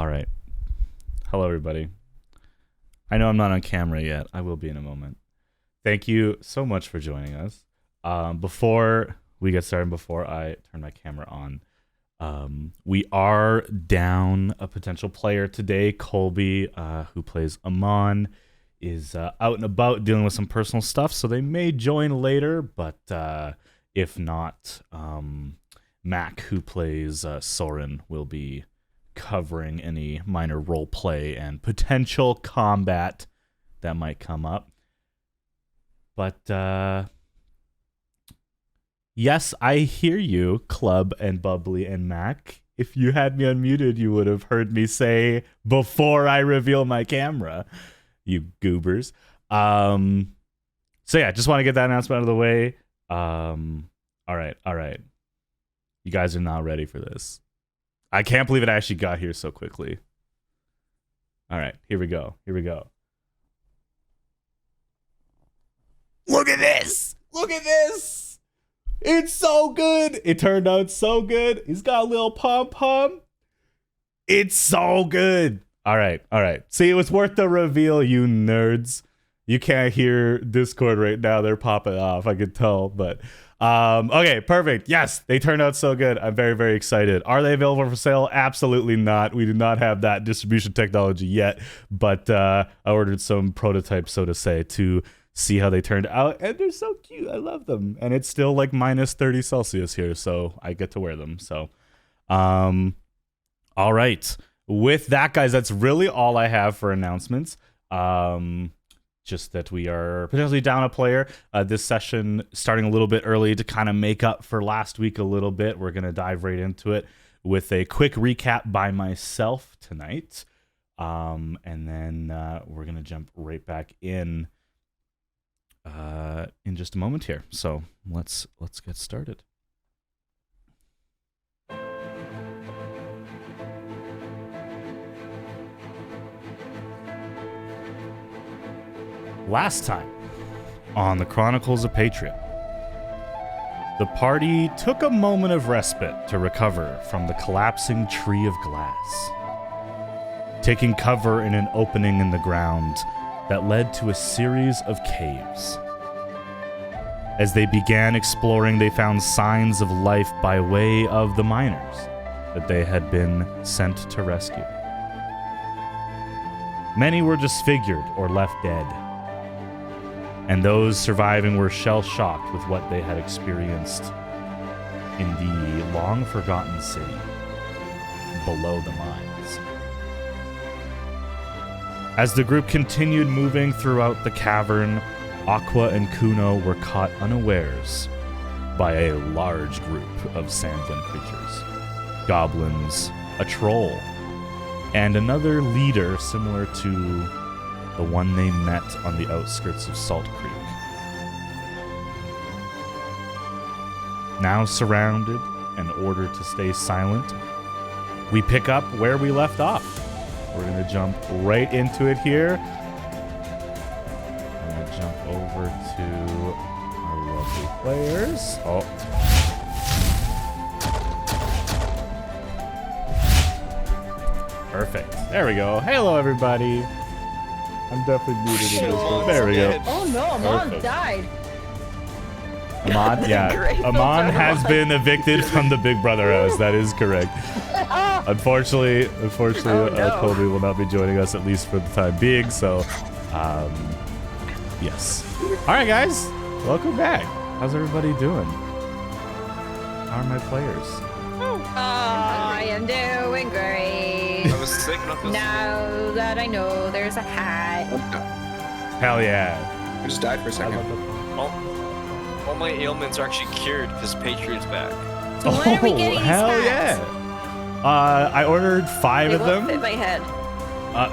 All right. Hello, everybody. I know I'm not on camera yet. I will be in a moment. Thank you so much for joining us. Before we get started, before I turn my camera on, we are down a potential player today. Colby, who plays Amon, is out and about dealing with some personal stuff, so they may join later, but if not, Mac, who plays Soren, will be covering any minor role play and potential combat that might come up. But yes, I hear you, Club and Bubbly and Mac. If you had me unmuted, you would have heard me say before I reveal my camera, you goobers. So yeah, just want to get that announcement out of the way. All right. You guys are not ready for this. I can't believe it actually got here so quickly. All right, here we go. Look at this! It's so good! It turned out so good. He's got a little pom-pom. It's so good. All right. See, it was worth the reveal, you nerds. You can't hear Discord right now. They're popping off, I could tell, but... okay, perfect. Yes, they turned out so good. I'm very, very excited. Are they available for sale? Absolutely not. We do not have that distribution technology yet, but I ordered some prototypes, so to say, to see how they turned out, and they're so cute. I love them, and it's still like minus 30 Celsius here, so I get to wear them. So, all right. With that, guys, that's really all I have for announcements. Just that we are potentially down a player. This session starting a little bit early to kind of make up for last week a little bit. We're going to dive right into it with a quick recap by myself tonight. And then we're going to jump right back in just a moment here. So let's get started. Last time on the Chronicles of Patria, the party took a moment of respite to recover from the collapsing tree of glass, taking cover in an opening in the ground that led to a series of caves. As they began exploring, they found signs of life by way of the miners that they had been sent to rescue. Many were disfigured or left dead, and those surviving were shell-shocked with what they had experienced in the long-forgotten city below the mines. As the group continued moving throughout the cavern, Aqua and Kuno were caught unawares by a large group of sandland creatures, goblins, a troll, and another leader similar to the one they met on the outskirts of Salt Creek. Now surrounded and ordered to stay silent, we pick up where we left off. We're going to jump right into it here. I'm going to jump over to our lovely players. Oh. Perfect. There we go. Hello, everybody. I'm definitely muted in this one. There we go. Oh no, Amon died. Amon, yeah. Amon has been evicted from the Big Brother house. That is correct. Unfortunately, Colby will not be joining us, at least for the time being. So, yes. All right, guys. Welcome back. How's everybody doing? How are my players? I am doing great. I was sick. Now that I know there's a hat. Hell yeah. I just died for a second. All my ailments are actually cured because Patriot's back. So when are we getting these hell hats? Yeah. I ordered 5 of them. They won't fit my head.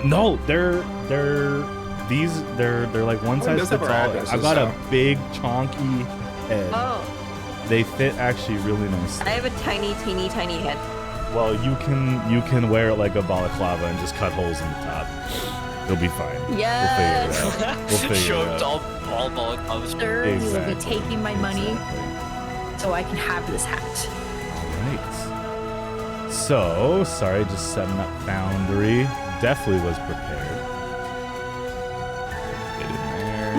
No, they're like one size fits all. I've got a big chonky head. Oh. They fit actually really nice. I have a tiny, teeny, tiny head. Well, you can wear it like a balaclava and just cut holes in the top. You'll be fine. Yes. We'll figure it out. all balaclavas. Sir, you will Exactly. be taking my money so I can have this hat. All right. So, sorry, just setting up Foundry. Definitely was prepared. Get in there.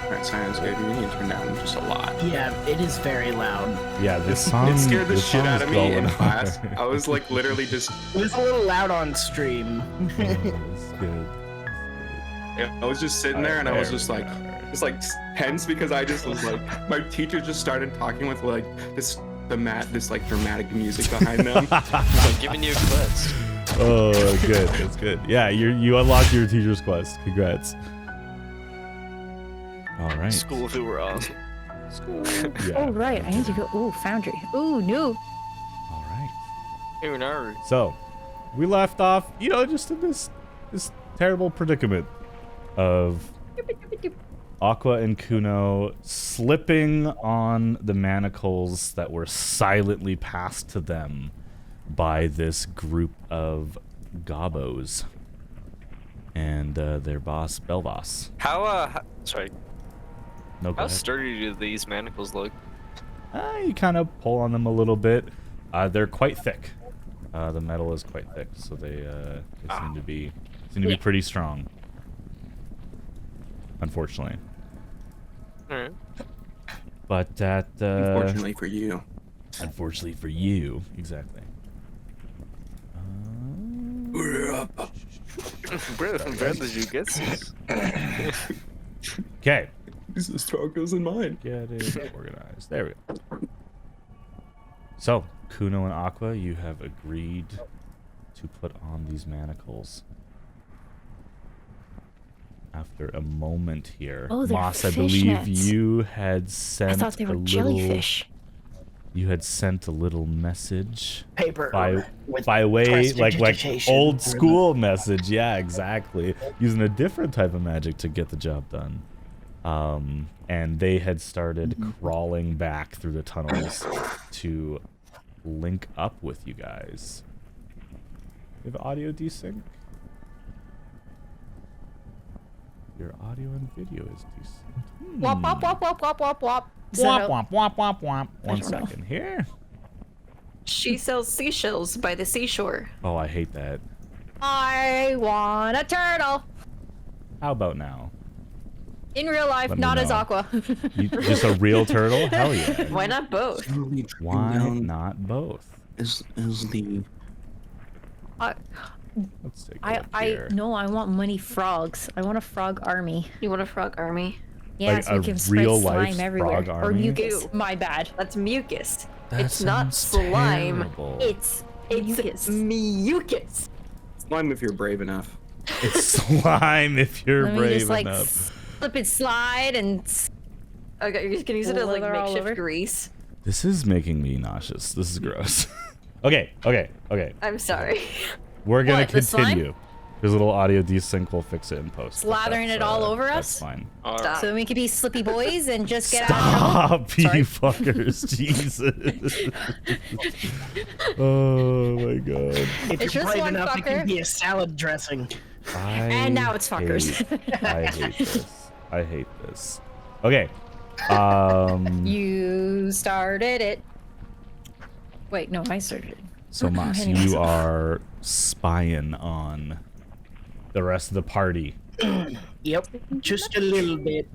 Alright, Syrinscape, you need to turn down just a lot. Yeah, it is very loud. Yeah, this song. It scared the this shit out of song's me going in on. class. I was like literally just. It was a little loud on stream. It's good. I was just sitting there and I was just like tense because I just was like, my teacher just started talking with like this like dramatic music behind them. I'm giving you a quest. Oh, good. That's good. Yeah, you unlocked your teacher's quest. Congrats. All right. School of who we're on. Yeah. Oh, right. I need to go. Ooh, Foundry. Ooh, new. All right. Who knows? So, we left off, just in this terrible predicament of Aqua and Kuno slipping on the manacles that were silently passed to them by this group of gobos and their boss, Belvas. Sorry. No, go How ahead. sturdy do these manacles look? You kind of pull on them a little bit. They're quite thick. The metal is quite thick, so they seem to be pretty strong. Unfortunately. Alright. But that Unfortunately for you. unfortunately for you, exactly. Where did you get this? Okay. This is struggles in mine. Get it organized. There we go. So, Kuno and Aqua, you have agreed to put on these manacles. After a moment here, Oh, they're Moss, I believe fishnets. you had sent I thought they were a little. jellyfish. You had sent a little message Paper. with by way like prestidigitation old ribbon. school message. Yeah, exactly. Using a different type of magic to get the job done. And they had started crawling back through the tunnels to link up with you guys. You have audio desync? Your audio and video is desync. Wop, wop, wop, wop, wop, wop, wop. Womp, womp, womp, womp, womp. One don't know. second here. She sells seashells by the seashore. Oh, I hate that. I want a turtle. How about now? In real life, Let me not as know. Aqua. Just a real turtle? Hell yeah. Why not both? Why not both? Is the Let's take a look here. No, I want money frogs. I want a frog army. You want a frog army? Yeah, Like so we a can spread real-life slime everywhere. frog Or army? mucus. Ew. My bad. That's mucus. That It's not sounds slime. terrible. It's Mucus. mucus. slime if you're brave enough. It's slime if you're Let me brave just like enough. slip and slide and Okay, you can use it as like Lather all over. makeshift grease. This is making me nauseous. This is gross. Okay. I'm sorry. We're gonna What, the slime? continue. There's a little audio desync. We'll fix it in post. but Slathering that's, it all over that's us? fine. Alright. so we can be slippy boys and just get out of Stop, you Sorry. fuckers. Jesus. Oh my god. If It's you're just brave one enough, it fucker. can be a salad dressing. And now it's fuckers. I hate this. I hate this. Okay. You started it. Wait, no, I started it. So Moss, Anyways. you are spying on the rest of the party. Yep, just a little bit.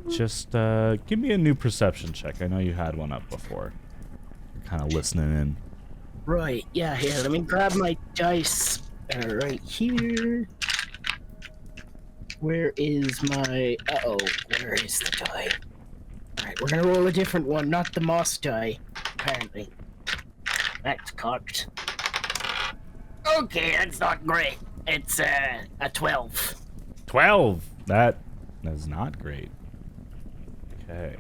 Just give me a new perception check. I know you had one up before. You're kind of listening in. Right, yeah, here, let me grab my dice right here. Where is my... Uh-oh, where is the die? Alright, we're gonna roll a different one, not the moss die, apparently. That's cocked. Okay, that's not great. It's, a 12. 12. That is not great. Okay.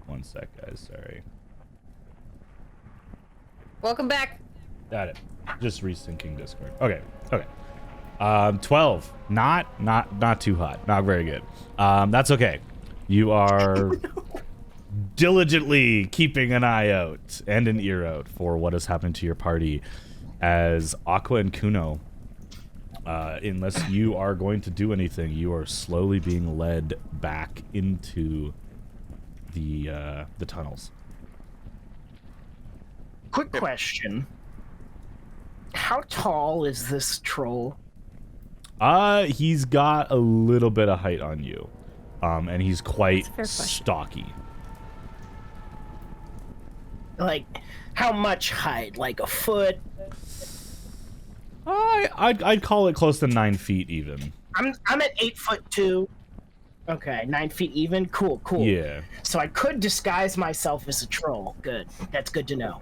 One sec, guys. Sorry. Welcome back. Got it. Just resyncing Discord. Okay. 12. Not too hot. Not very good. That's okay. You are diligently keeping an eye out and an ear out for what is happening to your party as Aqua and Kuno, unless you are going to do anything, you are slowly being led back into the tunnels. Quick question. How tall is this troll? He's got a little bit of height on you. And he's quite stocky. Like, how much height? Like a foot? I'd call it close to 9 feet even. I'm at 8'2". Okay, 9 feet even. Cool. Yeah. So I could disguise myself as a troll. Good. That's good to know.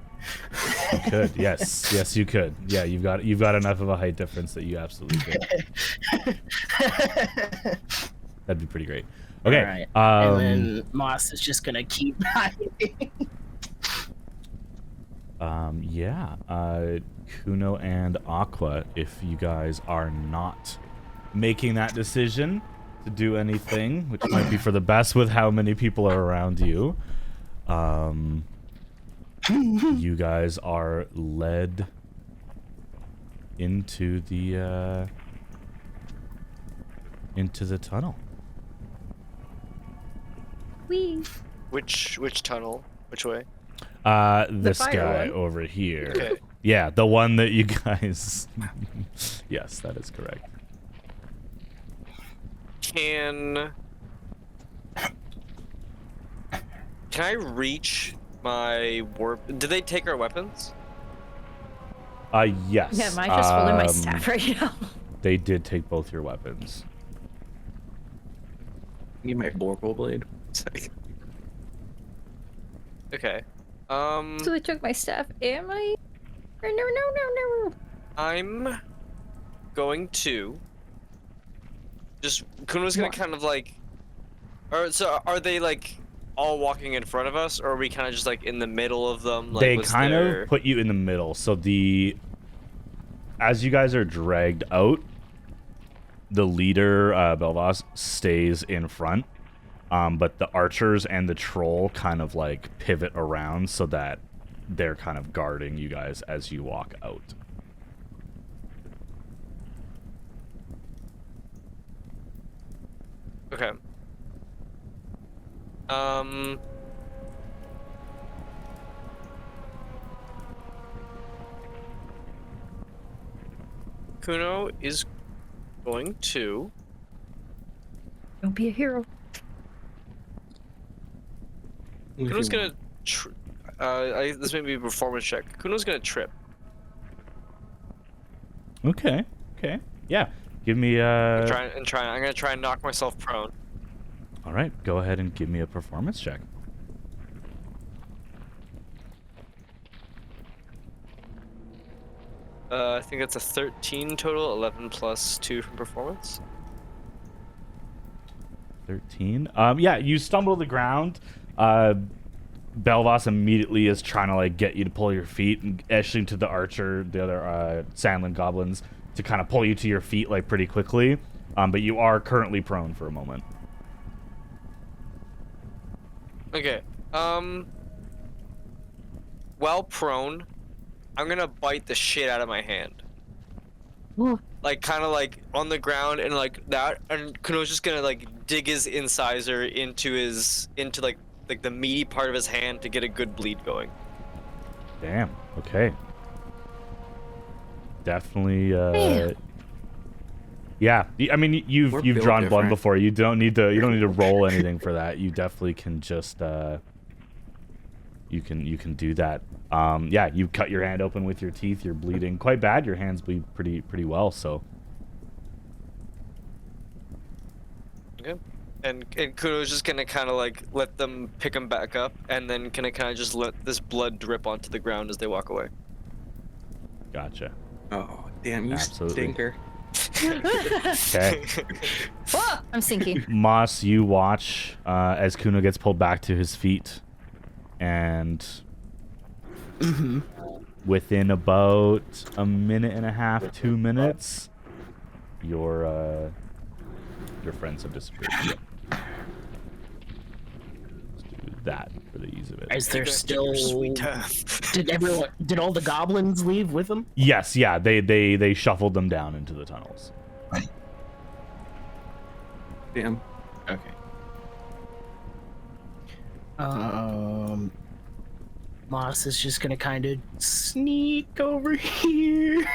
You could. Yes, you could. Yeah, you've got enough of a height difference that you absolutely could. That'd be pretty great. Okay. All right. And then Moss is just gonna keep hiding. Yeah. Kuno and Aqua, if you guys are not making that decision to do anything, which might be for the best with how many people are around you, you guys are led into the tunnel. Wee. Which tunnel? Which way? This fire guy one. over here. Okay. Yeah, the one that you guys... Yes, that is correct. Can I reach my warp? Did they take our weapons? Yes. Yeah, mine's just holding my staff right now. They did take both your weapons. Need my Borble blade. Okay. So they took my staff. Am I? No. I'm going to just Kuno's gonna kind of like, or so are they like all walking in front of us, or are we kind of just like in the middle of them? Like, They kind of put you in the middle, so as you guys are dragged out, the leader, Belvas, stays in front, but the archers and the troll kind of like pivot around so that they're kind of guarding you guys as you walk out. Okay. Kuno is going to... Don't be a hero. Kuno's gonna... this may be a performance check. Kuno's gonna trip. Okay. Yeah. Give me I'm gonna try and knock myself prone. All right, go ahead and give me a performance check. I think that's a 13 total, 11 plus 2 from performance. 13. Yeah, you stumble to the ground. Belvas immediately is trying to like get you to pull your feet, and Eshling to the archer, the other Sandland goblins, to kind of pull you to your feet like pretty quickly. But you are currently prone for a moment. Okay. While prone, I'm gonna bite the shit out of my hand. Ooh. Like kind of like on the ground and like that, and Kuno's just gonna like dig his incisor into like the meaty part of his hand to get a good bleed going. Damn. Okay. Definitely. Yeah. I mean, you've drawn blood different. before. You don't need to roll anything for that. You definitely can just you can do that. Yeah. You cut your hand open with your teeth. You're bleeding quite bad. Your hands bleed pretty well. So. Okay. And Kuno's just gonna kind of like let them pick him back up, and then kind of just let this blood drip onto the ground as they walk away. Gotcha. Oh, damn, you Absolutely. stinker. Okay. Whoa, I'm sinking. Moss, you watch as Kuno gets pulled back to his feet, and within about a minute and a half, 2 minutes, your friends have disappeared. Let's do that for the ease of it. Is there Take still? your sweet time. Did all the goblins leave with them? Yes, yeah, they shuffled them down into the tunnels. Damn. Okay. Moss is just gonna kind of sneak over here.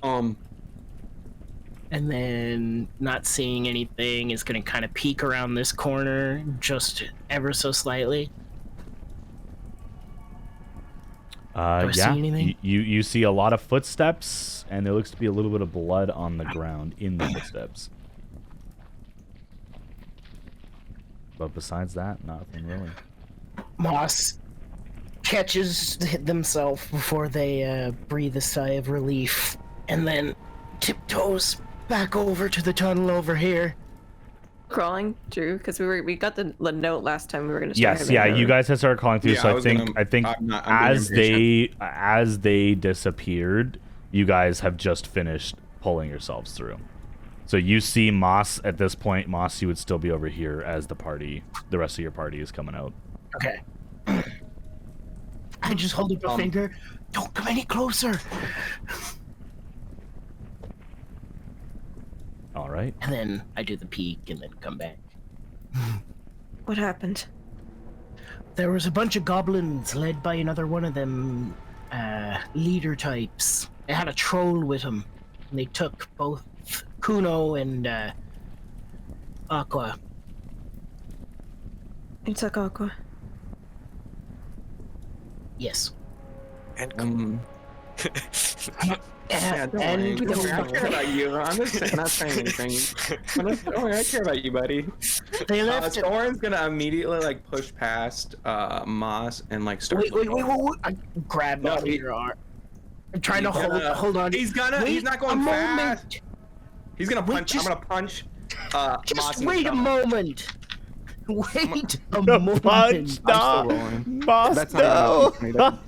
And then, not seeing anything, is gonna kind of peek around this corner just ever so slightly. Do I see Yeah, anything? you see a lot of footsteps, and there looks to be a little bit of blood on the ground in the footsteps. But besides that, nothing really. Moss catches themselves before they breathe a sigh of relief, and then tiptoes back over to the tunnel over here. Crawling through because we got the note last time we were gonna start. Yes, yeah, you guys had started calling through. Yeah, so I think as they disappeared, you guys have just finished pulling yourselves through. So you see Moss at this point. Moss, you would still be over here as the rest of your party is coming out. Okay. I just hold up a finger. Don't come any closer. All right. And then I do the peek and then come back. What happened? There was a bunch of goblins led by another one of them leader types. They had a troll with them. And they took both Kuno and Aqua. You took Aqua. Yes. And Yeah, don't worry. Don't worry, I care about you. I'm just not saying anything. Don't worry, I care about you, buddy. They left. Soren's gonna immediately like push past Moss and like start. Wait. I grab your arm. I'm trying to hold on. He's not going fast. He's gonna punch. I'm gonna punch. Moss Just in the wait a stomach. moment. Wait a The moment. punch, I'm no, still rolling. Moss, That's no. not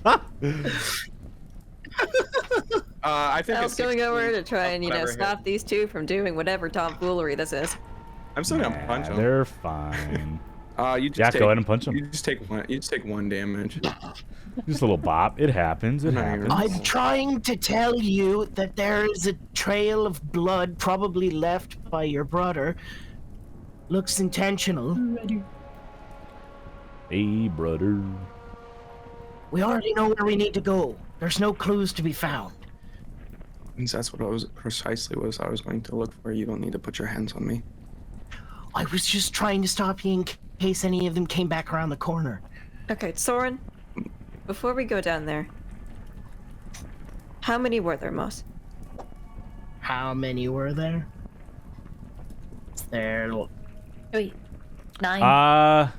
I think Al's it's going 16, over to try and whatever stop these two from doing whatever tomfoolery this is. I'm still gonna punch him. They're fine. You just Yeah, take, go ahead and punch him. You just take one. You just take 1 damage. Just a little bop. It happens. It No, you're happens. not. I'm trying to tell you that there is a trail of blood probably left by your brother. Looks intentional. Hey, brother. We already know where we need to go. There's no clues to be found. That's what I was going to look for. You don't need to put your hands on me. I was just trying to stop you in case any of them came back around the corner. Okay, Soren, before we go down there, how many were there, Moss? How many were there? There. Wait, 9.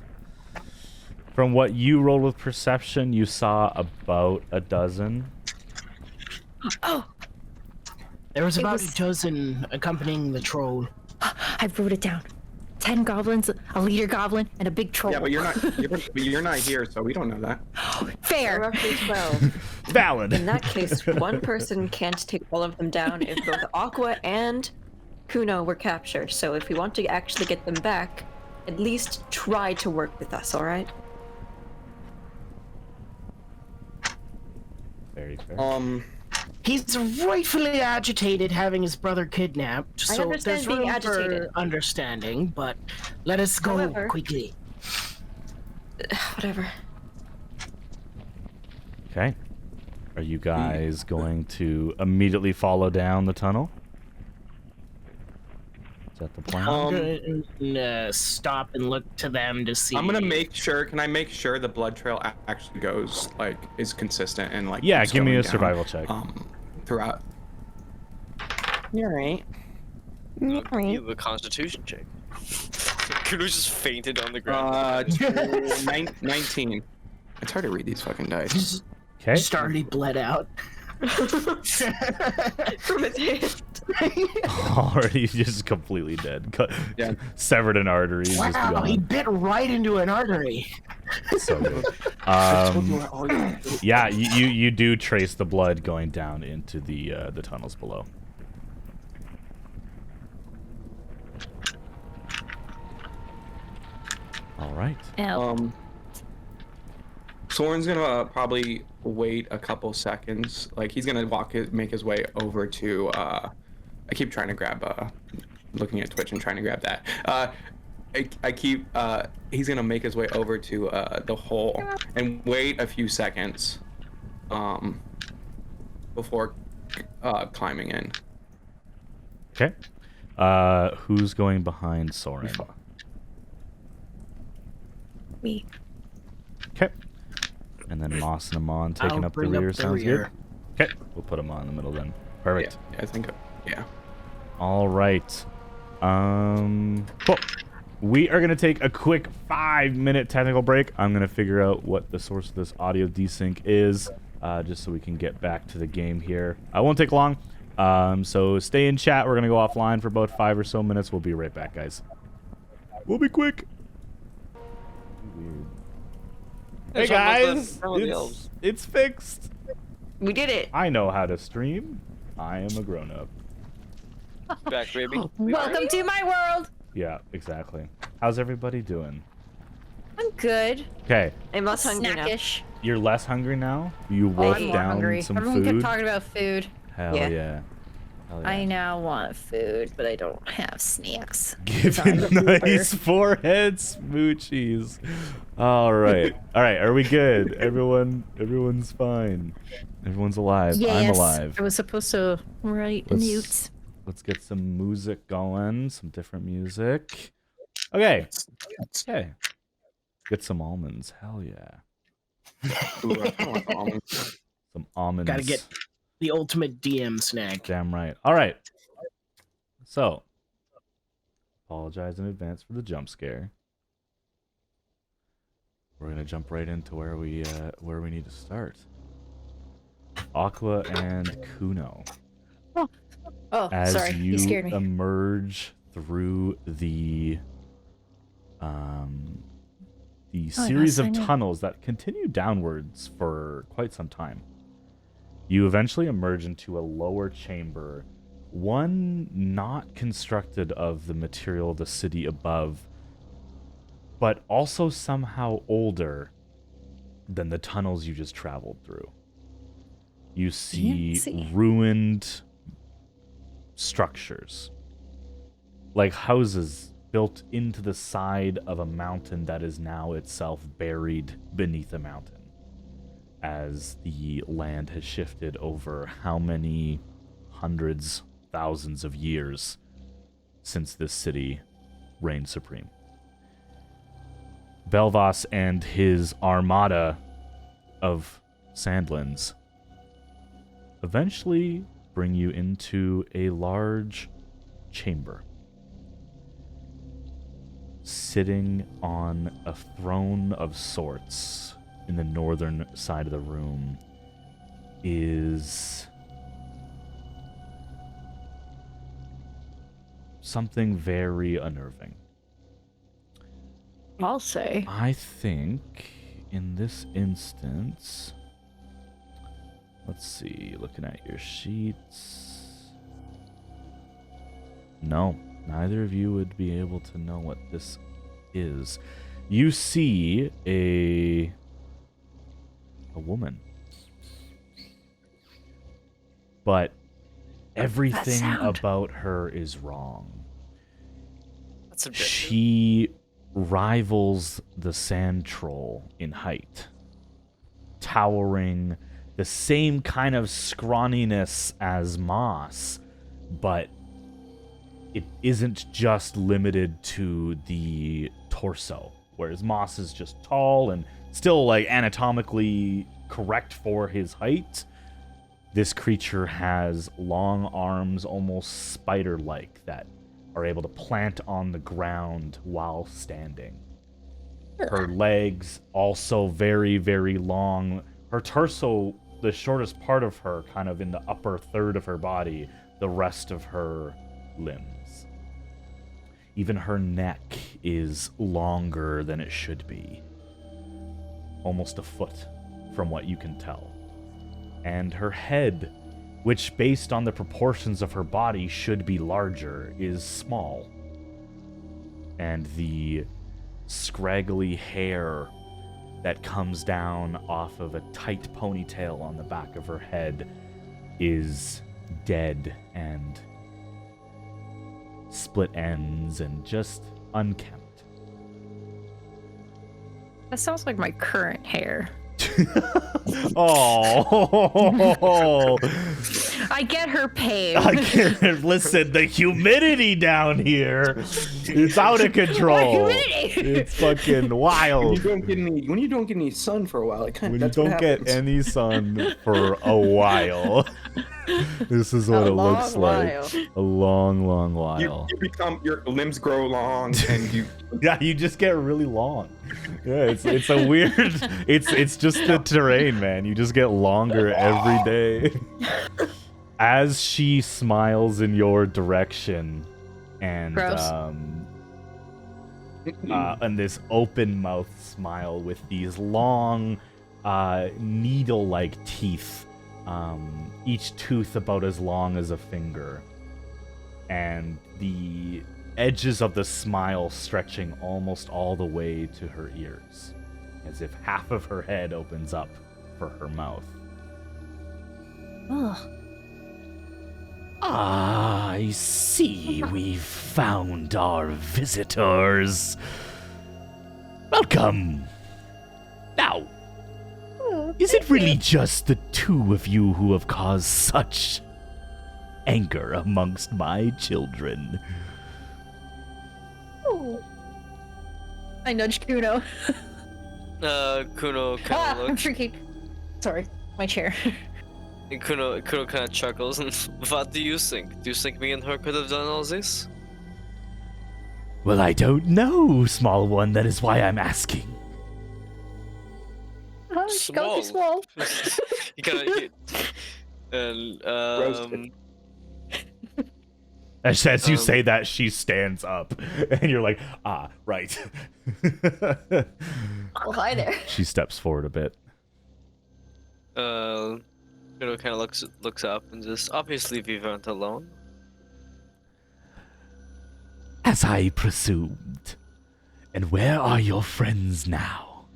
From what you rolled with perception, you saw about a dozen. Oh, There was It about was- a dozen accompanying the troll. I wrote it down. 10 goblins, a leader goblin, and a big troll. Yeah, but you're not here, so we don't know that. There are Fair. roughly 12. Valid. In that case, one person can't take all of them down if both Aqua and Kuno were captured. So if we want to actually get them back, at least try to work with us, alright? Very fair. He's rightfully agitated having his brother kidnapped, I so understand there's being room agitated. for understanding, but let us go However- quickly. Whatever. Okay. Are you guys going to immediately follow down the tunnel? Is that the plan? I'm gonna stop and look to them to see. I'm gonna make sure. Can I make sure the blood trail actually goes is consistent and Yeah, keeps give me going a down, survival check. Throughout. You're right. You have a constitution check. Kronos just fainted on the ground. 19. It's hard to read these fucking dice. Okay. Just already bled out. From his hand. Already just completely dead. Yeah. Severed an artery. Just Wow, he gone. bit right into an artery. So good. Yeah, you do trace the blood going down into the tunnels below. All right. Ow. Soren's gonna probably wait a couple seconds. Like he's gonna make his way over to. I keep trying to grab. Looking at Twitch and trying to grab that. I keep. He's gonna make his way over to the hole and wait a few seconds, before climbing in. Okay. Who's going behind Soren? Me. Okay. And then Moss and Amon taking I'll up the bring rear. up the Sounds rear. good. Okay. We'll put them on in the middle then. Perfect. Yeah, I think. Yeah. All right. Cool. We are going to take a quick 5-minute technical break. I'm going to figure out what the source of this audio desync is, just so we can get back to the game here. I won't take long. So stay in chat. We're going to go offline for about 5 or so minutes. We'll be right back, guys. We'll be quick. Weird. Hey, guys. It's fixed. We did it. I know how to stream. I am a grown-up. Back, baby. Welcome to my world. Yeah, exactly. How's everybody doing? I'm good. Okay, I'm less hungry now. Snackish. you're less hungry now? You Oh, wolfed I'm more down hungry. some Everyone food? kept talking about food. Hell Yeah. yeah. Hell yeah. I now want food, but I don't have snacks. Giving nice forehead smoochies. All right. All right, are we good? Everyone's fine. Everyone's alive. Yes, I'm alive. I was supposed to write mute. Let's get some music going, some different music. Okay. Okay. Get some almonds. Hell yeah. Ooh, I kinda want almonds. Some almonds. Gotta get the ultimate DM snack. Damn right. All right. So, apologize in advance for the jump scare. We're gonna jump right into where we need to start. Aqua and Kuno. Oh, As sorry. You scared me. emerge through the series yes, I of know. tunnels that continue downwards for quite some time, you eventually emerge into a lower chamber, one not constructed of the material of the city above, but also somehow older than the tunnels you just traveled through. You see Fancy. ruined structures, like houses built into the side of a mountain that is now itself buried beneath a mountain, as the land has shifted over how many hundreds, thousands of years since this city reigned supreme. Belvas and his armada of sandlands eventually bring you into a large chamber. Sitting on a throne of sorts in the northern side of the room is something very unnerving. I'll say. I think in this instance, let's see, looking at your sheets. No, neither of you would be able to know what this is. You see a woman, but everything sound. about her is wrong. That's a bit. She rivals the sand troll in height, towering the same kind of scrawniness as Moss, but it isn't just limited to the torso, whereas Moss is just tall and still like anatomically correct for his height. This creature has long arms, almost spider-like, that are able to plant on the ground while standing. Her legs also very, very long. Her torso, the shortest part of her, kind of in the upper third of her body, the rest of her limbs. Even her neck is longer than it should be. Almost a foot, from what you can tell. And her head, which based on the proportions of her body should be larger, is small. And the scraggly hair that comes down off of a tight ponytail on the back of her head is dead and split ends and just unkempt. That sounds like my current hair. Oh, I get her pain. I can't listen. The humidity down here, it's out of control. What humidity? It's fucking When wild. you don't get any sun for a while, it kind When of you don't get any sun for a while, this is what it looks like. A long, long while. You become, your limbs grow long, and you. Yeah, you just get really long. Yeah, it's a weird. It's just the terrain, man. You just get longer every day. As she smiles in your direction, and and this open mouth smile with these long, needle-like teeth, each tooth about as long as a finger, and the edges of the smile stretching almost all the way to her ears, as if half of her head opens up for her mouth. Ugh. I see we've found our visitors. Welcome. Now, is it really just the two of you who have caused such anger amongst my children? I nudged Kuno. Kuno kind of I'm looks. freaking. Sorry, my chair. And Kuno kind of chuckles. And what do you think? Do you think me and her could have done all this? Well, I don't know, small one. That is why I'm asking. It's gotta be small. You kind of. And Roasted. As you say that, she stands up, and you're like, ah, right. Oh, hi there. She steps forward a bit. Kuno kind of looks up and just, obviously we weren't alone. As I presumed. And where are your friends now?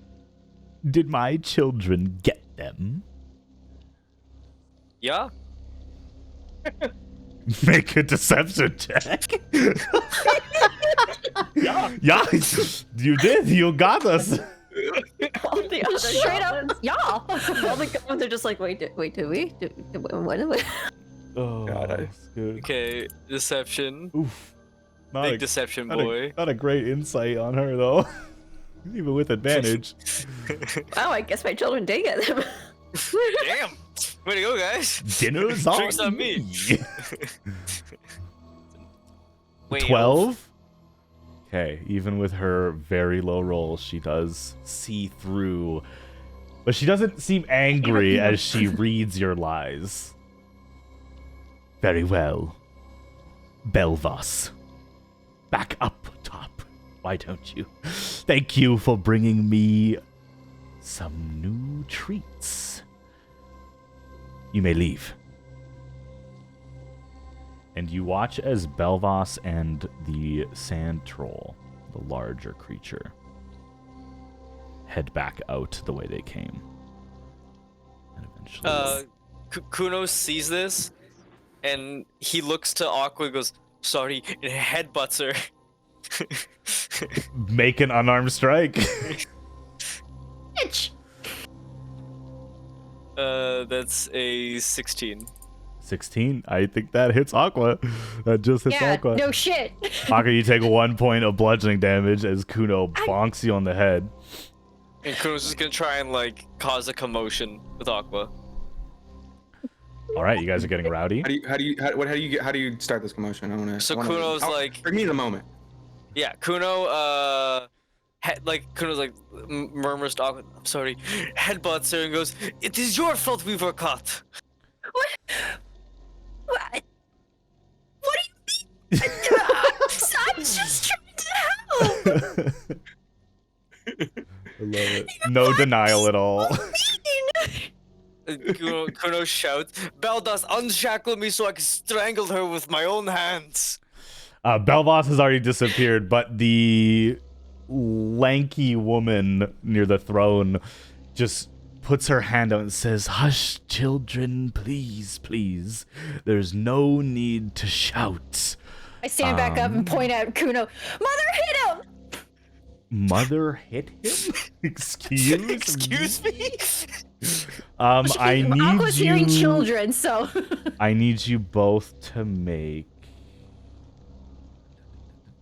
Did my children get them? Yeah. Make a deception check. Yeah, you did. You got us. All the other Straight goblins, up, yeah. all the goblins are just like, wait, did we? What? Oh, God, that's good. Okay, deception. Oof. Not Big a, deception, not boy. not a great insight on her though. Even with advantage. Wow, I guess my children did get them. Damn! Way to go, guys! Dinner's on Drinks on me. Wait, 12? Okay, even with her very low roll, she does see through. But she doesn't seem angry as she reads your lies. Very well. Belvas. Back up top. Why don't you? Thank you for bringing me some new treats. You may leave. And you watch as Belvas and the sand troll, the larger creature, head back out the way they came. And eventually... Kuno sees this, and he looks to Aqua and goes, sorry, and headbutts her. make an unarmed strike. Bitch. That's a 16. 16. I think that hits Aqua. That just hits Yeah, Aqua. no shit. Aqua, you take 1 point of bludgeoning damage as Kuno bonks you on the head. And Kuno's just gonna try and, like, cause a commotion with Aqua. All right, you guys are getting rowdy. How do you start this commotion? I wanna. So I wanna, Kuno's like, bring me the moment. yeah, Kuno, Kuno's like, murmurs to Aqua, I'm sorry, headbutts her and goes, it is your fault we were caught. What? What do you mean? I'm just trying to help. I love it. No denial at all. Kuno shouts, Beldas, unshackle me so I can strangle her with my own hands. Belvas has already disappeared, but the lanky woman near the throne just puts her hand out and says, hush, children, please, please. There's no need to shout. I stand back up and point at Kuno. Mother, hit him! mother hit him? Excuse Excuse me? I need Aqua's hearing you. children, so. I need you both to make.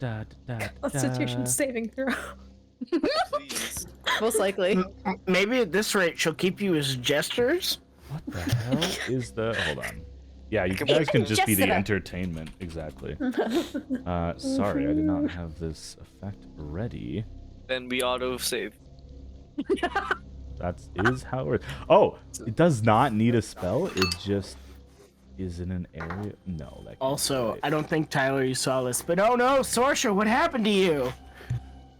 Constitution saving throw. Please. Most likely. Maybe at this rate she'll keep you as jesters. What the hell is the? Hold on. Yeah, you Come guys can just be the Jessica. entertainment. Exactly. Sorry, I did not have this effect ready. Then we auto save. That is how it works. Oh, it does not need a spell. It just is in an area. No, that can't Also, be right. I don't think Tyler you saw this, but oh no, Sorsha, what happened to you?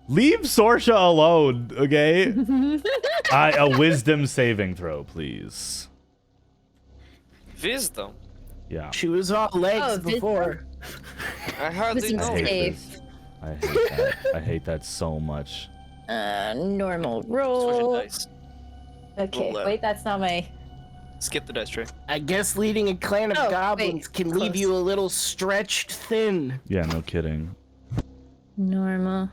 Leave Sorsha alone, okay? A wisdom saving throw, please. Wisdom. Yeah. She was all legs Oh, wisdom? before. I hardly Wisdom know. I hate save. this. I hate that. I hate that so much. Normal Switching roll. dice. Okay, Roll wait, that's not my. Skip the dice tray. I guess leading a clan of Oh, goblins wait, can close. leave you a little stretched thin. Yeah, no kidding. Normal.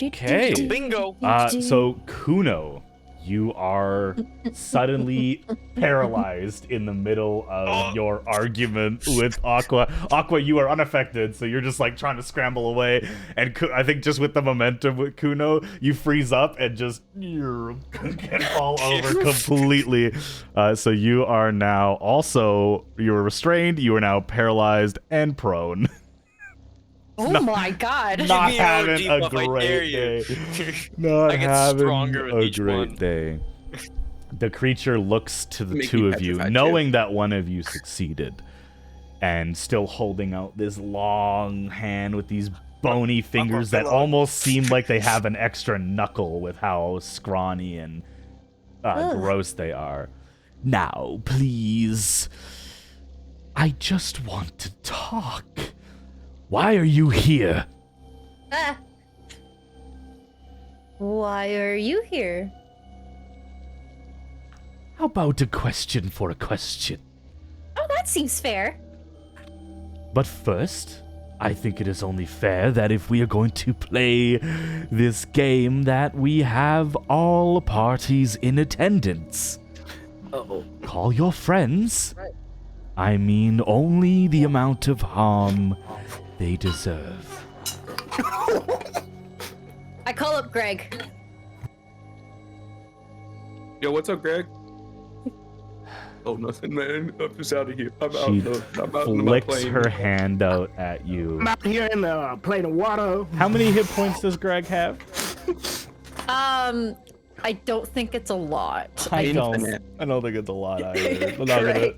Okay. Bingo. So Kuno, you are suddenly paralyzed in the middle of your argument with Aqua. Aqua, you are unaffected, so you're just like trying to scramble away. And I think just with the momentum with Kuno, you freeze up and just can fall over completely. So you are now also, you were restrained, you are now paralyzed and prone. Oh my god. Not me your having a debuff, I dare great you. day. Not I get having stronger with a each great one. day. The creature looks to the Make two me of you, petrified, knowing that one of you succeeded, and still holding out this long hand with these bony fingers that almost seem like they have an extra knuckle with how scrawny and gross they are. Now, please. I just want to talk. Why are you here? Ah. Why are you here? How about a question for a question? Oh, that seems fair. But first, I think it is only fair that if we are going to play this game that we have all parties in attendance. Uh-oh. Call your friends. I mean only the amount of harm they deserve. I call up Greg. Yo, what's up, Greg? Oh, nothing, man. I'm just out of here. I'm out. She I'm out in my flicks plane. her hand out at you. I'm out here in the plane of water. How many hit points does Greg have? I don't think it's a lot. I Infinite. don't think it's a lot either. I'm not gonna. Right.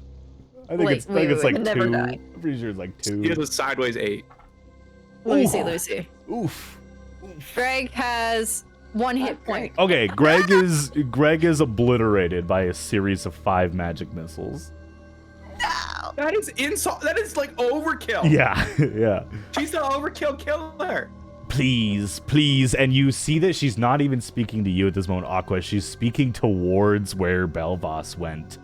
I think Wait, it's. I think wait, it's wait, like never 2. die. I'm pretty sure it's like 2. Here's a sideways 8. Let me see, let me see. Oof. Greg has 1 hit point. Okay, Greg is obliterated by a series of 5 magic missiles. That is insult. That is like overkill. Yeah, yeah. She's the overkill killer. Please, and you see that she's not even speaking to you at this moment, Aqua. She's speaking towards where Belvas went.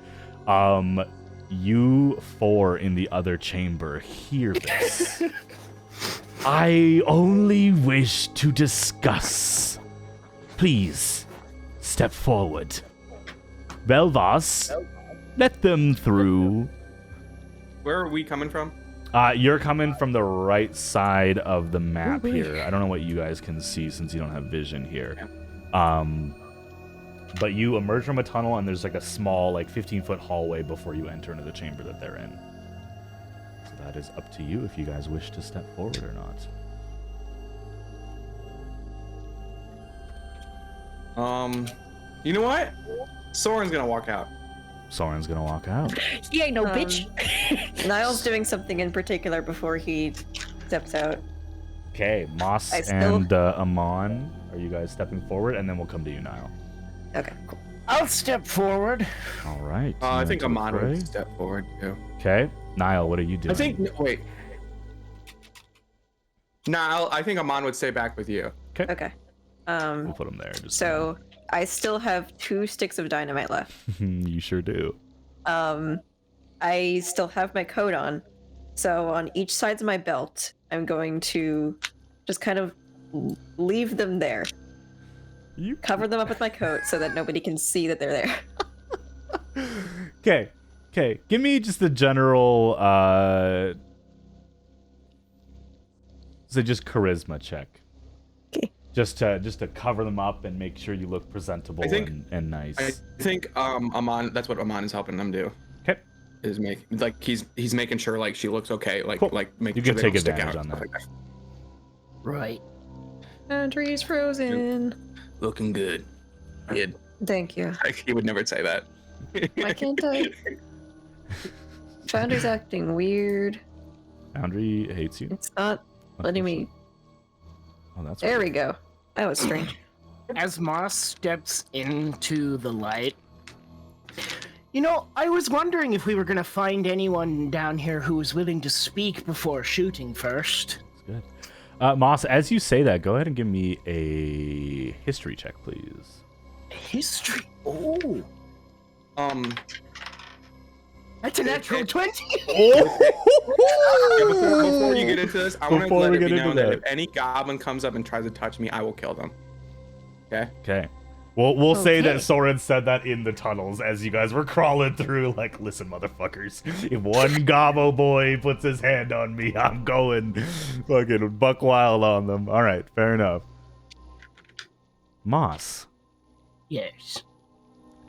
You 4 in the other chamber hear this. I only wish to discuss. Please, step forward. Belvas, let them through. Where are we coming from? You're coming from the right side of the map here. I don't know what you guys can see since you don't have vision here. But you emerge from a tunnel and there's like a small, like 15-foot hallway before you enter into the chamber that they're in. So that is up to you if you guys wish to step forward or not. You know what? Soren's gonna walk out. Soren's gonna walk out. He ain't no bitch. Niall's doing something in particular before he steps out. Okay, Moss I still- and Amon, are you guys stepping forward? And then we'll come to you, Niall. Okay, cool. I'll step forward. All right. I think Amon Fray. would step forward too. Okay, Niall, what are you doing? I think. Wait. Nah, I think Amon would stay back with you. Okay. We'll put him there. Just So I still have 2 sticks of dynamite left. you sure do. I still have my coat on. So on each sides of my belt, I'm going to just kind of leave them there. You Cover them up with my coat so that nobody can see that they're there. Okay. Give me just a general so just charisma check. Okay. Just to cover them up and make sure you look presentable and nice. I think Amon, that's what Amon is helping them do. Okay. Is he's making sure like she looks okay, like Cool. making You sure can they take don't stick advantage out. on that. Like that. Right. Andrew's frozen. Looking good. Kid. Thank you. Like, he would never say that. Why can't I? Founder's acting weird. Foundry hates you. It's not letting me. Oh, that's There weird. we go. That was strange. As Moss steps into the light, you know, I was wondering if we were gonna find anyone down here who was willing to speak before shooting first. That's good. Moss, as you say that, go ahead and give me a history check, please. History. Oh, Um, that's a natural 20. yeah, before you get into this, I want to Before let we it get be into known that that. if any goblin comes up and tries to touch me, I will kill them. Okay? Okay. We'll say that Okay. Soren said that in the tunnels as you guys were crawling through, like, listen, motherfuckers, if one gobbo boy puts his hand on me, I'm going fucking buck wild on them. All right, fair enough. Moss, Yes.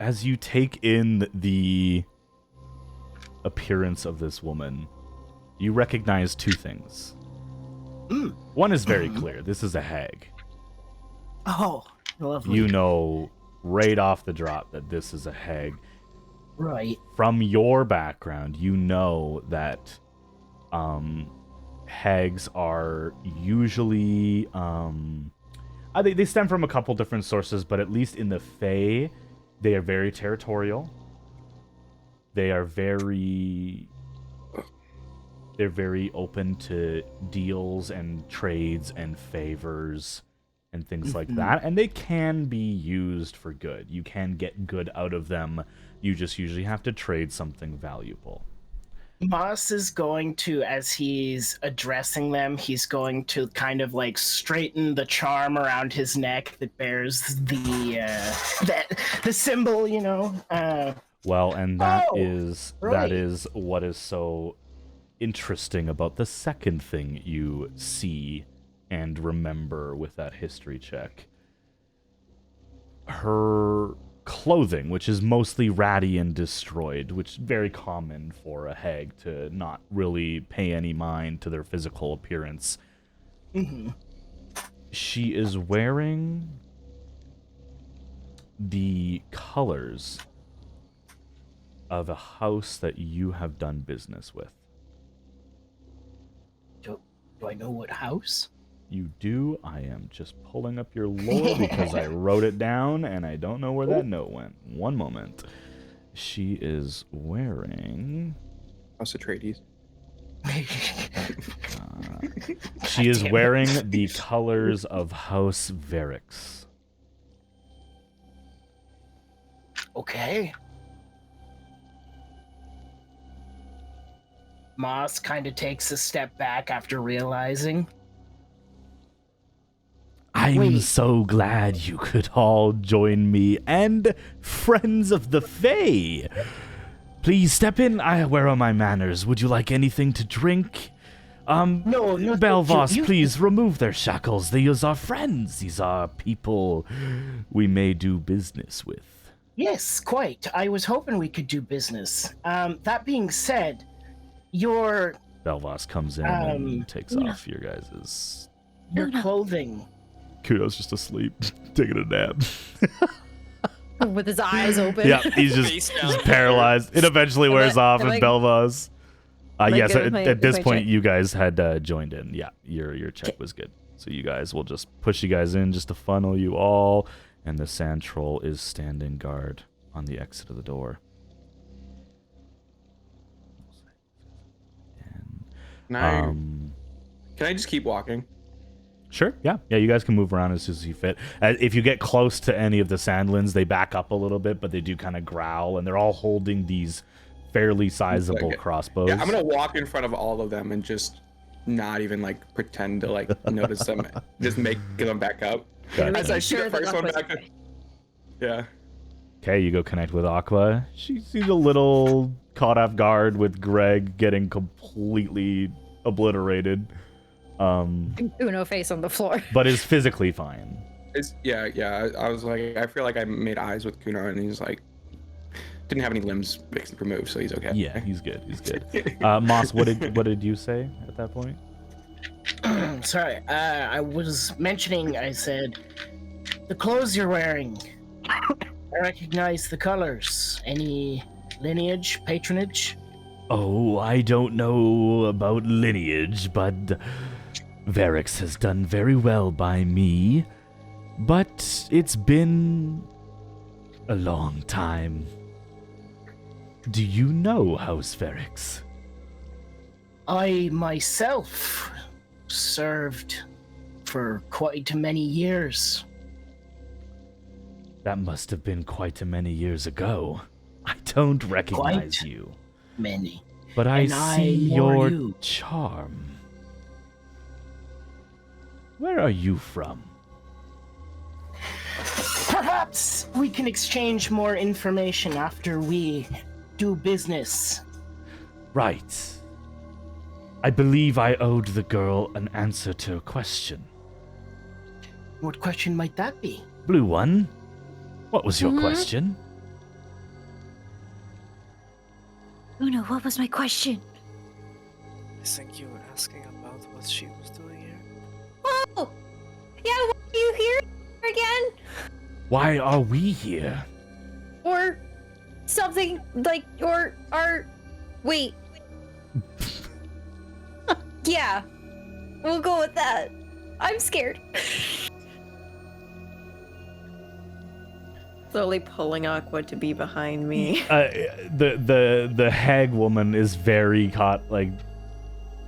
as you take in the appearance of this woman, you recognize two things. Mm. One is very clear. This is a hag. Oh, lovely. You know right off the drop that this is a hag. Right. From your background, you know that hags are usually they stem from a couple different sources, but at least in the Fae, they are very territorial. They're very open to deals and trades and favors and things like that, and they can be used for good. You can get good out of them. You just usually have to trade something valuable. Moss is going to, as he's addressing them, he's going to kind of like straighten the charm around his neck that bears the symbol, you know. Well, and that Oh, is right. what is so interesting about the second thing you see and remember with that history check. Her clothing, which is mostly ratty and destroyed, which is very common for a hag to not really pay any mind to their physical appearance. Mm-hmm. She is wearing the colors of a house that you have done business with. Do I know what house? You do. I am just pulling up your lore because I wrote it down and I don't know where that note went. One moment. She is wearing... House Atreides. She is damn it. wearing the colors of House Varix. Okay. Moss kind of takes a step back after realizing. I'm Wait. so glad you could all join me and friends of the Fae. Please step in. Where are my manners? Would you like anything to drink? No, Belvoss, you- please remove their shackles. These are friends. These are people we may do business with. Yes, quite. I was hoping we could do business. That being said, your Belvoss comes in and takes off your guys'... clothing. Kuno's just asleep, taking a nap. With his eyes open. Yeah, he's Face just down. paralyzed. It eventually wears off am in I- Belvoss. Yes, good with at this my point, check? you guys had joined in. Yeah, your check was good. So you guys will just push you guys in just to funnel you all, and the sand troll is standing guard on the exit of the door. Now, can I just keep walking? Sure, yeah. You guys can move around as soon as you fit. If you get close to any of the sandlins, they back up a little bit, but they do kind of growl, and they're all holding these fairly sizable Okay. crossbows. Yeah, I'm gonna walk in front of all of them and just not even like pretend to like notice them. Just get them back up. Gotcha. As I shoot Sure the that first one Aqua's back up. okay. Yeah. Okay, you go connect with Aqua. She's a little caught off guard with Greg getting completely obliterated. Uno face on the floor. But is physically fine. Yeah. I was like, I feel like I made eyes with Kuno, and he's like, didn't have any limbs removed, so he's okay. Yeah, he's good. He's good. Moss, what did you say at that point? Sorry, I was mentioning, I said, the clothes you're wearing. I recognize the colors. Any lineage, patronage? Oh, I don't know about lineage, but Varix has done very well by me. But it's been a long time. Do you know House Varix? I myself served for quite many years. That must have been quite a many years ago. I don't recognize Quite. you, Many. but I And I see more your you. charm. Where are you from? Perhaps we can exchange more information after we do business. Right. I believe I owed the girl an answer to a question. What question might that be? Blue one, what was your question? Uno, what was my question? I think you were asking about what she was doing here. Oh! Yeah, why are you here again? Why are we here? Or something like, wait. Yeah, we'll go with that. I'm scared. Slowly pulling Aqua to be behind me. The hag woman is very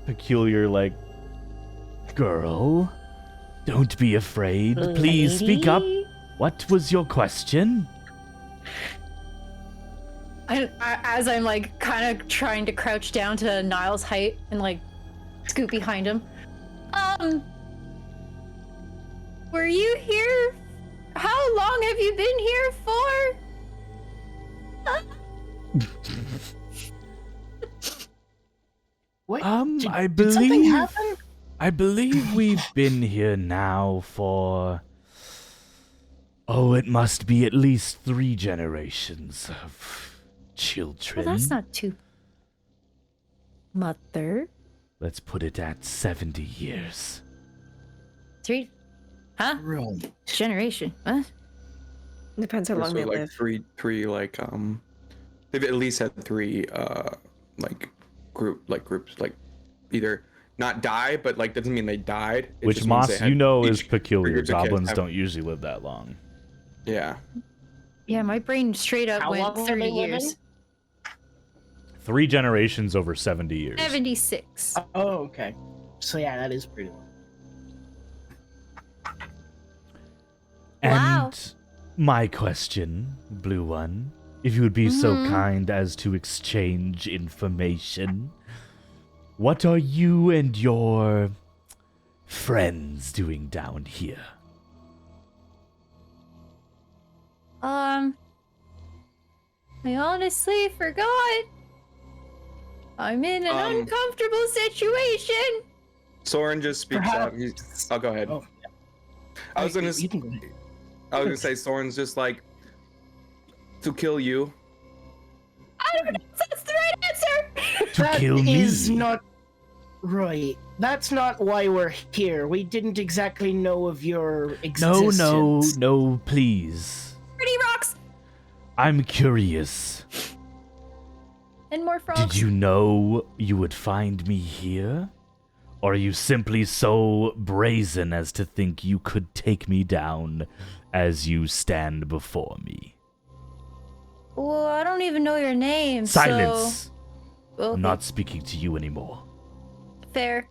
peculiar, like, girl, don't be afraid. Please speak up. What was your question? As I'm like kind of trying to crouch down to Niall's height and like scoot behind him. Were you here? How long have you been here for? What? I Did something believe happen? I believe we've been here now for it must be at least 3 generations of children. Well, that's not too. Mother. Let's put it at 70 years. 3. Huh? Right. Generation. What? Depends how long So they like live. three like they've at least had 3 groups like either not die, but like doesn't mean they died. It Which just means Moss, they had you know, each is peculiar. groups of kids Goblins have- don't usually live that long. Yeah. Yeah, my brain straight up How long went have 30 they living? years. 3 generations over 70 years. 76. Oh, okay. So yeah, that is pretty long. And Wow. my question, Blue One, if you would be so Mhm. kind as to exchange information, what are you and your friends doing down here? I honestly forgot. I'm in an uncomfortable situation. Soren just speaks up. Perhaps- I'll go ahead. Oh, I was gonna You can go ahead. I was gonna say Soren's just like to kill you. I don't know if that's the right answer. To That kill me? is not right. That's not why we're here. We didn't exactly know of your No, existence. no, please. Pretty rocks I'm curious. and more frogs. Did you know you would find me here? Or are you simply so brazen as to think you could take me down as you stand before me? Well, I don't even know your name. Silence! So... I'm not speaking to you anymore. Fair.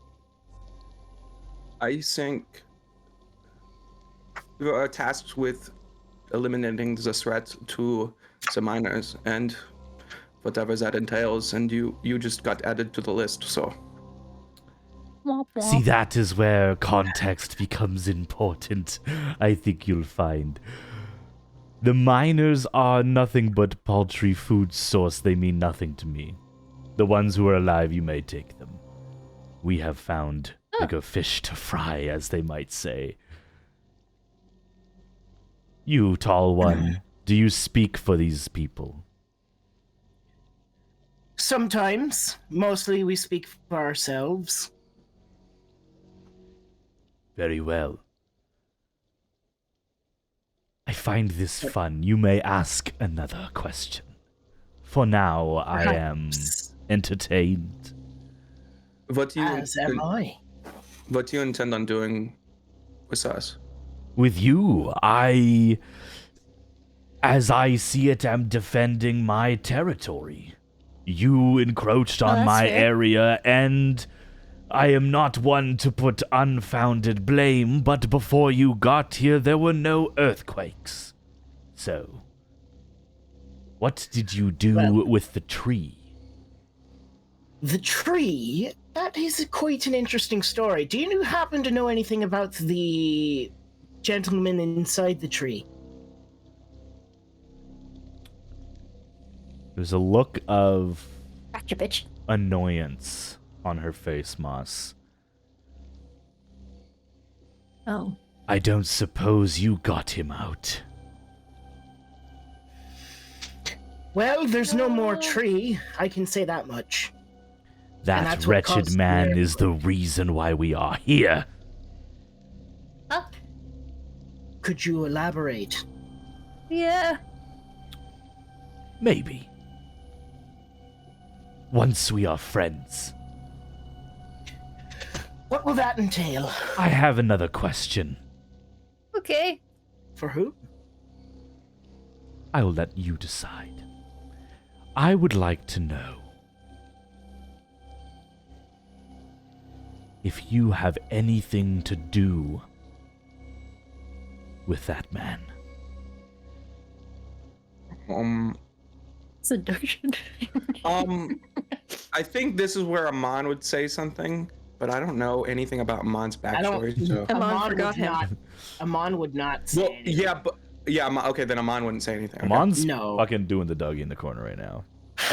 I think we are tasked with eliminating the threat to the miners, and whatever that entails, and you just got added to the list, so. See, that is where context becomes important, I think you'll find. The miners are nothing but paltry food source. They mean nothing to me. The ones who are alive, you may take them. We have found bigger fish to fry, as they might say. You, tall one, do you speak for these people? Sometimes. Mostly we speak for ourselves. Very well. I find this fun. You may ask another question. For now, I am entertained. What do you As am I. What do you intend on doing with us? With you, as I see it, am defending my territory. You encroached on my area, and I am not one to put unfounded blame, but before you got here, there were no earthquakes. So, what did you do with the tree? The tree? That is quite an interesting story. Do you happen to know anything about the gentleman inside the tree? There's a look of Gotcha, bitch. annoyance on her face, Moss. Oh. I don't suppose you got him out. Well, there's no more tree. I can say that much. That that's what wretched caused man the is the reason why we are here. Huh? Could you elaborate? Yeah. Maybe. Once we are friends. What will that entail? I have another question. Okay. For who? I'll let you decide. I would like to know if you have anything to do with that man. It's a dungeon. I think this is where Amon would say something, but I don't know anything about Amon's backstory. So. Amon forgot him. Amon would not say Well, anything. yeah, but okay, then Amon wouldn't say anything. Okay. Amon's No. fucking doing the Dougie in the corner right now.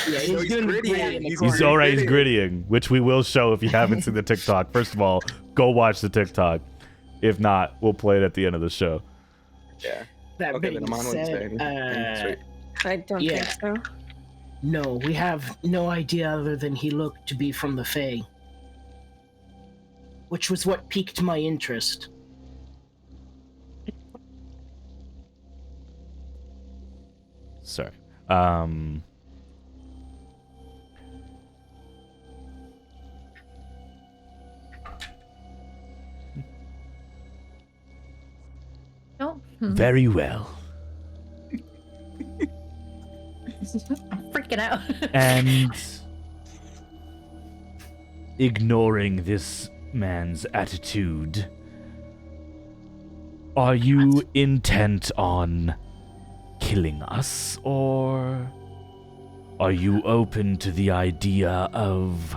Yeah, he's doing the gritty. gritty in the He's corner. He's alright, he's grittying, which we will show if you haven't seen the TikTok. First of all, go watch the TikTok. If not, we'll play it at the end of the show. Yeah. That Okay, being then Amon wouldn't say said, anything. Sweet. I don't Yeah. think so. no, we have no idea other than he looked to be from the Fae. Which was what piqued my interest. Sorry. No. Very well. I'm freaking out. And ignoring this man's attitude, are you intent on killing us, or are you open to the idea of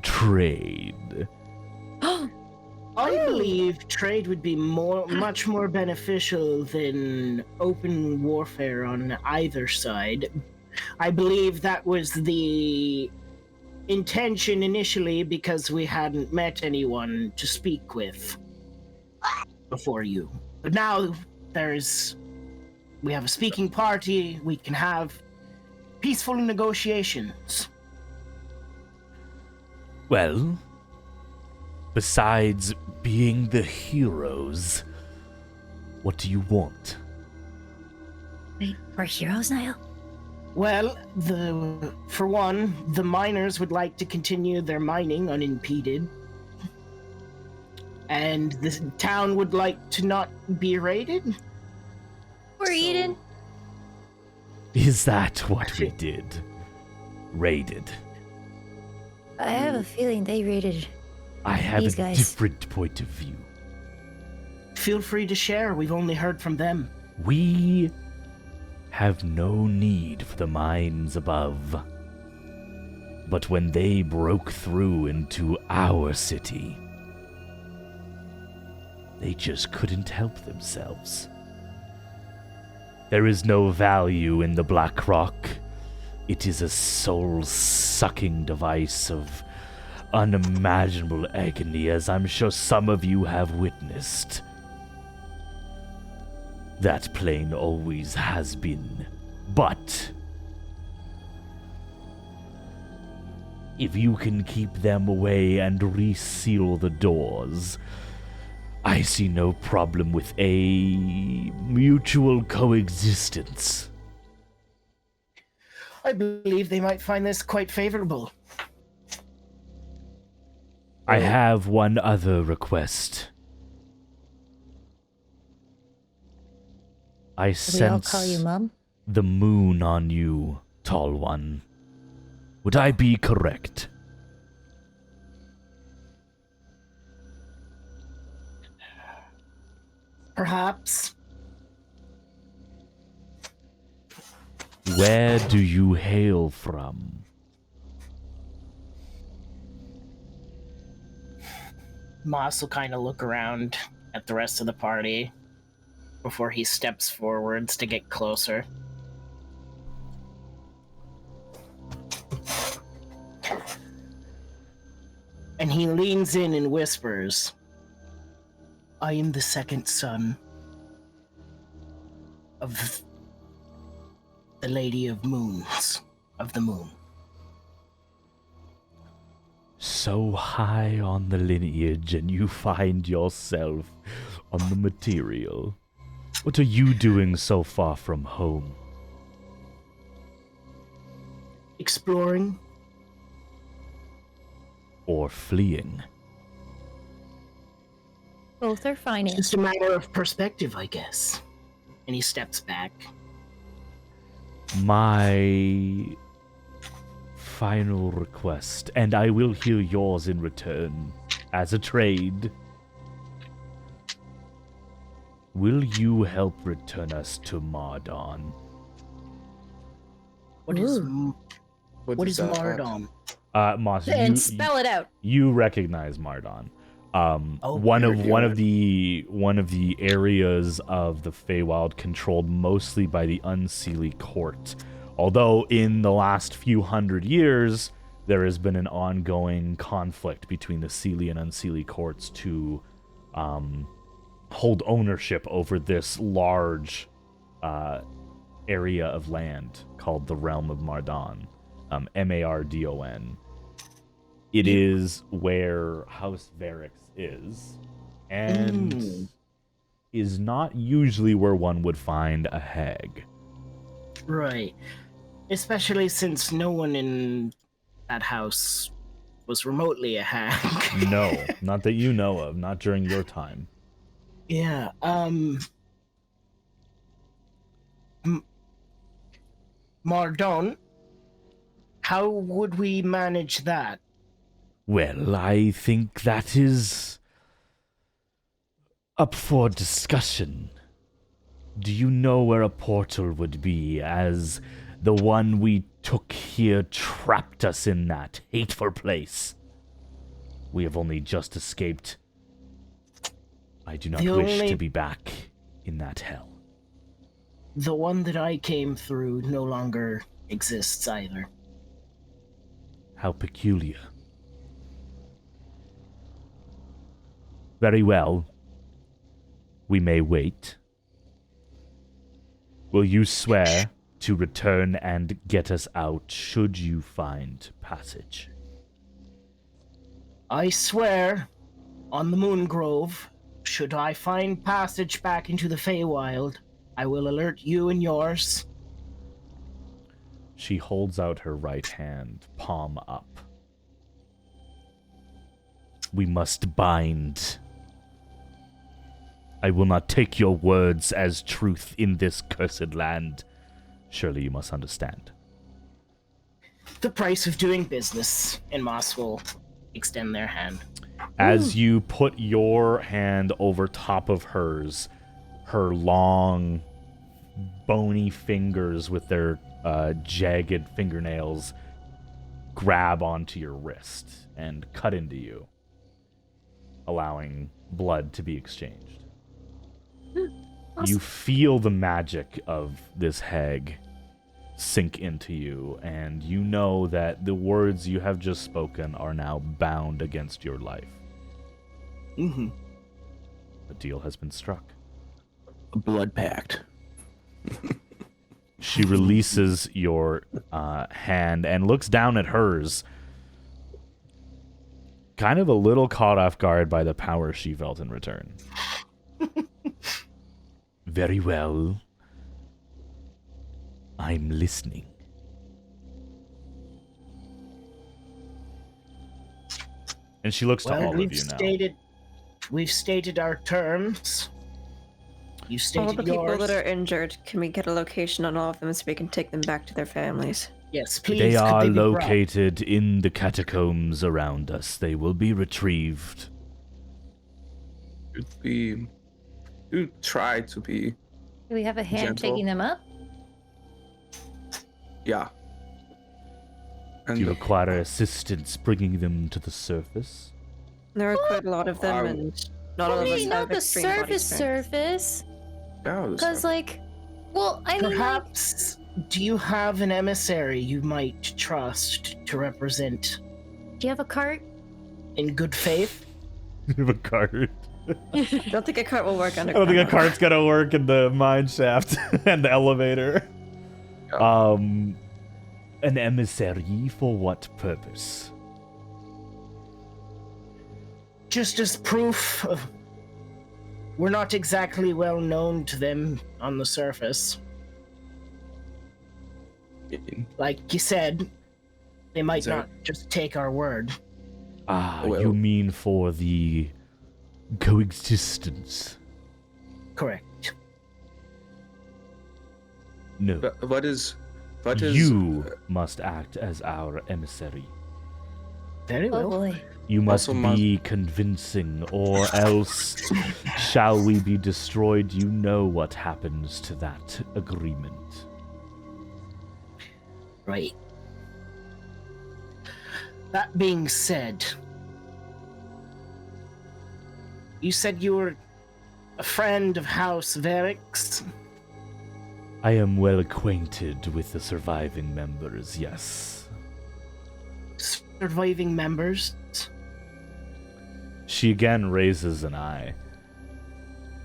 trade? I believe trade would be much more beneficial than open warfare on either side. I believe that was the intention initially because we hadn't met anyone to speak with before you. But now we have a speaking party, we can have peaceful negotiations. Well, besides being the heroes, what do you want? Wait, we're heroes now? Well, for one, the miners would like to continue their mining unimpeded. And the town would like to not be raided. We're eating. Is that what we did? Raided. I have a feeling they raided. I have These a guys. different point of view. Feel free to share, we've only heard from them. We have no need for the mines above. But when they broke through into our city, they just couldn't help themselves. There is no value in the Black Rock. It is a soul-sucking device of unimaginable agony, as I'm sure some of you have witnessed. That plane always has been. But if you can keep them away and reseal the doors, I see no problem with a mutual coexistence. I believe they might find this quite favorable. I have one other request. I We all sense call you Mom? the moon on you, tall one. Would I be correct? Perhaps. Where do you hail from? Moss will kind of look around at the rest of the party before he steps forwards to get closer. And he leans in and whispers, I am the second son of the Lady of Moons, of the Moon. So high on the lineage, and you find yourself on the material. What are you doing so far from home? Exploring. Or fleeing? Both are fine. Just a matter of perspective, I guess. And he steps back. My final request, and I will hear yours in return, as a trade. Will you help return us to Mardon? What is Ooh. what is that? Mardon? Moss, And spell it out. you recognize Mardon. One very of the areas of the Feywild controlled mostly by the Unseelie Court. Although in the last few hundred years, there has been an ongoing conflict between the Seelie and Unseelie courts to hold ownership over this large area of land called the Realm of Mardon, Mardon. It is where House Varix is, and is not usually where one would find a hag. Right. Especially since no one in that house was remotely a hag. No, not that you know of, not during your time. Yeah, Mardon, how would we manage that? Well, I think that is up for discussion. Do you know where a portal would be, as the one we took here trapped us in that hateful place? We have only just escaped. I do not wish to be back in that hell. The one that I came through no longer exists either. How peculiar. Very well. We may wait. Will you swear to return and get us out should you find passage? I swear, on the Moon Grove, should I find passage back into the Feywild, I will alert you and yours. She holds out her right hand, palm up. We must bind. I will not take your words as truth in this cursed land. Surely you must understand. The price of doing business, and Moss will extend their hand. As you put your hand over top of hers, her long, bony fingers with their jagged fingernails grab onto your wrist and cut into you, allowing blood to be exchanged. You feel the magic of this hag sink into you, and you know that the words you have just spoken are now bound against your life. Mm-hmm. A deal has been struck. A blood pact. She releases your hand and looks down at hers, kind of a little caught off guard by the power she felt in return. Very well. I'm listening. And she looks to all of you now. We've stated our terms. You stated All the people yours. that are injured, can we get a location on all of them so we can take them back to their families? Yes, please. They could are be brought? located in the catacombs around us. They will be retrieved. You try to be. Do we have a hand Gentle. taking them up? Yeah. Do you require assistance bringing them to the surface? There are quite a lot of them, and not all of us Maybe have not the extreme body strength. surface. Yeah, Because, like, well, I mean, like, Perhaps, do you have an emissary you might trust to represent do you have a cart? in good faith? You have a cart. I don't think a cart will work I under. don't think a cart's gonna work in the mine shaft and the elevator. An emissary for what purpose? Just as proof of... We're not exactly well known to them on the surface. Like you said, they might not just take our word. Ah, Well- you mean for the coexistence? Correct. No. What is? You must act as our emissary. Very Oh well. boy. You must Also be convincing, or else shall we be destroyed? You know what happens to that agreement. Right. That being said, you said you were a friend of House Verix. I am well acquainted with the surviving members, yes. Surviving members. She again raises an eye.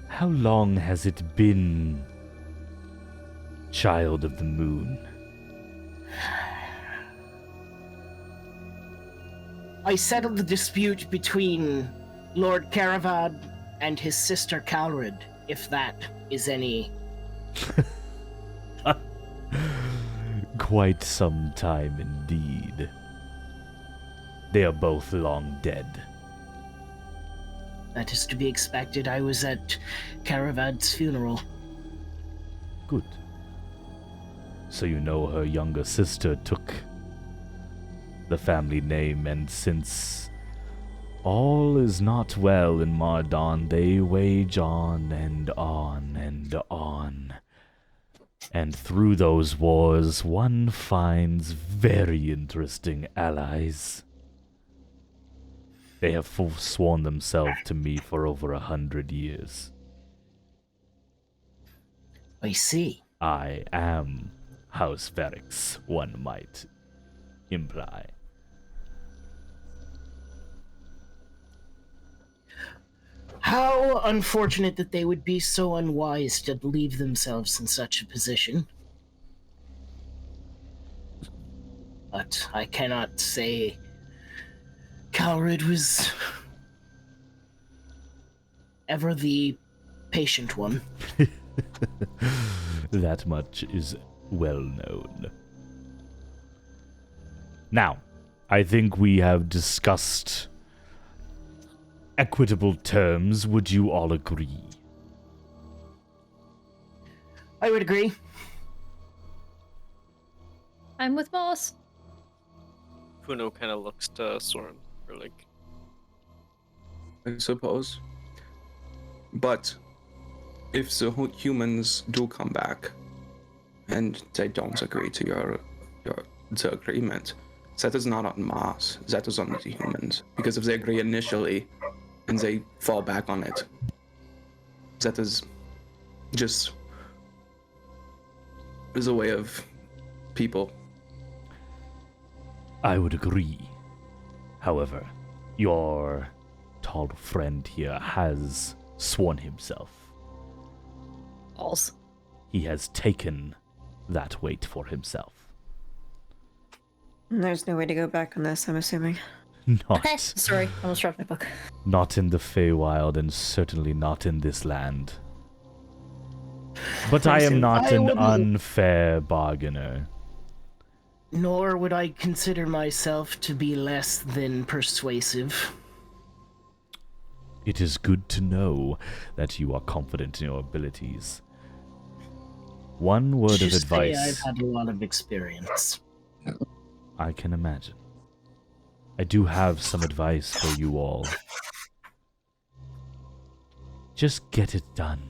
How long has it been, Child of the Moon? I settled the dispute between Lord Caravad and his sister Calrid, if that is any... Quite some time indeed. They are both long dead. That is to be expected. I was at Caravad's funeral. Good. So you know her younger sister took the family name, and since all is not well in Mardon, they wage on and on and on. And through those wars, one finds very interesting allies. They have forsworn themselves to me for over 100 years. I see. I am House Verix, one might imply. How unfortunate that they would be so unwise to leave themselves in such a position. But I cannot say Calrid was ever the patient one. That much is well known. Now, I think we have discussed equitable terms. Would you all agree? I would agree. I'm with Moss. Kuno kind of looks to Soren for like. I suppose. But if the humans do come back, and they don't agree to your the agreement, that is not on Mars. That is on the humans. Because if they agree initially and they fall back on it, that is just is a way of people. I would agree. However, your tall friend here has sworn himself. Balls. He has taken that weight for himself. There's no way to go back on this, I'm assuming. Not, Sorry, I almost dropped my book. not in the Feywild, and certainly not in this land. But I am Listen, not I an wouldn't- unfair bargainer. Nor would I consider myself to be less than persuasive. It is good to know that you are confident in your abilities. One word of Just say advice. I've had a lot of experience. I can imagine. I do have some advice for you all. Just get it done.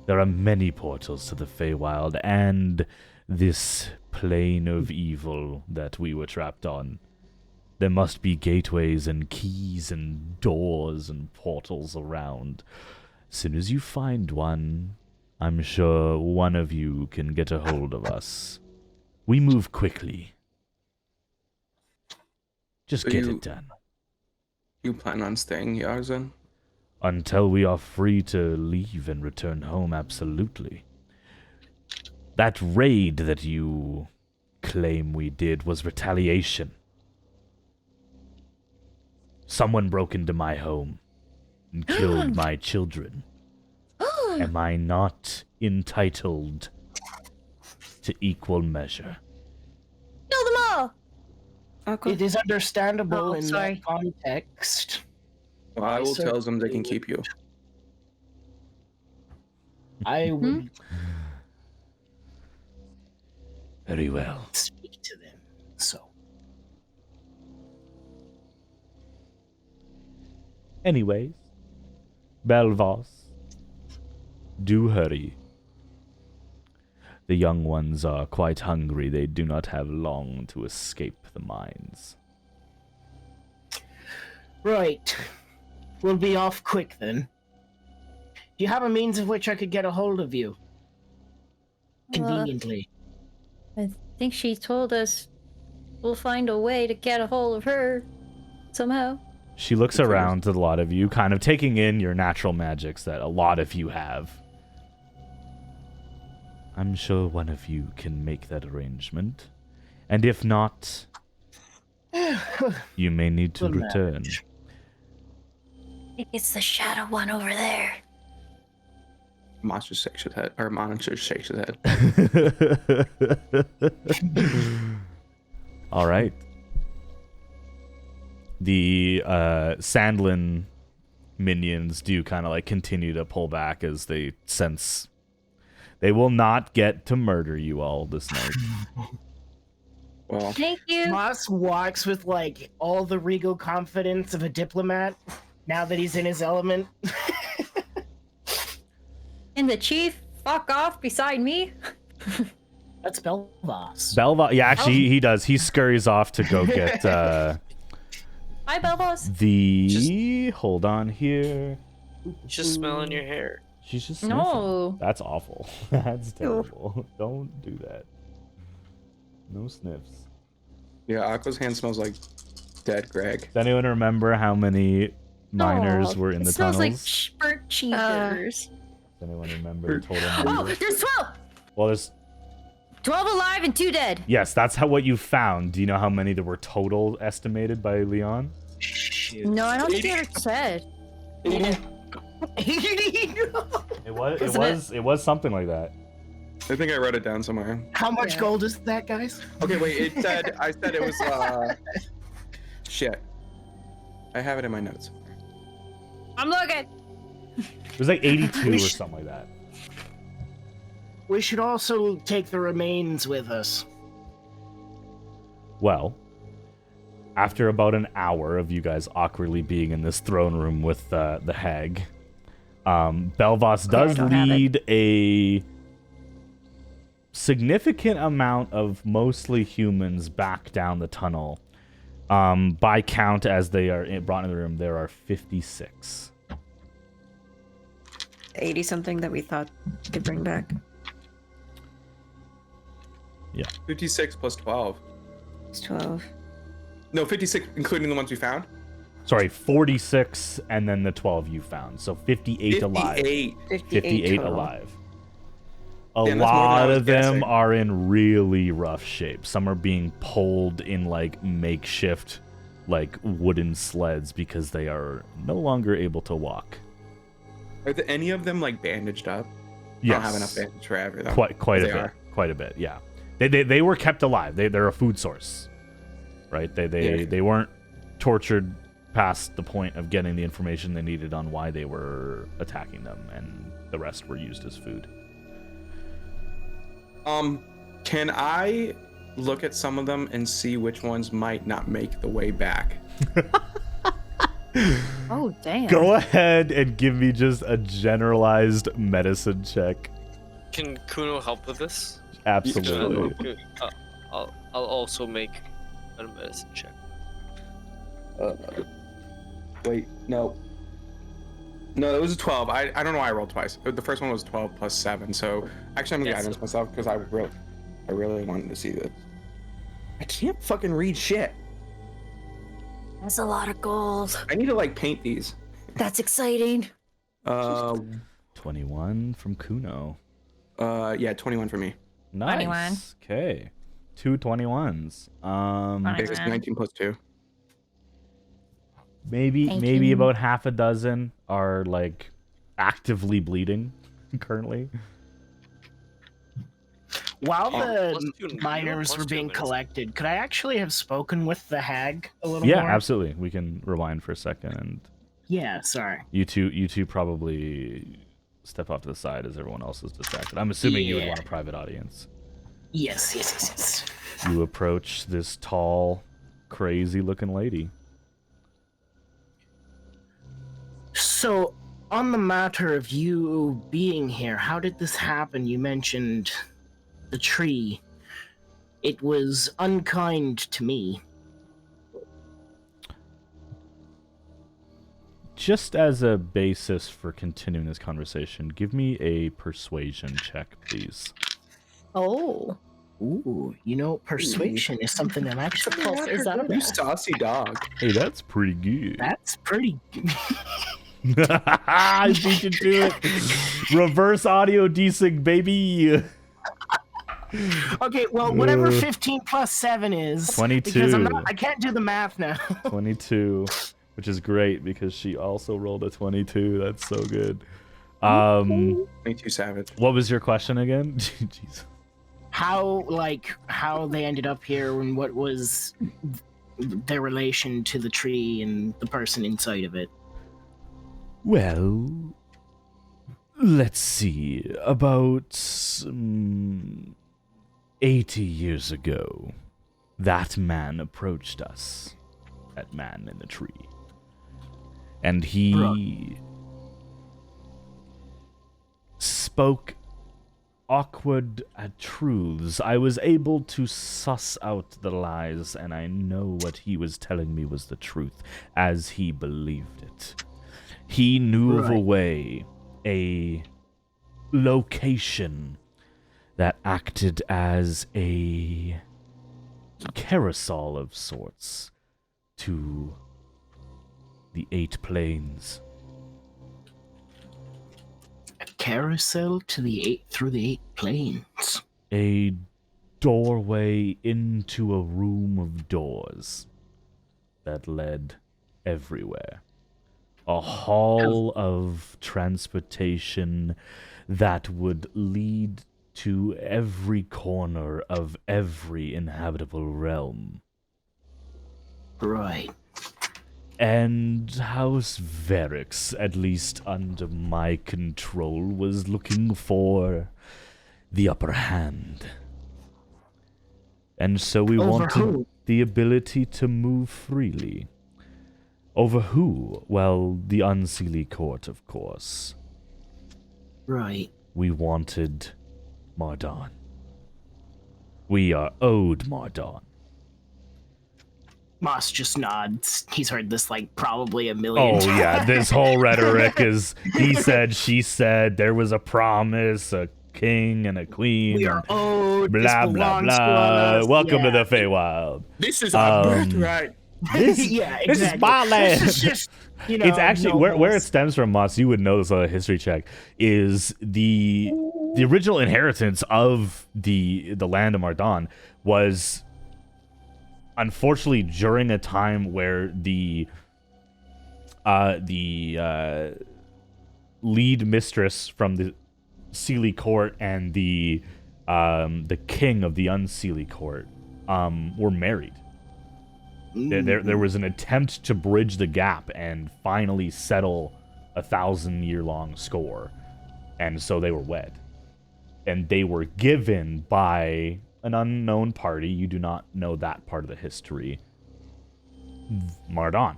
There are many portals to the Feywild and this plane of evil that we were trapped on. There must be gateways and keys and doors and portals around. As soon as you find one, I'm sure one of you can get a hold of us. We move quickly. Just So get you- it done. You plan on staying here, then? Until we are free to leave and return home, absolutely. That raid that you claim we did was retaliation. Someone broke into my home and killed my children. Am I not entitled to equal measure? Kill them all! Aqua? It is understandable Oh, in sorry. that context. Well, I will Sir, tell them they can keep you. I would Very well. speak to them. So, Anyways, Belvas, do hurry. The young ones are quite hungry. They do not have long to escape the mines. right. We'll be off quick then. Do you have a means of which I could get a hold of you? Conveniently. I think she told us we'll find a way to get a hold of her somehow. She looks around at a lot of you, kind of taking in your natural magics that a lot of you have. I'm sure one of you can make that arrangement. And if not, you may need to We'll return. manage. I think it's the shadow one over there. Monster shakes his head, or Monitor shakes his head. All right. The Sandlin minions do kind of like continue to pull back as they sense they will not get to murder you all this night. Well, Thank you. Moss walks with like all the regal confidence of a diplomat now that he's in his element. And the chief, fuck off beside me. That's Belvas. Belva, yeah, actually he does. He scurries off to go get Hi, Belvos. the hold on here. Just smelling your hair. She's just sniffing. No. That's awful. That's terrible. Don't do that. No sniffs. yeah, Aqua's hand smells like dead Greg. Does anyone remember how many miners Aw, were in it the smells tunnels? like burnt cheeseburgers. Does anyone remember the total Oh, number? there's 12! Well, there's 12 alive and 2 dead. yes, that's how what you found. Do you know how many there were total estimated by Leon? Shoot. No, I don't think you ever said. It was something like that. I think I wrote it down somewhere. How much Yeah. gold is that, guys? Okay, wait, I said it was, shit. I have it in my notes. I'm looking. It was like 82 or something like that. We should also take the remains with us. Well, after about an hour of you guys awkwardly being in this throne room with the hag, Belvas does don't have it. lead a significant amount of mostly humans back down the tunnel. By count, as they are brought into the room, there are 56. 80 something that we thought to bring back. Yeah. 56 plus 12. It's 12. No, 56 including the ones we found. Sorry, 46 and then the 12 you found. So 58 alive. 58 total. alive. Damn, that's more than I lot was of them guessing. are in really rough shape. Some are being pulled in like makeshift like wooden sleds because they are no longer able to walk. Are there any of them like bandaged up? Yes. I don't have enough bandage for every though. Quite a They bit. are. Quite a bit, yeah. They were kept alive. They're a food source. Right? They weren't tortured past the point of getting the information they needed on why they were attacking them, and the rest were used as food. Can I look at some of them and see which ones might not make the way back? Oh, damn. Go ahead and give me just a generalized medicine check. Can Kuno help with this? Absolutely. I'll also make a medicine check. Wait, no. No, it was a 12. I don't know why I rolled twice. The first one was 12 plus 7. So actually, I'm gonna guidance myself because I really wanted to see this. I can't fucking read shit. That's a lot of gold. I need to like paint these. That's exciting. 21 from Kuno. Yeah, 21 for me. Nice. 21. Okay. 2 21s. It was 19 plus 2. Maybe 18. about half a dozen are like actively bleeding currently. While plus the two- miners plus were two being minutes. collected, could I actually have spoken with the hag a little Yeah, more? absolutely. We can rewind for a second, and Yeah, sorry. you two probably step off to the side as everyone else is distracted. I'm assuming you would Yeah. want a private audience. Yes. You approach this tall, crazy-looking lady. So, on the matter of you being here, how did this happen? You mentioned the tree. It was unkind to me. Just as a basis for continuing this conversation, give me a persuasion check, please. Oh. Ooh, persuasion is something I'm actually Is that You saucy dog. Hey, that's pretty good. That's pretty good. I beat you to it. Reverse audio desync, baby. Okay, well, whatever 15 plus 7 is. 22. Because I can't do the math now. 22, which is great because she also rolled a 22. That's so good. 22 savage. What was your question again? Jeez. How they ended up here and what was their relation to the tree and the person inside of it. Well, let's see. About 80 years ago, that man approached us. That man in the tree. And he spoke awkward truths. I was able to suss out the lies, and I know what he was telling me was the truth, as he believed it. He knew of a way, a location that acted as a carousel of sorts to the 8 planes. A carousel to through the 8 planes. A doorway into a room of doors that led everywhere. A hall of transportation that would lead to every corner of every inhabitable realm. Right. And House Varix, at least under my control, was looking for the upper hand. And so we Over wanted who? the ability to move freely. Over who? Well, the Unseelie Court, of course. Right. We wanted Mardon. We are owed Mardon. Moss just nods. He's heard this like probably a million Oh times. yeah, this whole rhetoric is he said, she said, there was a promise, a king and a queen, We and are owed. blah this blah belongs to blah. us. Welcome to Yeah. the Feywild. This is our birthright. This, Yeah, this is exactly. my land. This is just, you know, It's actually no where it Moss. stems from, Moss. You would know this on a history check. Is the original inheritance of the land of Mardon was unfortunately during a time where the lead mistress from the Sealy court and the king of the unsealy court were married. There was an attempt to bridge the gap and finally settle a 1,000-year-long score, and so they were wed, and they were given by an unknown party. You do not know that part of the history. Mardon,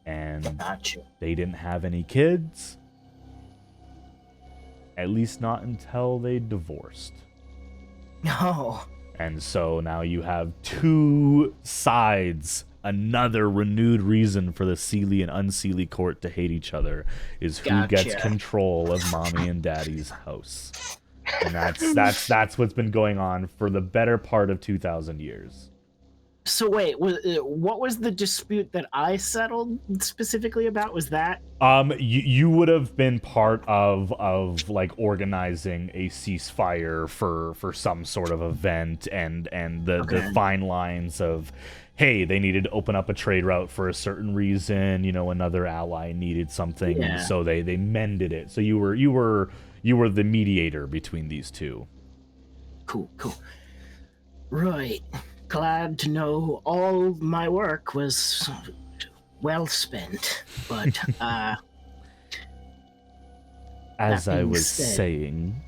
and Gotcha. they didn't have any kids, at least not until they divorced. No. And so now you have two sides. Another renewed reason for the Sealy and Unsealy court to hate each other is who gets Gotcha. control of mommy and daddy's house. And that's what's been going on for the better part of 2,000 years. So wait, what was the dispute that I settled specifically about? Was that? You would have been part of like organizing a ceasefire for some sort of event and the fine lines of, hey, they needed to open up a trade route for a certain reason. You know, another ally needed something, Yeah. so they mended it. So you were the mediator between these two. Cool. Right. Glad to know all my work was well spent, but As That I being was said- saying,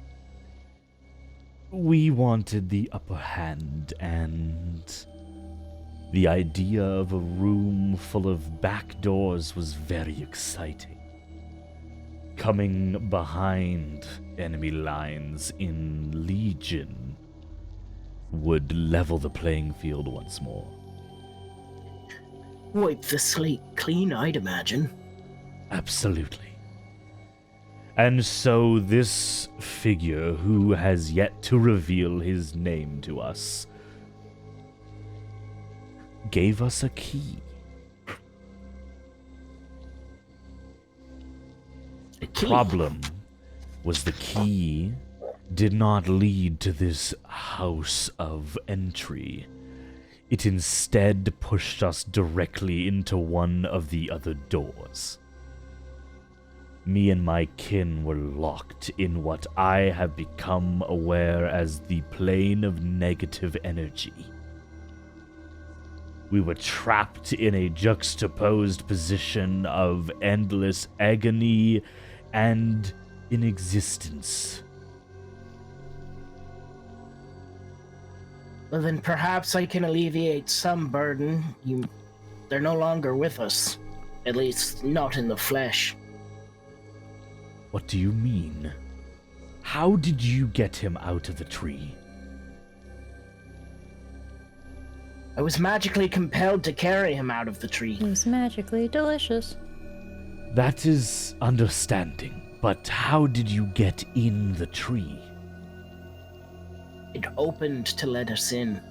we wanted the upper hand, and the idea of a room full of back doors was very exciting. Coming behind enemy lines in Legion would level the playing field once more. wipe the slate clean, I'd imagine. Absolutely. And so this figure, who has yet to reveal his name to us, gave us a key. A key. Problem was the key did not lead to this house of entry. It instead pushed us directly into one of the other doors. Me and my kin were locked in what I have become aware as the plane of negative energy. We were trapped in a juxtaposed position of endless agony and inexistence. Well, then perhaps I can alleviate some burden. They're no longer with us. At least, not in the flesh. What do you mean? How did you get him out of the tree? I was magically compelled to carry him out of the tree. It was magically delicious. That is understanding, but how did you get in the tree? It opened to let us in.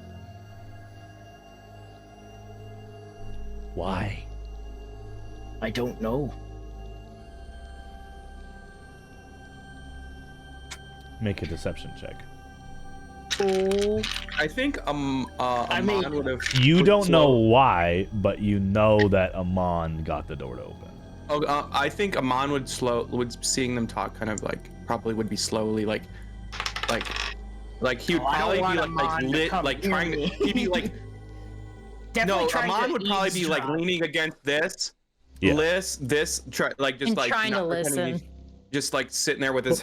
Why? I don't know. Make a deception check. I think I mean- Amon would have. You don't know why, but you know that Amon got the door to open. Oh, I think Amon would seeing them talk kind of like probably would be slowly like he would Oh, I don't probably want be Amon like to lit come like near trying to me. he'd be like Definitely no trying Amon to would probably be like eavesdrop. leaning against this Yeah. try like just And like trying to not pretending listen. just like sitting there with his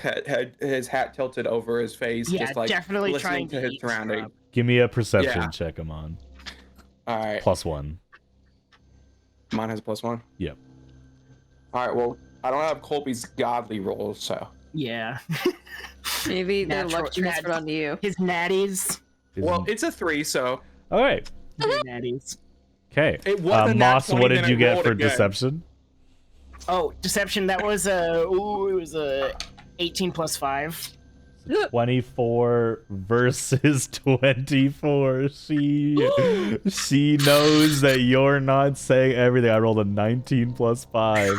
his hat tilted over his face, Yeah, just like definitely listening trying to to his eavesdrop. surrounding. Give me a perception Yeah. check, Amon. All right, +1. Amon has a +1. Yep. All right, well I don't have Colby's godly roll, so Yeah. Maybe their Natural- luck transferred onto you. His natties. Well, it's a 3, so All right. His natties. Okay. It was a nat Moss, 20, what then did I you get rolled for again. deception? Oh, deception. That was it was a 18 plus 5. 24 versus 24. She knows that you're not saying everything. I rolled a 19 plus 5.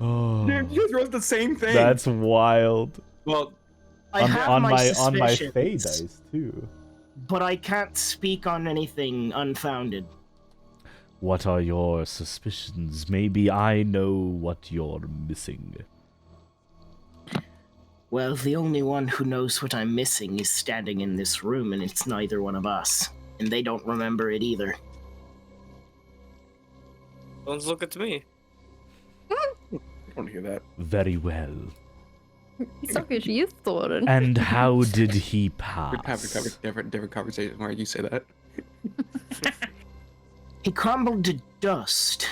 Oh, Dude, you guys rolled the same thing. that's wild. Well, I have my on my suspicions, Fey dice too. but I can't speak on anything unfounded. What are your suspicions? Maybe I know what you're missing. Well, the only one who knows what I'm missing is standing in this room, and it's neither one of us. And they don't remember it either. Don't look at me. I don't hear that. Very well. So good, you thought. And how did he We'd have pass? a different conversation where you say that. He crumbled to dust.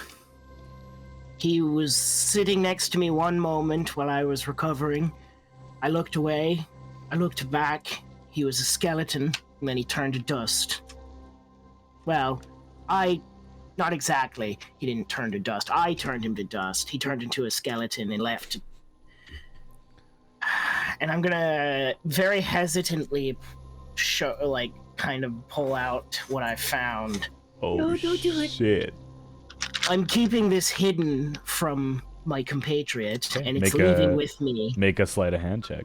He was sitting next to me one moment while I was recovering. I looked away. I looked back. He was a skeleton, and then he turned to dust. Well, not exactly. He didn't turn to dust. I turned him to dust. He turned into a skeleton and left. And I'm gonna very hesitantly kind of pull out what I found. Oh, No, don't do it. shit. I'm keeping this hidden from my compatriot, and it's Make leaving a- with me. Make a sleight of hand check.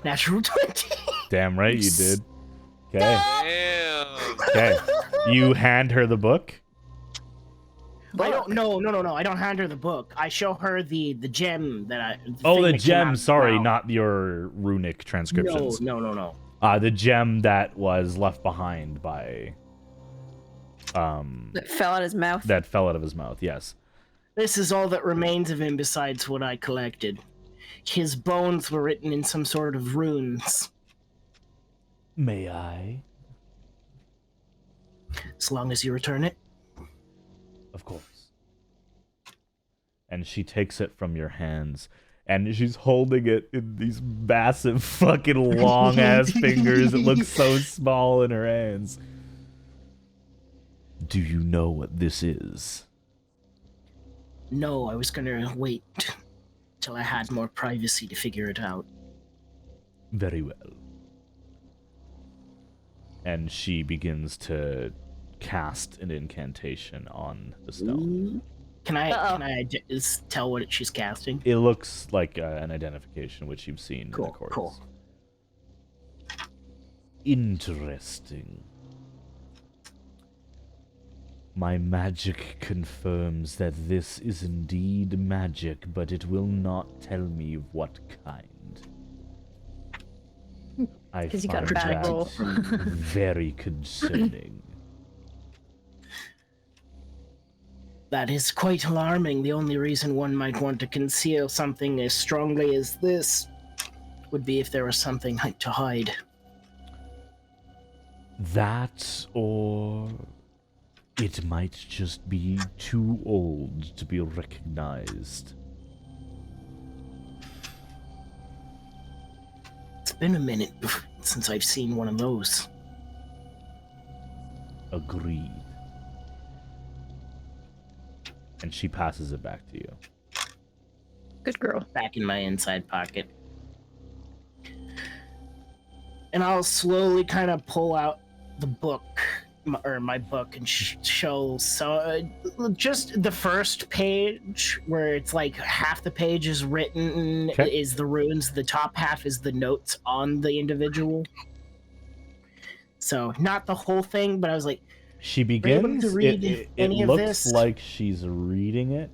Natural 20. Damn right you did. Okay. Damn. Okay. You hand her the book? I don't. No. I don't hand her the book. I show her the gem that I. Oh, thing the that came out gem. of Sorry, the mouth. not your runic transcriptions. No. The gem that was left behind by That fell out his mouth. that fell out of his mouth. Yes. This is all that remains of him besides what I collected. His bones were written in some sort of runes. May I? As long as you return it. Of course. And she takes it from your hands, and she's holding it in these massive fucking long ass fingers. It looks so small in her hands. Do you know what this is? No, I was gonna wait till I had more privacy to figure it out. Very well. And she begins to cast an incantation on the stone. Can I Uh-oh. just tell what she's casting? It looks like an identification which you've seen in the Cool, course. cool. Interesting. My magic confirms that this is indeed magic, but it will not tell me of what kind. I 'Cause you find got a bad that roll. very concerning. That is quite alarming. The only reason one might want to conceal something as strongly as this would be if there was something to hide. That, or it might just be too old to be recognized. It's been a minute since I've seen one of those. Agreed. And she passes it back to you. Good girl. Back in my inside pocket. And I'll slowly kind of pull out the book, my book, and show just the first page where it's like half the page is written is the runes, the top half is the notes on the individual. So not the whole thing, but I was like, She able begins. to read It any of looks this? like she's reading it,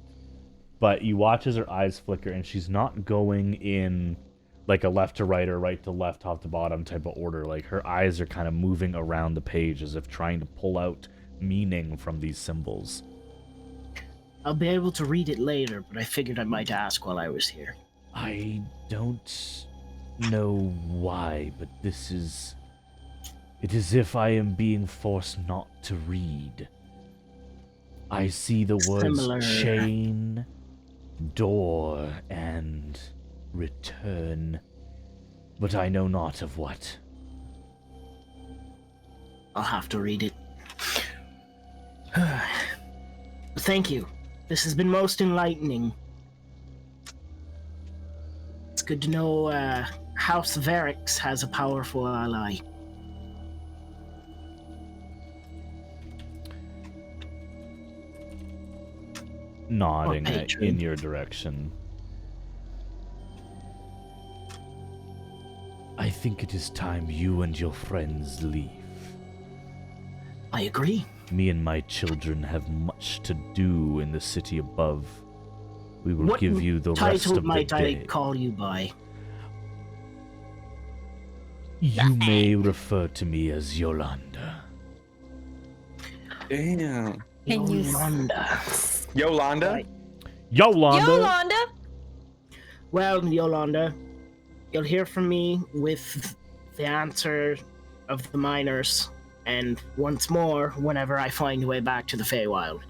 but you watch as her eyes flicker, and she's not going in like a left to right or right to left, top to bottom type of order. Like her eyes are kind of moving around the page as if trying to pull out meaning from these symbols. I'll be able to read it later, but I figured I might ask while I was here. I don't know why, but this is... It is as if I am being forced not to read. I see the words Similar. chain door and return, but I know not of what. I'll have to read it. Thank you. This has been most enlightening. It's good to know House Varix has a powerful ally. Nodding patron. in your direction. I think it is time you and your friends leave. I agree. Me and my children have much to do in the city above. We will What give you the rest title of the might I day. call you by? You may refer to me as Yolanda. Damn. Can you Yolanda. Yolanda? Yolanda! Yolanda? Well, Yolanda, you'll hear from me with the answer of the miners, and once more whenever I find a way back to the Feywild.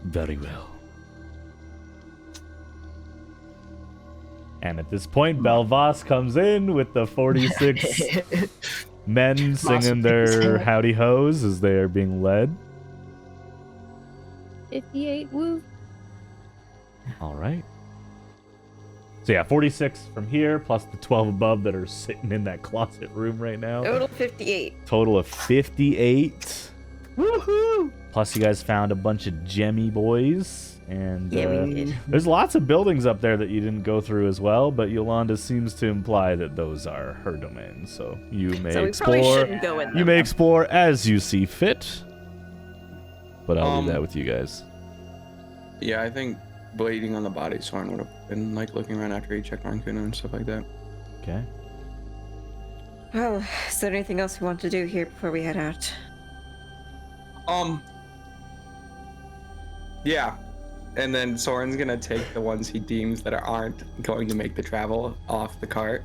Very well. And at this point, Belvas comes in with the 46 men singing their howdy hoes as they are being led. 58, woo. All right. So yeah, 46 from here, plus the 12 above that are sitting in that closet room right now. Total 58. Total of 58. Woohoo! Plus you guys found a bunch of gemmy boys. And Yeah, we did. there's lots of buildings up there that you didn't go through as well, but Yolanda seems to imply that those are her domains. So you may So we probably explore. shouldn't go in You them. may explore as you see fit. But I'll leave Um, that with you guys. Yeah, I think bleeding on the body, Soren would have been like looking around after he checked on Kuno and stuff like that. Okay. Well, is there anything else we want to do here before we head out? Yeah. And then Soren's gonna take the ones he deems that aren't going to make the travel off the cart.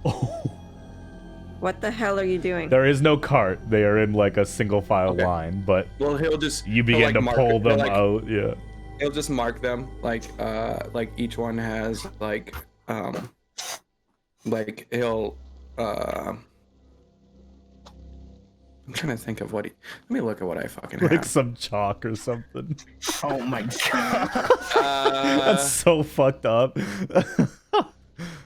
What the hell are you doing? There is no cart. They are in like a single file Okay. line, but Well, he'll just you he'll, begin like, to mark pull it- them he'll, like, out. Yeah. He'll just mark them like each one has like he'll I'm trying to think of what he. Let me look at what I fucking Like have. some chalk or something. Oh my god. That's so fucked up. I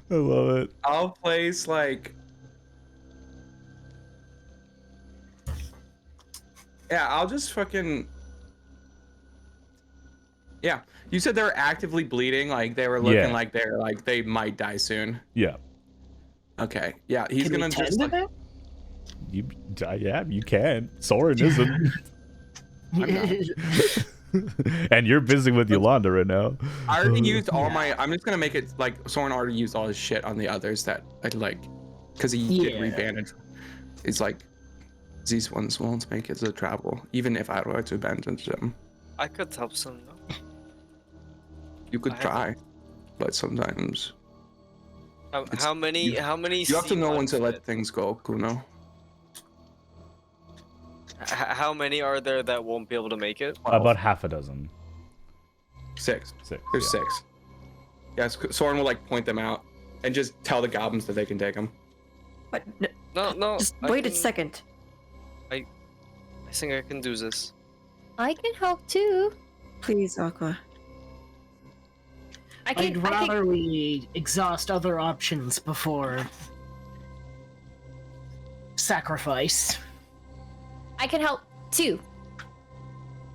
love it. I'll place like. Yeah, I'll just fucking. Yeah, you said they were actively bleeding, like they were looking Yeah. like they're like they might die soon. Yeah. Okay, yeah, he's Can we gonna tend just to like, that? Yeah, you can. Soren isn't. And you're busy with Yolanda right now. I already used all my. I'm just gonna make it like Soren already used all his shit on the others that I like, because he did Yeah. rebandage. It's like these ones won't make it to travel, even if I were to bandage them. I could help some. No? You could I have- try, but sometimes How many? How many? you have to know when to C1s let fit? things go, Kuno. How many are there that won't be able to make it? About half a dozen. 6. Six. There's yeah. 6. Yes, Soren will like point them out and just tell the goblins that they can take them. What? No. Just I wait a can- second. I think I can do this. I can help too. Please, Aqua. I'd rather we exhaust other options before sacrifice. I can help too.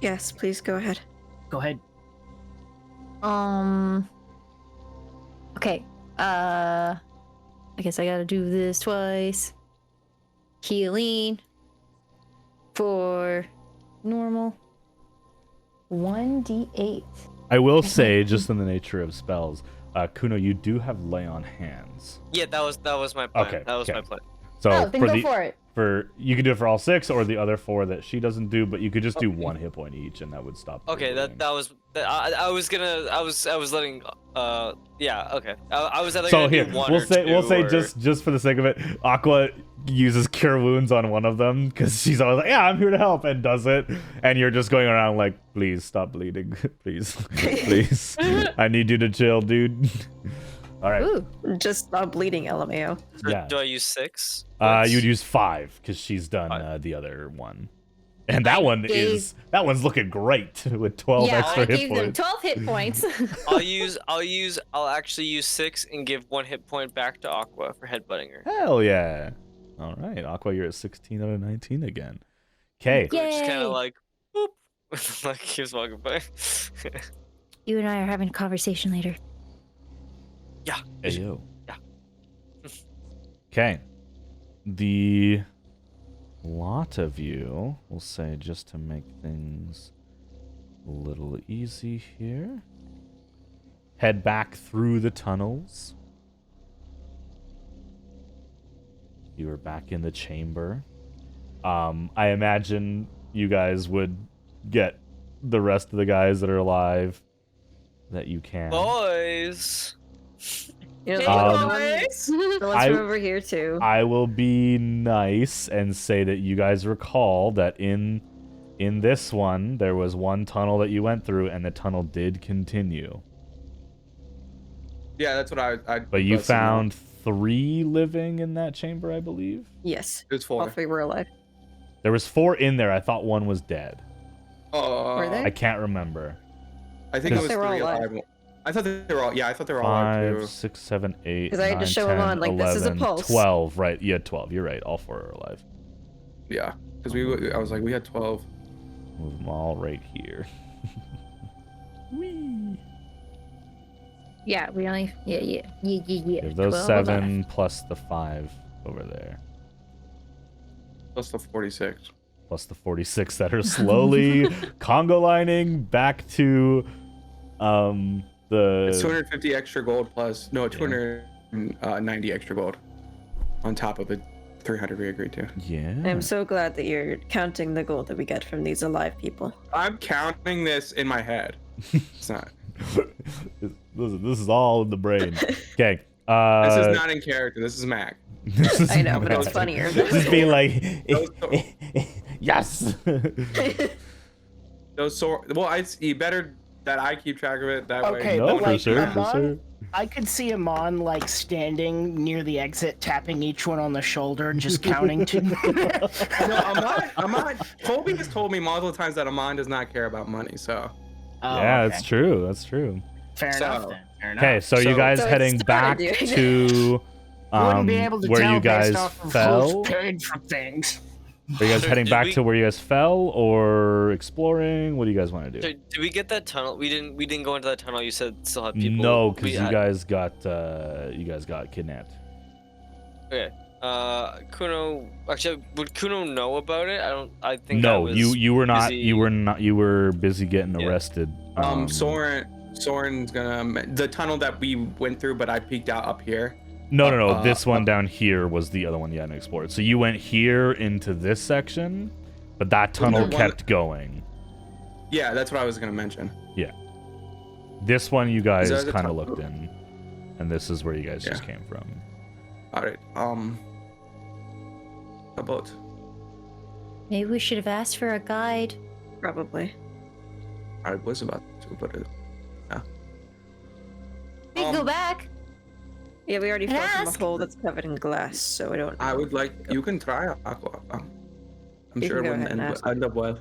Yes, please go ahead. Go ahead. Okay. I guess I gotta do this twice. Healing for normal. 1d8. I will say, just in the nature of spells, Kuno, you do have lay on hands. Yeah, that was my plan. Okay, That was okay. my plan. So Oh, then go for it. you could do it for all 6 or the other 4 that she doesn't do, but you could just do 1 hit point each, and that would stop. the Okay, bleeding. that was. I was gonna. I was letting. Yeah. Okay. I was either So gonna here do one we'll or say two, or... just for the sake of it, Aqua uses cure wounds on one of them because she's always like, yeah, I'm here to help, and does it. And you're just going around like, please stop bleeding. Please. Please. I need you to chill, dude. All right. Ooh. Just stop bleeding, LMAO. So Yeah. do I use 6? You'd use 5 because she's done the other one. And that one's looking great with 12 Yeah, extra I hit gave them points. 12 hit points. I'll actually use 6 and give 1 hit point back to Aqua for headbutting her. Hell yeah. All right, Aqua, you're at 16 out of 19 again. Okay. Yeah. Just kind Yay. of like, boop. Like keeps walking by. You and I are having a conversation later. Yeah. Hey, yo. Yeah. Okay. The lot of you, we'll say, just to make things a little easy here, head back through the tunnels. You are back in the chamber. I imagine you guys would get the rest of the guys that are alive that you can. Boys. You know, Hey, so let's I- move over here too. I will be nice and say that you guys recall that in this one, there was one tunnel that you went through, and the tunnel did continue. Yeah, that's what I But you found 3 living in that chamber, I believe? Yes. It was All 4. 3 were alive. There was 4 in there. I thought 1 was dead. Were they? I can't remember. I think it was They 3 were all alive. alive. I thought they were all. Yeah, I thought they were all alive 5, too. 6, 7, 8, 'Cause I had to 9, show 'em 10, on, like, this is a 11, pulse. 12, right. Yeah, 12. You're right. All 4 are alive. Yeah, because I was like, we had 12. Move them all right here. Whee! Yeah, we only. Yeah. There's those 12 7 left. plus the 5 over there. Plus the 46. Plus the 46 that are slowly Congo lining back to It's the 250 extra gold plus 290 extra gold on top of the 300 we agreed to. yeah. I'm so glad that you're counting the gold that we get from these alive people. I'm counting this in my head. It's not. this is all in the brain. Okay. This is not in character. This is Mac. I know, but it's funnier. Just being like, yes. Those well, you better that I keep track of it that Okay, way. No, but for like, sure, for sure. I could see Amon like standing near the exit, tapping each one on the shoulder and just counting to. No, Amon. Colby has told me multiple times that Amon does not care about money. So Oh, Yeah, okay. that's true. That's true. Fair So- enough then. Fair enough. Okay, so you guys So heading it's back started, to I wouldn't be able to where tell you guys based off of fell? who's paid for things. Are you guys So heading did back we- to where you guys fell or exploring? What do you guys want to So, do? did we get that tunnel? We didn't go into that tunnel. You said still had people. No, because We you had- guys got kidnapped. Okay. Kuno. Actually, would Kuno know about it? I think. I No, was you were not. busy- You were busy getting Yeah. arrested. Soren's gonna the tunnel that we went through, but I peeked out up here. No. This one down here was the other one you hadn't explored. So you went here into this section, but that tunnel one- kept going. Yeah, that's what I was gonna mention. This one you guys there the kind of tunnel? looked in, and this is where you guys just Yeah. came from. All right. About Maybe we should have asked for a guide. Probably. I was about to, but We can go back. Yeah, we already fell from ask. a hole that's covered in glass, so I don't. I know. would like you can try Aqua. I'm You sure can it go wouldn't ahead and ask. end up well.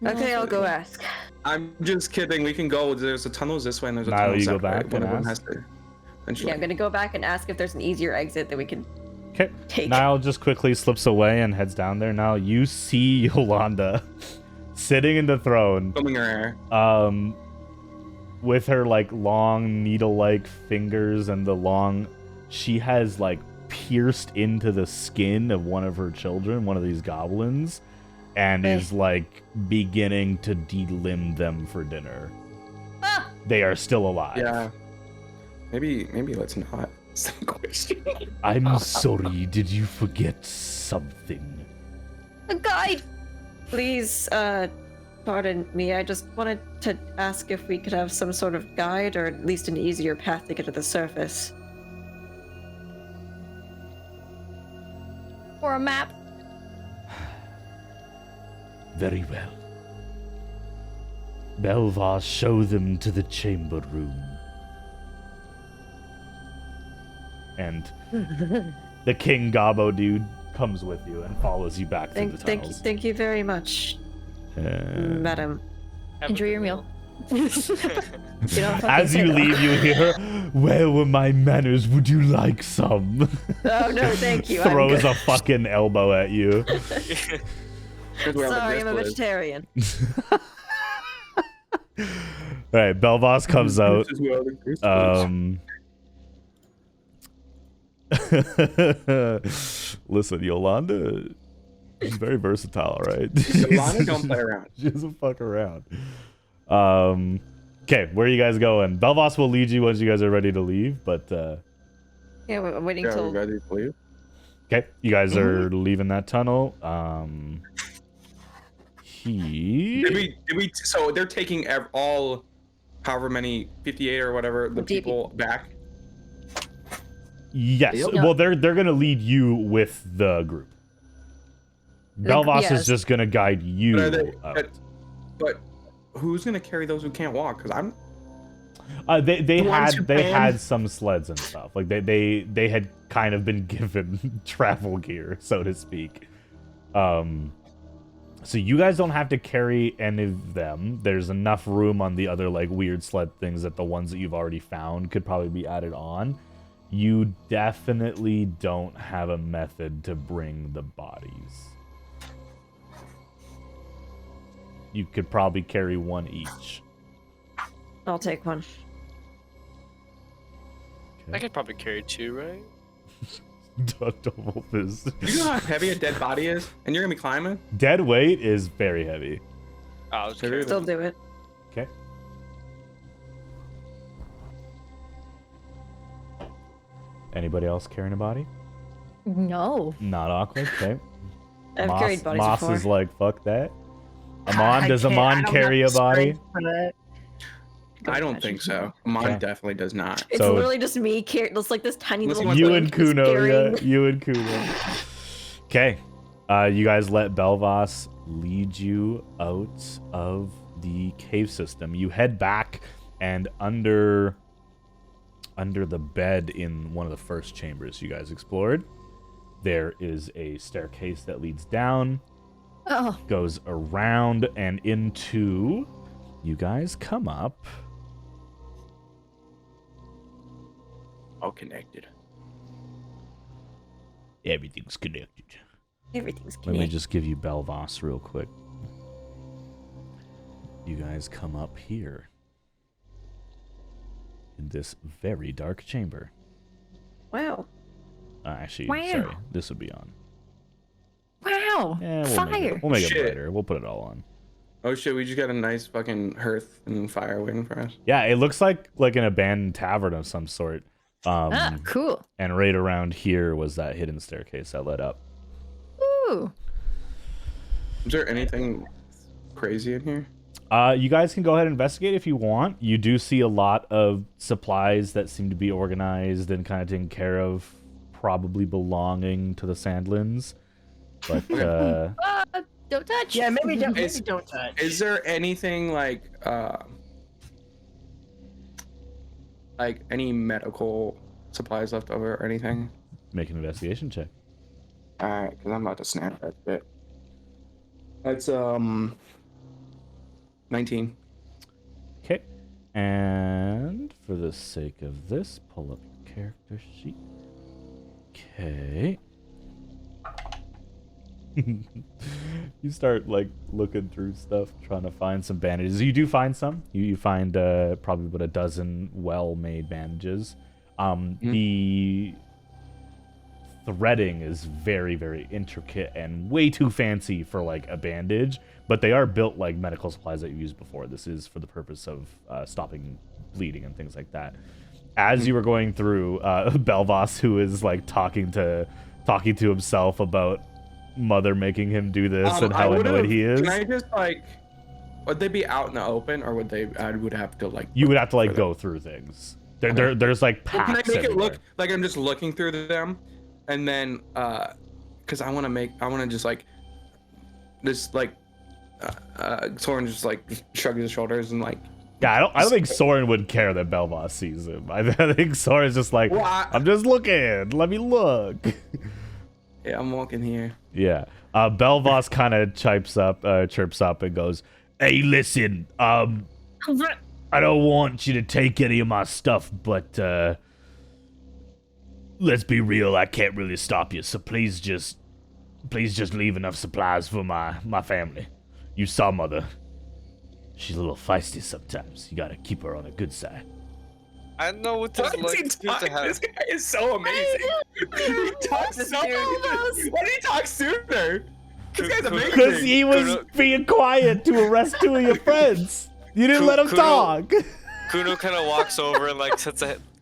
Okay, I'll go ask. I'm just kidding. We can go. There's a tunnel this way, and there's a Now tunnel you go separate. back One and of them ask? has to. Eventually. Yeah, I'm gonna go back and ask if there's an easier exit that we can Okay. take. Niall just quickly slips away and heads down there. Now you see Yolanda sitting in the throne, Combing her hair. with her like long needle-like fingers and the long. She has like pierced into the skin of one of her children, one of these goblins, and Okay. is like beginning to delimb them for dinner. Ah! They are still alive. Yeah. Maybe let's not. Some question. I'm sorry. Did you forget something? A guide. Please, pardon me. I just wanted to ask if we could have some sort of guide or at least an easier path to get to the surface. Or a map? Very well. Belvas, show them to the chamber room. And the King Gobbo dude comes with you and follows you back through the tunnels. Thank you very much, madam. Enjoy your meal. As you leave, you hear, "Where were my manners? Would you like some?" Oh no, thank you. Throws a fucking elbow at you. Sorry, I'm a vegetarian. Alright, Belvas comes out. Listen, Yolanda is very versatile, right? Yolanda don't play around. She doesn't fuck around. Okay, where are you guys going? Belvas will lead you once you guys are ready to leave, but Yeah, I'm waiting Yeah, till. we ready to leave? okay, you guys are leaving that tunnel. Did we? So they're taking all, however many, 58 or whatever, the people back. Yes. Yep. Well, they're gonna lead you with the group. Belvas yes. is just gonna guide you. But, are they, out. but who's gonna carry those who can't walk? Because I'm. They The ones who they ran? had some sleds and stuff. Like they had kind of been given travel gear, so to speak. So you guys don't have to carry any of them. There's enough room on the other like weird sled things that the ones that you've already found could probably be added on. You definitely don't have a method to bring the bodies. You could probably carry one each. I'll take one. I could probably carry 2, right? Double fist. You know how heavy a dead body is, and you're gonna be climbing. Dead weight is very heavy. I'll just carry Still do it. Okay. Anybody else carrying a body? No. Not awkward. Okay. I've carried bodies Moss before. is like, fuck that. Amon, does Amon carry a body? I don't think so. Mine Okay. definitely does not. It's So- literally just me carrying. It's like this tiny Listen, little. You thing and just Kuno, carrying- yeah. You and Kuno. Okay. You guys let Belvas lead you out of the cave system. You head back, and under the bed in one of the first chambers you guys explored, there is a staircase that leads down, Oh. goes around, and into. You guys come up. All connected. Everything's connected. Everything's Let connected. me just give you Belvas real quick. You guys come up here in this very dark chamber. Wow. Actually, Wow. sorry, this would be on. Wow. Yeah, Fire. We'll make it Shit. brighter. We'll put it all on. Oh shit, we just got a nice fucking hearth and fire waiting for us. Yeah, it looks like an abandoned tavern of some sort. Cool. And right around here was that hidden staircase that led up. Ooh. Is there anything crazy in here? You guys can go ahead and investigate if you want. You do see a lot of supplies that seem to be organized and kind of taken care of, probably belonging to the Sandlands. But Don't touch. Yeah, maybe Is- don't touch. Is there anything like any medical supplies left over or anything? make an investigation check. Alright, because I'm about to snap that bit. That's 19. Okay. And for the sake of this, pull up your character sheet. Okay. You start like looking through stuff, trying to find some bandages. You do find some. You find probably about a dozen well-made bandages. The threading is very, very intricate and way too fancy for like a bandage, but they are built like medical supplies that you've used before. This is for the purpose of stopping bleeding and things like that. As you were going through, Belvas, who is like talking to himself about Mother making him do this and how annoyed he is. Can I just like, would they be out in the open or would they? I would have to like. You would have to like for go through things. There's like Well, packs can I make it everywhere. look like I'm just looking through them, and then because I want to just like, Soren just like shrugs his shoulders and like. Yeah, I don't think Soren would care that Belvoss sees him. I think Soren's just like, I'm just looking. Let me look. Yeah, I'm walking here. Yeah. Belvoss kind of chirps up and goes, "Hey, listen. I don't want you to take any of my stuff, but let's be real. I can't really stop you. So please just leave enough supplies for my family. You saw Mother. She's a little feisty sometimes. You gotta keep her on the good side." I know what this like to have. This guy is so amazing. He talks so much. Why did he talk sooner? This guy's amazing. Because he was being quiet to arrest two of your friends. You didn't let him talk. Kuno kind of walks over and like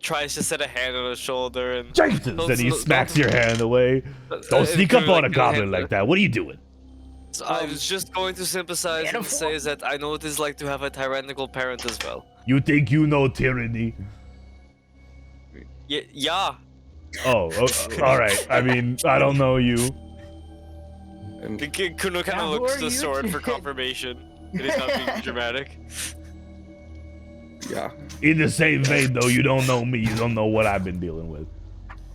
tries to set a hand on his shoulder and. Then he smacks your hand away. Don't sneak up on a goblin like that. What are you doing? So I was just going to sympathize and say that I know what it's like to have a tyrannical parent as well. You think you know tyranny? Yeah. Oh, all right. I mean, I don't know you. Kuno kind of looks to Soren for confirmation. It is not being dramatic. Yeah. In the same vein, though, you don't know me. You don't know what I've been dealing with.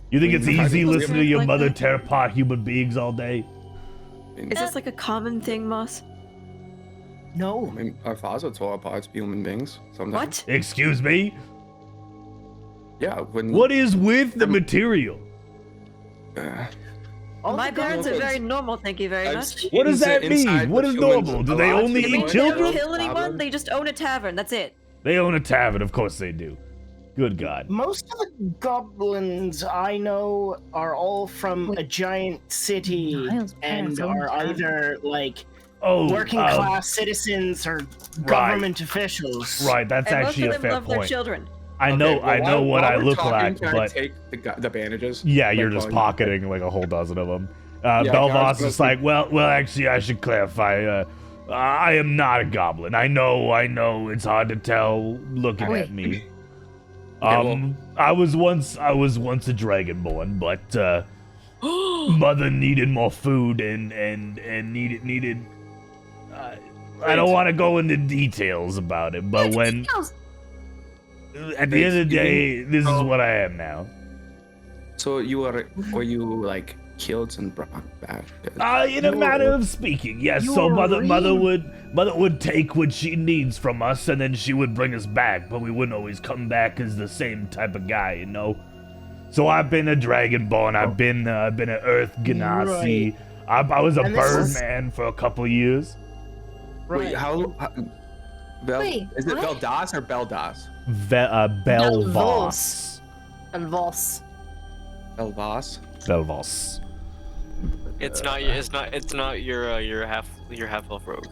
You think it's easy listening to your mother tear apart human beings all day? Is this like a common thing, Moss? No. I mean, our fathers tore apart human beings sometimes. What? Excuse me? Yeah. What is with the material? My parents are very normal, thank you very much. What does that mean? What is normal? Do they only eat They children? don't kill anyone, they just own a tavern, that's it. They own a tavern, of course they do. Good God. Most of the goblins I know are all from a giant city and are either like working class citizens or government officials. Right, that's And actually most a of them fair love their point. children. I know what I look like, can but I take the bandages. yeah, you're just pocketing like a whole dozen of them. Belvoss is like, well, actually, I should clarify. I am not a goblin. I know. It's hard to tell looking at me. I was once a dragonborn, but Mother needed more food and needed. I don't want to go into details about it, but when. At the end of the day, this is what I am now. So were you like killed and brought back? In a manner of speaking, yes. So mother would take what she needs from us, and then she would bring us back. But we wouldn't always come back as the same type of guy, you know. So I've been a dragonborn. I've been an Earth Ganassi. I was a birdman for a couple years. Wait, Wait, is it what? Beldas or Beldas? Belvoss. Belvoss. Belvas. It's not your half elf rogue.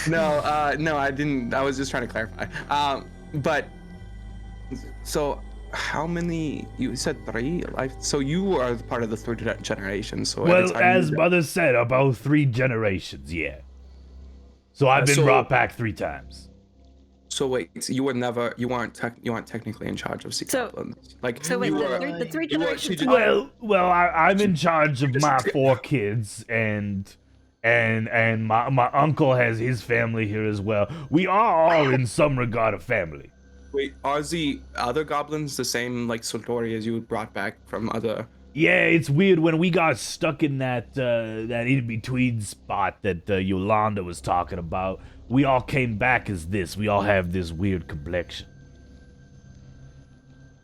No, I didn't. I was just trying to clarify. But so how many? You said 3. So you are part of the 3rd generation. So well, as Mother said, about 3 generations. Yeah. So I've been brought back 3 times. So wait, so you weren't technically in charge of secret goblins. Like So wait, you the 3 generations. Well, I'm in charge of my 4 kids, and my uncle has his family here as well. We are all in some regard a family. Wait, are the other goblins the same like Sotori as you brought back from other? Yeah, it's weird when we got stuck in that in between spot that Yolanda was talking about. We all came back as this. We all have this weird complexion.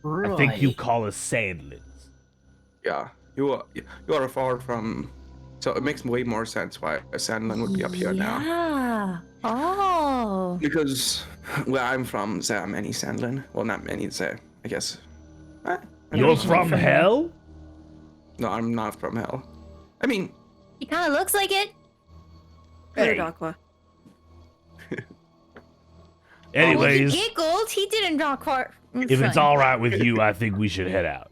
Right. I think you call us sandlings. Yeah, you are far from. So it makes way more sense why a sandland would be up here now. Yeah. Oh. Because where I'm from, there are many sandland. Well, not many. There, I guess. You're from hell? No, I'm not from hell. I mean, He kind of looks like it. Weird Aqua. Anyways, He giggled. He didn't draw quite. if it's all right with you, I think we should head out.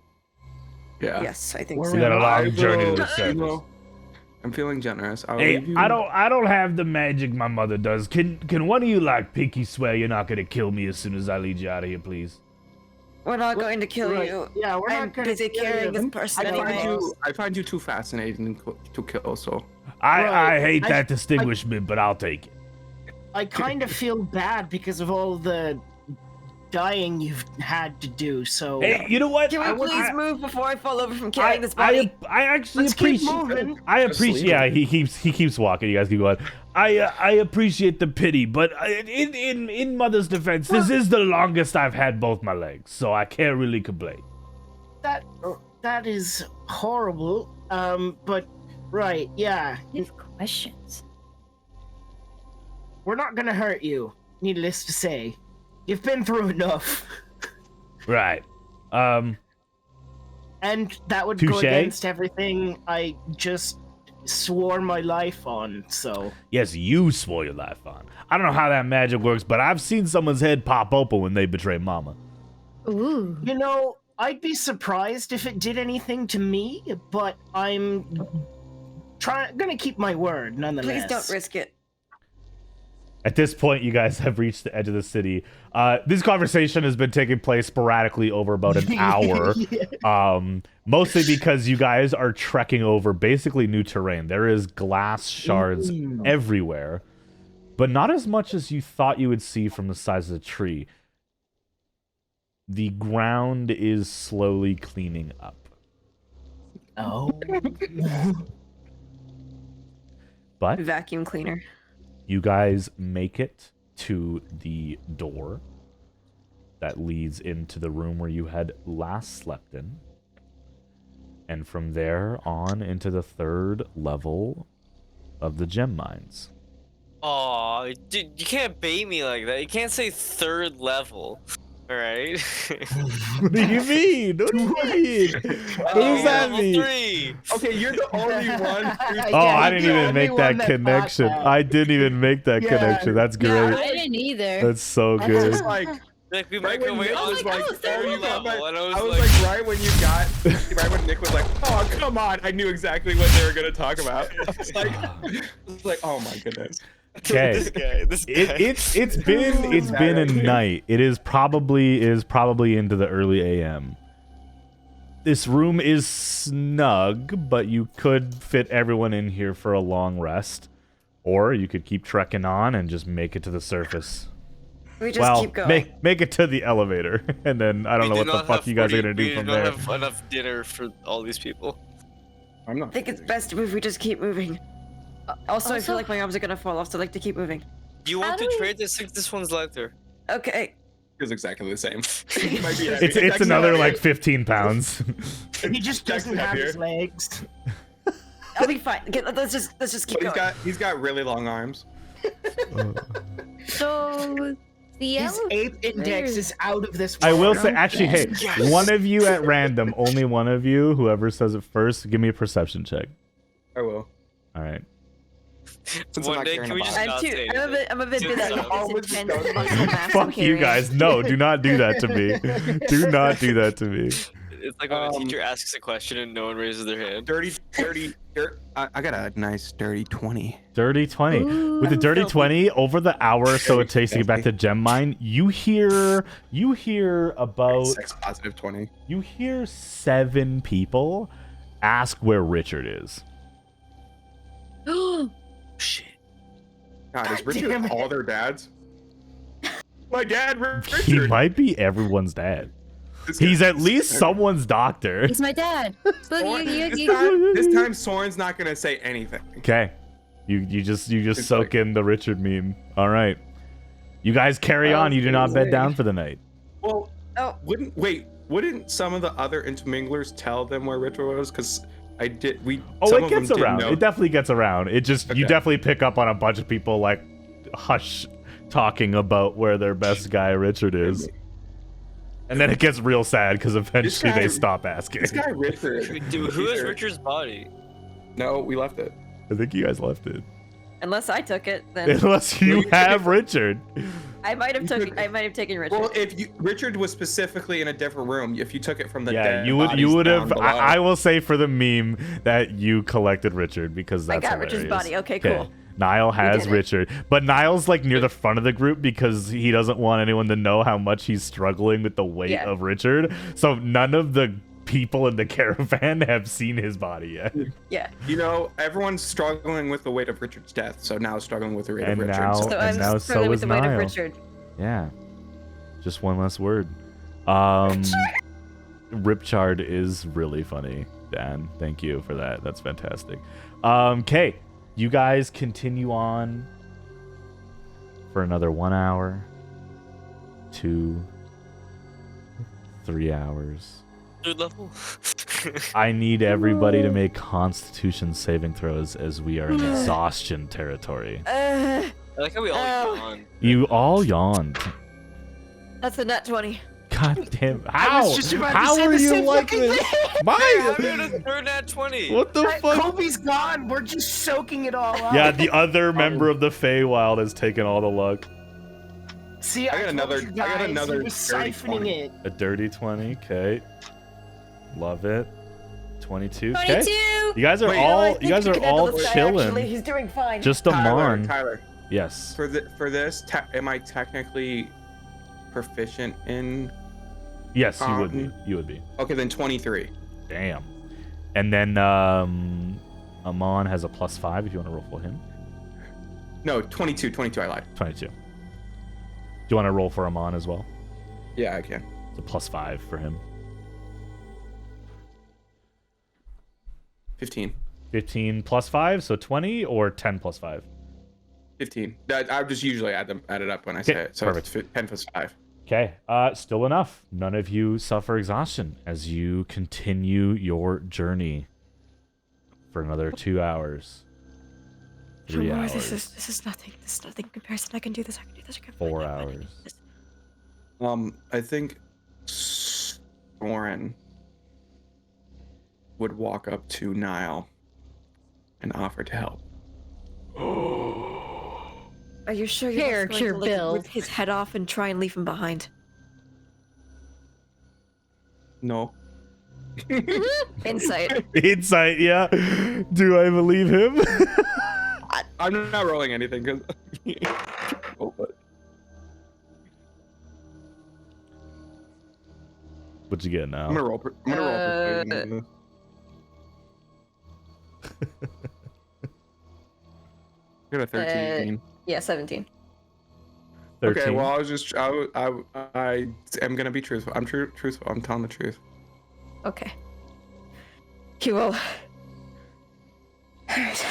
yeah. Yes, I think We so. got a long journey to the You surface. know, I'm feeling generous. I'll Hey, leave you. I don't have the magic my mother does. Can one of you like pinky swear you're not gonna kill me as soon as I lead you out of here, please? We're not going to kill Right. you. Yeah, we're I'm not gonna busy kill carrying you. this person anyway. I find you too fascinating to kill, so. I Right. hate that distinguishment, but I'll take it. I kind of feel bad because of all the dying you've had to do. So Hey, you know what? Can we I- please I- move before I fall over from carrying this body? I actually let's keep appreciate. moving. I Just appreciate. leave Yeah, it. he keeps walking. You guys keep going. I appreciate the pity, but in Mother's defense, this is the longest I've had both my legs, so I can't really complain. That is horrible. But right, yeah, I have questions. we're not gonna hurt you. Needless to say, you've been through enough, Right. and that would go Touche. against everything I just swore my life on. So Yes, you swore your life on. I don't know how that magic works, but I've seen someone's head pop open when they betray Mama. Ooh. you know, I'd be surprised if it did anything to me, but I'm gonna keep my word nonetheless. Please don't risk it. At this point, you guys have reached the edge of the city. This conversation has been taking place sporadically over about an hour. Mostly because you guys are trekking over basically new terrain. There is glass shards everywhere, but not as much as you thought you would see from the size of the tree. The ground is slowly cleaning up. Oh. But Vacuum cleaner. you guys make it to the door that leads into the room where you had last slept in. And from there on into the third level of the gem mines. Aw, dude, you can't bait me like that. You can't say third level. Alright? What do you mean? What do you mean? What does that Level mean? 3! Okay, you're the only one. Oh, I didn't even make that connection. I didn't even make that Yeah. connection. That's Yeah, great. I didn't either. That's so I good. was like, Like, we right make our when way Nick on was the like, third third level. level, and I was like, right when you got, right when Nick was like, oh, come on, I knew exactly what they were gonna talk about. I was like, oh my goodness. Okay. this guy. It's been a night. It is probably into the early AM. This room is snug, but you could fit everyone in here for a long rest, or you could keep trekking on and just make it to the surface. We just keep going. make it to the elevator, and then I don't know what the fuck you guys are gonna do from there. We don't have enough dinner for all these people. I'm not. I think it's best if we just keep moving. Also, I feel like my arms are gonna fall off, so I'd like to keep moving. Do you How want do to we- trade this since this one's lighter? Okay. It's exactly the same. It might be heavy. It's actually another heavy. like 15 pounds. He just doesn't have his heavier. legs. I'll be fine. Okay, let's just keep But going. he's got really long arms. So the His ape index is out of this I world. will say, actually, hey, one of you at random, only one of you, whoever says it first, give me a perception check. I will. All right. Since I'm One not day, caring can we about just it. not say anything? I'm a bit Dude, busy I'm with always this intense going- muscle mass I'm Fuck you carrying. guys. No, do not do that to me. Do not do that to me. It's like when a teacher asks a question and no one raises their hand. Dirty. I got a nice dirty 20. Dirty 20. With the dirty 20, over the hour so it takes to get back to Gem Mine, you hear about Sex positive 20. you hear 7 people ask where Richard is. Shit. God, is Richard damn it. all their dads? My dad, Richard. He might be everyone's dad. This He's guy- at least someone's doctor. He's my dad. Look, This time Soren's not gonna say anything. Okay. You just It's soak in the Richard meme. All right. You guys carry on. You do not bed down for the night. Well, Oh. wouldn't some of the other interminglers tell them where Richard was? Because Oh, some it of them gets didn't around. know. It definitely gets around. It just you Okay. definitely pick up on a bunch of people like hush talking about where their best guy Richard is. And then it gets real sad because eventually guy- they stop asking. This guy Richard. Dude, who is either- Richard's body? No, we left it. I think you guys left it. Unless I took it, then Unless you have Richard. I might have taken Richard. Well, if Richard was specifically in a different room, if you took it from the Yeah, dead you would bodies have. down I below. will say for the meme that you collected Richard because I that's got Richard's hilarious. body. Okay, cool. Niall has did it. Richard, but Niall's like near the front of the group because he doesn't want anyone to know how much he's struggling with the weight Yeah. of Richard. So none of the people in the caravan have seen his body yet. Yeah. You know, everyone's struggling with the weight of Richard's death, so now struggling with the weight And of Richard. now- So So and I'm now struggling so with is the weight Niall. of Richard. Yeah. Just one less word. Ripchard is really funny, Dan. Thank you for that. That's fantastic. Okay. You guys continue on for another 1 hour, 2, 3 hours. Third level. I need everybody to make Constitution saving throws as we are in exhaustion territory. I like how we all Oh. yawn. You all yawned. That's a nat 20. God damn! I How? was just about to How say are the you same like fucking this? thing. I'm Mine. in a third nat 20. What the fuck? Kobe's gone. We're just soaking it all up. Yeah, the other member of the Feywild has taken all the luck. See, I got told another- you I got guys, another he was dirty siphoning 20. it. A dirty 20, okay. Love it. 22, okay. 22. You guys are Wait. you guys are all chilling. He's doing fine. Just a mon. Tyler, Yes. for this, am I technically proficient in? Yes, you would be. You would be. Okay, then 23. Damn. And then Amon has a +5 if you want to roll for him. No, 22. I lied. 22. Do you want to roll for Amon as well? Yeah, I can. It's a +5 for him. 15. 15 +5, so 20, or 10 +5? 15. I just usually add it up when I Okay, say it. So perfect. it's 10 plus 5. Okay, still enough. None of you suffer exhaustion as you continue your journey for another 2 hours. 3 hours. This is nothing. This is nothing in comparison. I can do this. 4 hours. I think Soren would walk up to Niall and offer to help. Are you sure you're not Character going to build. rip his head off and try and leave him behind? No. Insight. Insight, yeah. Do I believe him? I'm not rolling anything because. Oh, but What'd you get now? I'm gonna roll. I'm gonna roll. Persuasion. I got a 13. Yeah, 17. 13. Okay, well, I am gonna be truthful. I'm truthful. I'm telling the truth. Okay. He will. Alright.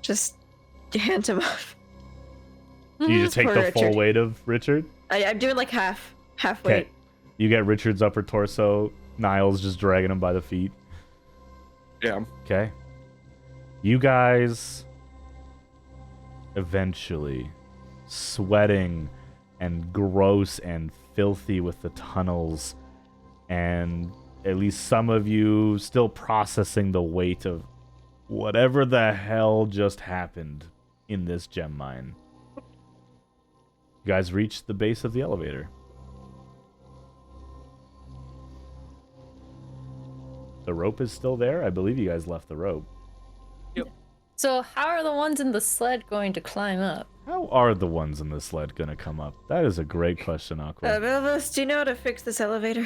Just hand him off. You just take Poor the full Richard. weight of Richard? I'm doing like half Okay. weight. You get Richard's upper torso. Niall's just dragging him by the feet. Yeah. Okay. You guys eventually, sweating and gross and filthy with the tunnels, and at least some of you still processing the weight of whatever the hell just happened in this gem mine. You guys reach the base of the elevator. The rope is still there. I believe you guys left the rope. So how are the ones in the sled going to climb up? How are the ones in the sled gonna come up? That is a great question, Aqua. Belvis, do you know how to fix this elevator?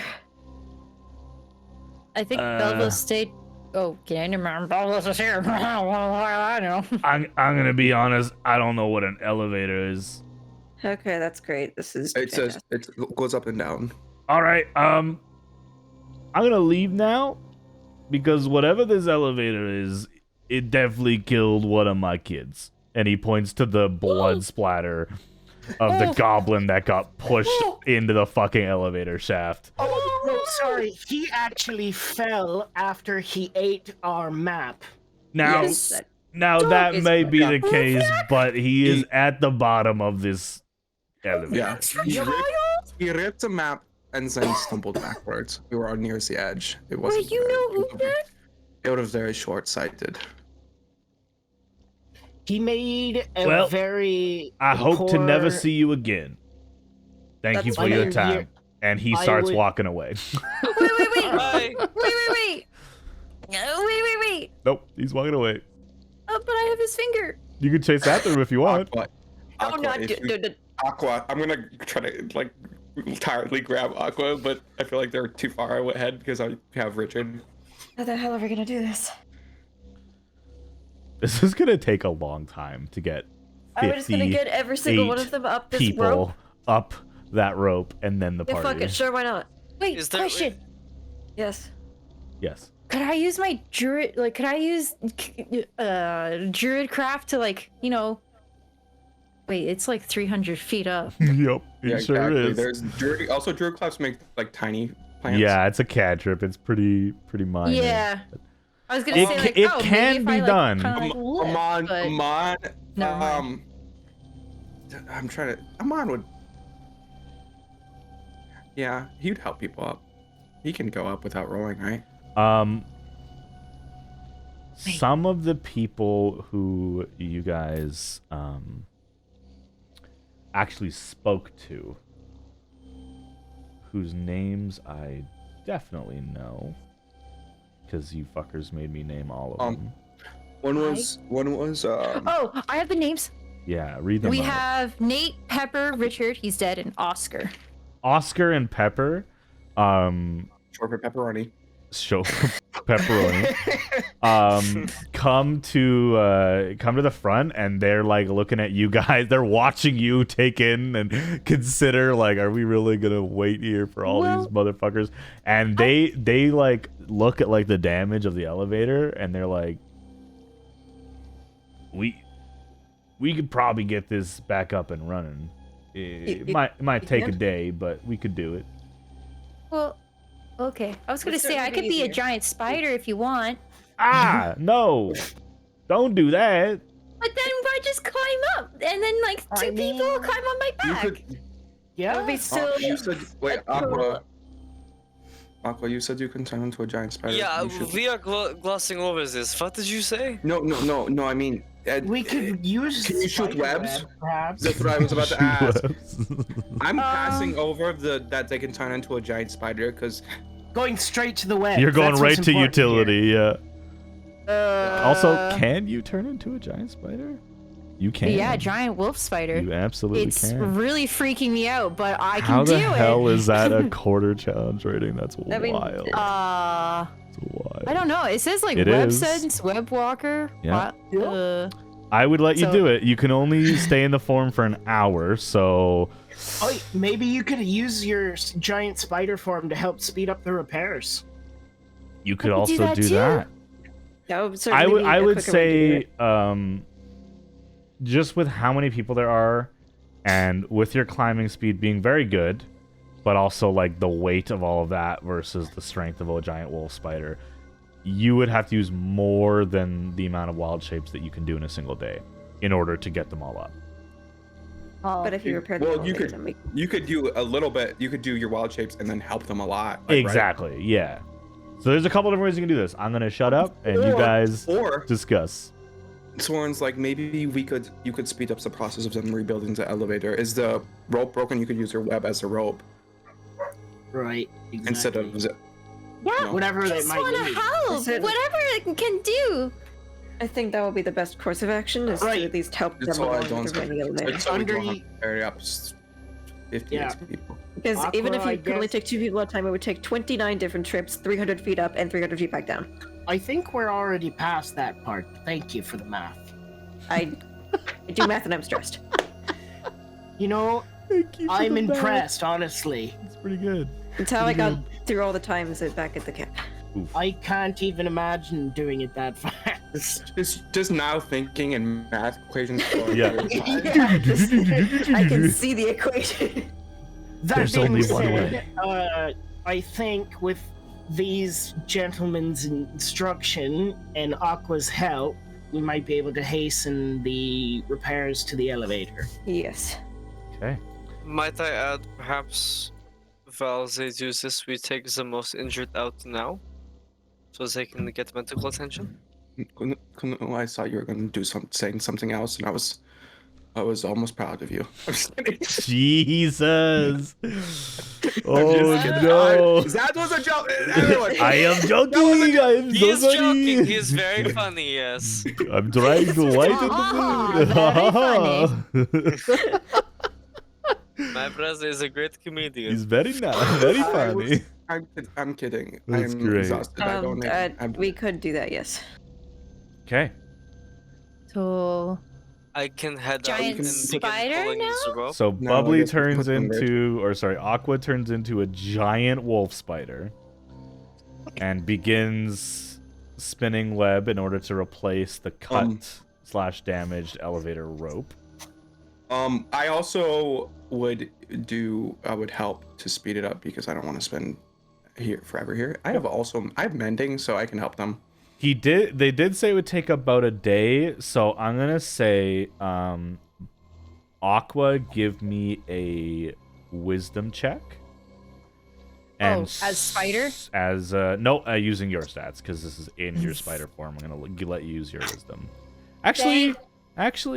I think Belva stayed. Oh, get in, man. Belva is here. I know. I'm gonna be honest. I don't know what an elevator is. Okay, that's great. This is It says fantastic. it goes up and down. All right. I'm gonna leave now because whatever this elevator is, it definitely killed one of my kids. And he points to the blood splatter of the goblin that got pushed into the fucking elevator shaft. Oh, no, sorry. He actually fell after he ate our map. Now, Yes. that is may be correct. the case, but he is at the bottom of this elevator. Yeah. He ripped a map and then stumbled backwards. We were nearest the edge. It wasn't. Wait, you know who did? It was very short-sighted. He made a Well, very. I hope to never poor- see you again. Thank you That's for your fine. time. And he I starts would- walking away. Wait. Bye. Wait. Wait. Nope, he's walking away. But I have Aqua's finger. You can chase after him if you want. Aqua, Oh, not if you- Aqua. I'm gonna try to like tiredly grab Aqua, but I feel like they're too far ahead because I have Richard. How the hell are we gonna do this? This is gonna take a long time to get. Are we just gonna get every single one of them up this people rope? up that rope and then the Yeah, party. fuck it. Sure, why not? Wait, Is there- question. Yes. Yes. Could I use my druid? Like, could I use druid craft to like, you know? Wait, it's like 300 feet up. Yep. It Yeah, sure exactly. is. There's Druid. Also, Druid claps make like tiny plants. Yeah, it's a cantrip. It's pretty minor. Yeah. I was gonna It say ca- like, it oh, can maybe if be I, like, done. kinda, like, lift, Amon, but- Amon. Never mind. I'm trying to. Amon would. Yeah, he'd help people up. He can go up without rolling, right? Some of the people who you guys actually spoke to, whose names I definitely know, because you fuckers made me name all of them. One was. Oh, I have the names. Yeah, read them We out. have Nate, Pepper, Richard, he's dead, and Oscar. Oscar and Pepper. Short for pepperoni. Show pepperoni. Come to the front, and they're like looking at you guys. They're watching you take in and consider like, are we really gonna wait here for all these motherfuckers? And they like look at like the damage of the elevator, and they're like, we could probably get this back up and running. It might take a day, but we could do it. Well, okay. I was gonna Let's say start I could be a easier. giant spider if you want, Ah, no, don't do that. but then I just climb up, and then like two people will climb on my You back. could. That Yeah. would be so. You said. Wait, That's cool. Aqua. Aqua, you said you can turn into a giant spider. Yeah, You should- we are glossing over this. What did you say? No. I mean, We could use. Can you shoot spider webs? web, perhaps. That's what I was about to ask. Shoot I'm passing over that they can turn into a giant spider because Going straight to the web. You're going that's right what's to important utility, here. yeah. Also, can you turn into a giant spider? You can. Yeah, giant wolf spider. You absolutely It's can. really freaking me out, but I can How do the it. hell is that a quarter challenge rating? That's I mean, wild. That's wild. I don't know. It says like It web is. sense, web walker. Yeah. I I would let you So- do it. You can only stay in the form for an hour, so Oh, maybe you could use your giant spider form to help speed up the repairs. you could I could do also that do too. that. That would I certainly would be I a would quicker way to do say it. just with how many people there are and with your climbing speed being very good, but also like the weight of all of that versus the strength of a giant wolf spider, you would have to use more than the amount of wild shapes that you can do in a single day in order to get them all up. But if you repair the Well, elevator, you could- then we- you could do a little bit. You could do your wild shapes and then help them a lot. like, right? Exactly, yeah. So there's a couple different ways you can do this. I'm gonna shut up and you Or- guys Or discuss. Soren's like maybe you could speed up the process of them rebuilding the elevator. Is the rope broken? You could use your web as a rope Right. Exactly. instead of Yeah, whatever I they just might want to need. help. Listen. Whatever it can do. I think that would be the best course of action, is to Right. at least help them It's all I along don't with running the elevator. It's so we don't Under- have to carry up 50 Yeah. people. Because Aqua, even if I you could only guess- take 2 people at a time, it would take 29 different trips, 300 feet up and 300 feet back down. I think we're already past that part. Thank you for the math. I do math and I'm stressed. You know, Thank you for I'm the math. impressed, honestly. It's pretty good. It's how I got through all the times back at the camp. I can't even imagine doing it that fast. Just now thinking in math equations. For Yeah. I can see the equation. That There's being only one said, I think with these gentlemen's instruction and Aqua's help, we might be able to hasten the repairs to the elevator. Yes. Okay. Might I add, perhaps, while they do this, we take the most injured out now, so they can get medical attention? I thought you were going to do saying something else, and I was I was almost proud of you. I'm just kidding. Jesus. I'm Oh just kidding. no. That was a joke. Everyone. I am joking. I am He so is joking. funny. He is very funny. Yes. I'm trying to lighten the mood. My brother is a great comedian. He's very nice, very funny. I'm kidding. That's I'm great. exhausted. I don't need. We could do that, yes. Okay. So I can head Giant out and begin spider pulling this now? rope. So No, I Bubbly guess we turns put them there. into, or sorry, Aqua turns into a giant wolf spider and begins spinning web in order to replace the cut / damaged elevator rope. I also would help to speed it up because I don't want to spend here forever here. I have mending, so I can help them. They did say it would take about a day, so I'm gonna say Aqua, give me a wisdom check. And as spider? As no, using your stats because this is in your spider form. I'm gonna let you use your wisdom. Actually,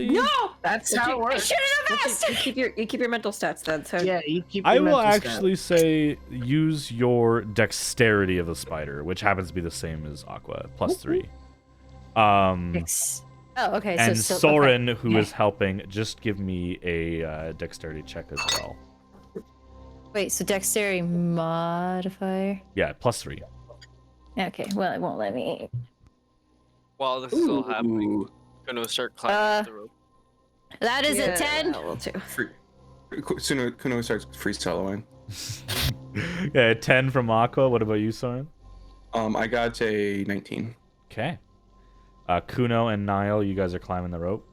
No! That's how it I works. should have asked! You keep your mental stats then. So Yeah, you keep. I your will mental actually say use your dexterity of the spider, which happens to be the same as Aqua, +3. Oh, okay. And so Soren, okay. who is helping, just give me a dexterity check as well. Wait, so dexterity modifier? Yeah, +3. Okay, well, it won't let me. While this is all happening, I'm gonna start climbing up the rope. That is a 10. I will too. Kuno starts free soloing. Yeah, 10 from Aqua. What about you, Soren? I got a 19. Okay. Kuno and Niall, you guys are climbing the rope.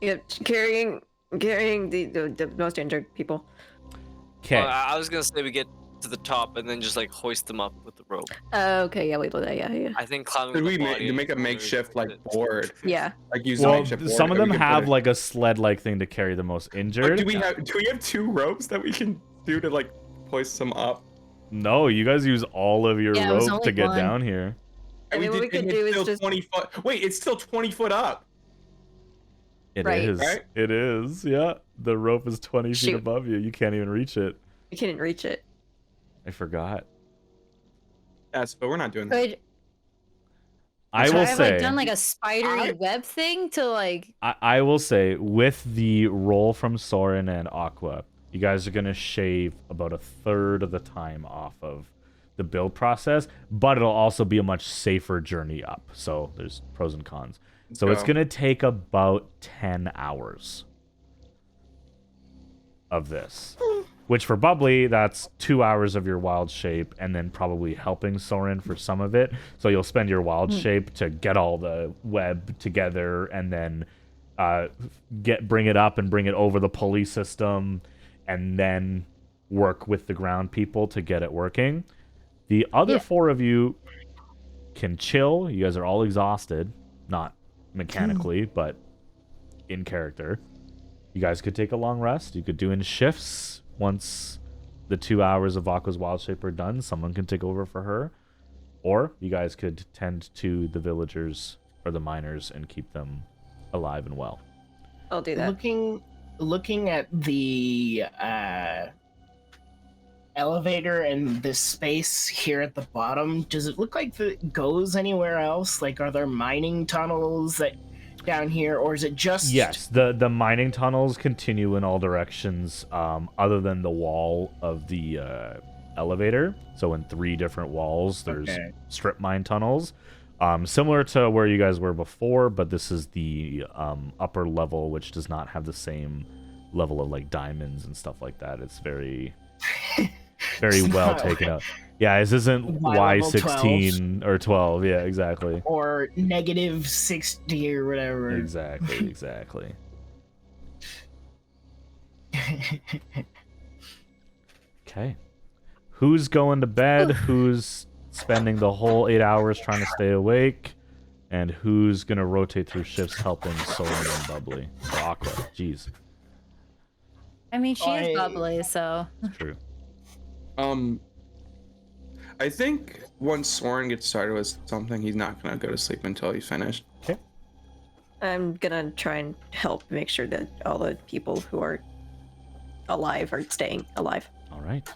Yep, carrying the most injured people. Okay. Well, I was gonna say we get to the top and then just like hoist them up with the rope. Okay, yeah, we do that. Yeah. I think climbing. Could with we the body make a is makeshift better. like board? Yeah. Like use the Well, makeshift board. some of and them we can put have it- like a sled-like thing to carry the most injured. Like, do we have 2 ropes that we can do to like hoist them up? No, you guys use all of your Yeah, it was rope to only get one. down here. I mean, what we could and do it's is still just 20 foot. Wait, it's still 20 foot up. It Right. is. Right? It is. Yeah. The rope is 20 feet Shoot. above you. You can't even reach it. we couldn't reach it. I forgot. Yes, but we're not doing that. Could I should will I have say. like done like a spidery web thing to like? I will say, with the roll from Soren and Aqua, you guys are going to shave about a third of the time off of the build process, but it'll also be a much safer journey up. So there's pros and cons. So it's go. going to take about 10 hours of this. Which for Bubbly, that's 2 hours of your wild shape and then probably helping Soren for some of it. So you'll spend your wild shape to get all the web together and then bring it up and bring it over the pulley system and then work with the ground people to get it working. The other 4 of you can chill. You guys are all exhausted. Not mechanically, but in character. You guys could take a long rest. You could do in shifts. Once the 2 hours of Aqua's wild shape are done, someone can take over for her. Or you guys could tend to the villagers or the miners and keep them alive and well. I'll do that. Looking at the elevator and this space here at the bottom, does it look like it goes anywhere else? Like, are there mining tunnels that down here, or is it just? Yes, the mining tunnels continue in all directions, other than the wall of the elevator. So in 3 different walls, there's strip mine tunnels, similar to where you guys were before, but this is the upper level, which does not have the same level of like diamonds and stuff like that. It's very well taken up. Yeah, this isn't Y16 or 12. Yeah, exactly. Or -60 or whatever. Exactly. Okay. Who's going to bed? Who's spending the whole 8 hours trying to stay awake? And who's going to rotate through shifts helping Soren and Bubbly? Or Aqua. Jeez. I mean, she is bubbly, so. It's true. I think once Soren gets started with something, he's not gonna go to sleep until he's finished. Okay. I'm gonna try and help make sure that all the people who are alive are staying alive. All right.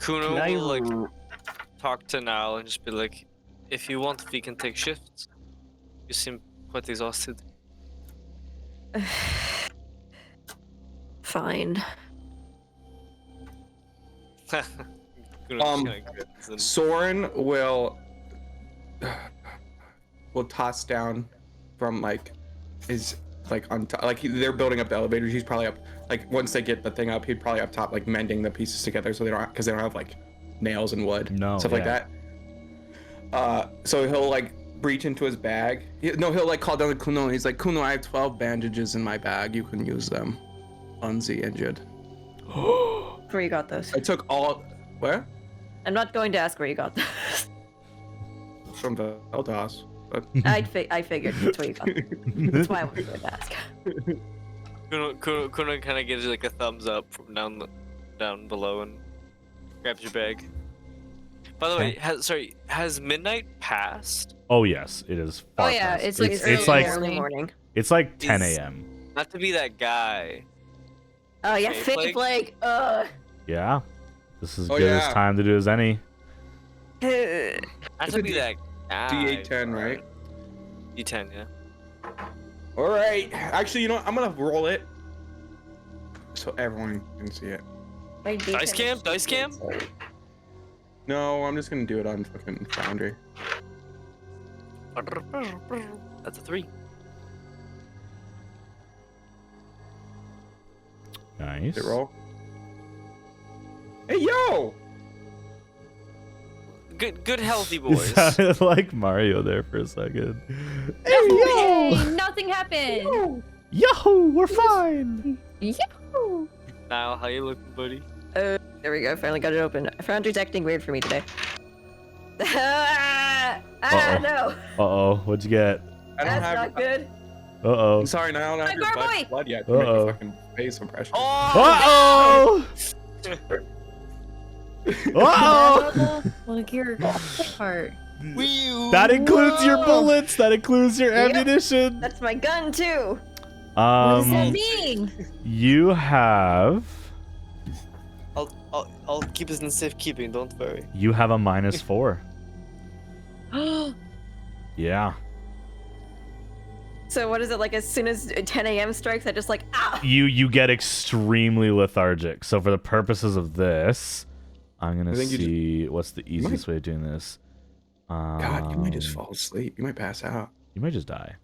Kuno Can I will like talk to Niall and just be like, if you want, we can take shifts. You seem quite exhausted. Fine. Kuno's kinda grins and- Soren will toss down from like his like on top, like they're building up the elevators. He's probably up like once they get the thing up, he'd probably up top like mending the pieces together so they don't because they don't have like nails and wood, stuff like that. So he'll like reach into his bag. He'll like call down to Kuno and he's like, Kuno, I have 12 bandages in my bag. You can use them. Unzi injured. Where you got those? I took all. Where? I'm not going to ask where you got those. From the Eldas. I figured that's where you got them. That's why I wasn't going to ask. Kuno kind of gives you like a thumbs up from down below and grabs your bag. By the way, has midnight passed? Oh yes, it is. Far yeah, past. it's like it's like early morning. it's like 10 a.m. Not to be that guy. Oh yeah, Fake fake plague? plague. Yeah, this is Oh, good yeah. as time to do as any. Not It's to a be that guy. D810, right? D10, yeah. All right. Actually, you know what? I'm gonna roll it so everyone can see it. Dice cam? Dice cam? No, I'm just gonna do it on fucking Foundry. That's a 3. Nice. Did it roll? Hey, yo! Good healthy You boys. sounded like Mario there for a second. Yay! Nothing happened. Yahoo! We're fine. Yahoo! Niall, how you looking, buddy? There we go. Finally got it open. Foundry's acting weird for me today. No. Uh-oh. What'd you get? I don't That's have. not good. Uh-oh. I'm sorry, now I don't have your Garboy! blood yet to make Uh-oh. a fucking face impression. Oh! Uh-oh! Uh-oh! Look your part. That includes your bullets. That includes your Yep. ammunition. That's my gun too. What does that Um, mean? you have I'll keep this in safekeeping, don't worry. you have a -4. Yeah. So what is it like? As soon as 10 a.m. strikes, I just like You get extremely lethargic. So for the purposes of this, I'm gonna I think you see what's the easiest way of doing this. God, you might just fall asleep. You might pass out. You might just die.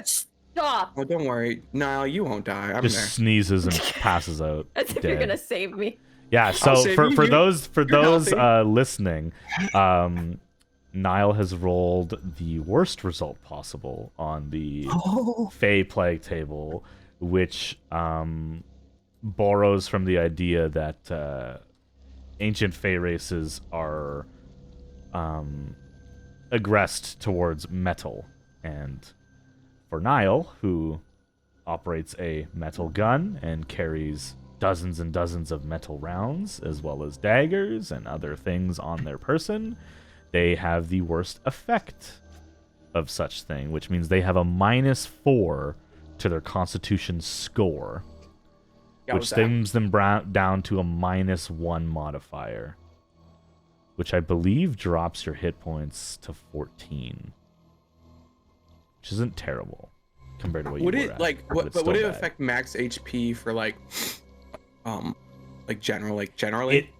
Stop. Oh, don't worry. No, you won't die. I'm Just there. sneezes and passes out. As if you're dead. gonna save me. Yeah. So save for you. for those healthy. listening, Niall has rolled the worst result possible on the Fey Plague table, which borrows from the idea that ancient Fey races are aggressed towards metal. And for Niall, who operates a metal gun and carries dozens and dozens of metal rounds, as well as daggers and other things on their person, they have the worst effect of such thing, which means they have a -4 to their Constitution score, Yeah, which what's that? sends them down to a -1 modifier, which I believe drops your hit points to 14, which isn't terrible compared to what Would you were it at, like? but it's But would it still bad. affect max HP for like generally?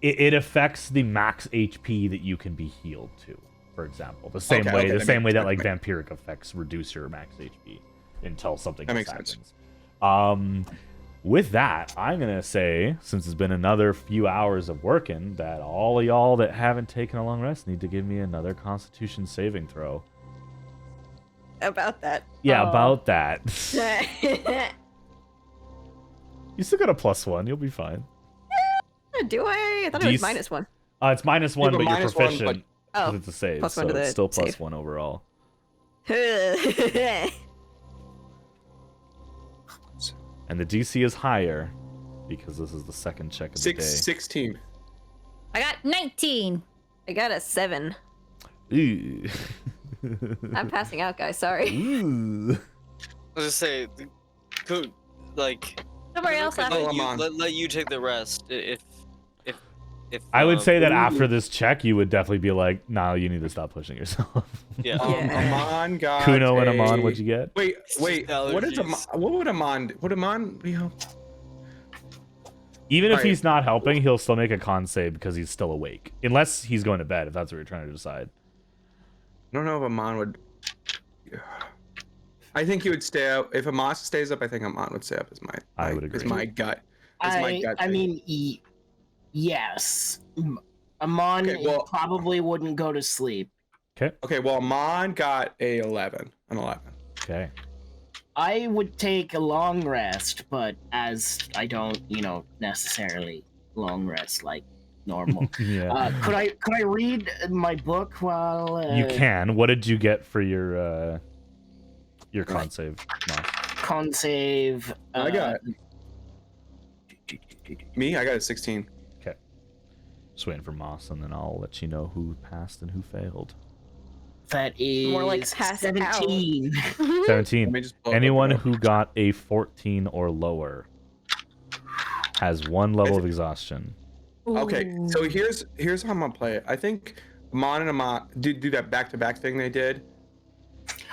It affects the max HP that you can be healed to, for example. The same Okay, way okay, the that same makes way that like sense. vampiric effects reduce your max HP until something That else makes sense. happens. With that, I'm gonna say, since it's been another few hours of working, that all of y'all that haven't taken a long rest need to give me another Constitution saving throw. About that. Yeah, Aw. about that. Do You still got a +1. You'll be fine. I? I thought it was -1. It's -1, but but you're -1, proficient. but- 'cause Oh, it's a save, +1 so to the it's still save. +1 overall. And the DC is higher because this is the second check of the day. 16. I got 19. I got a 7. Ooh. I'm passing out, guys. Sorry. Ooh. Let's just say, like. Somewhere else after. Let you take the rest if I would say that after this check, you would definitely be like, "Nah, you need to stop pushing yourself." Yeah. Amon got Kuno and Amon, what'd you get? Wait. What is Amon? What would Amon? Would Amon be? Even if he's not helping, he'll still make a con save because he's still awake, unless he's going to bed. If that's what you're trying to decide. I don't know if Amon would. I think he would stay up. If Amon stays up, I think Amon would stay up. I would agree. Is my gut. I mean, yes. Amon probably wouldn't go to sleep. Okay. Okay. Well, Amon got an 11. Okay. I would take a long rest, but as I don't, necessarily long rest like normal. Yeah. Could I read my book while? You can. What did you get for your con save? No. Con save. I got me. I got a 16. Okay. Just waiting for Moss, and then I'll let you know who passed and who failed. That is More like pass it out. 17. 17. Anyone who got a 14 or lower has 1 level of exhaustion. Okay, so here's how I'm gonna play it. I think Amon and Amon do that back-to-back thing they did.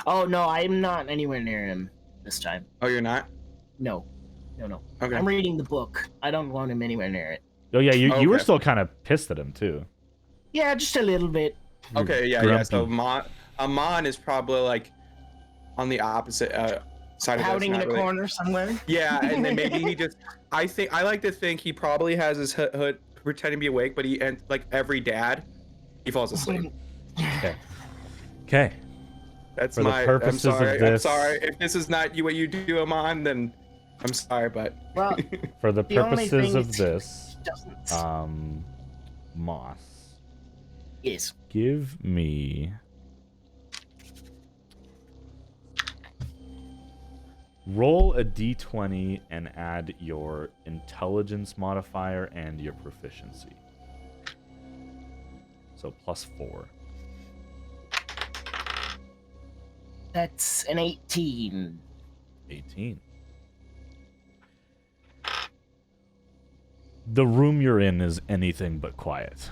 Oh no, I'm not anywhere near him this time. Oh, you're not? No. Okay. I'm reading the book. I don't want him anywhere near it. Oh yeah, you were Okay. still kind of pissed at him too. Yeah, just a little bit. Okay, yeah. So Amon is probably like on the opposite side of Pouting in this. a corner somewhere. Yeah, and then maybe he just. I like to think he probably has his hood pretending to be awake, but like every dad, he falls asleep. Okay. That's For the purposes of I'm this- sorry if this is not what you do, Amon. Then I'm sorry, but Well, For the The only purposes thing of is- this, doesn't. Moss, Yes. give me roll a d20 and add your intelligence modifier and your proficiency. So +4. That's an 18. 18. The room you're in is anything but quiet.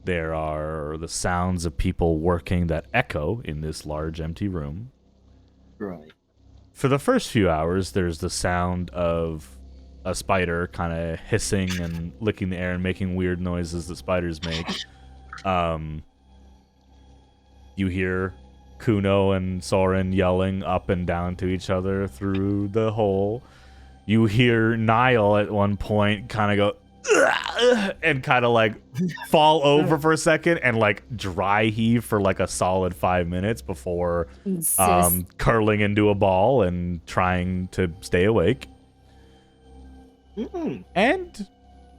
There are the sounds of people working that echo in this large empty room. Right. For the first few hours, there's the sound of a spider kind of hissing and licking the air and making weird noises that spiders make. You hear Kuno and Soren yelling up and down to each other through the hole. You hear Niall at one point kind of go "Ugh," and kind of like fall over for a second and like dry heave for like a solid 5 minutes before curling into a ball and trying to stay awake. And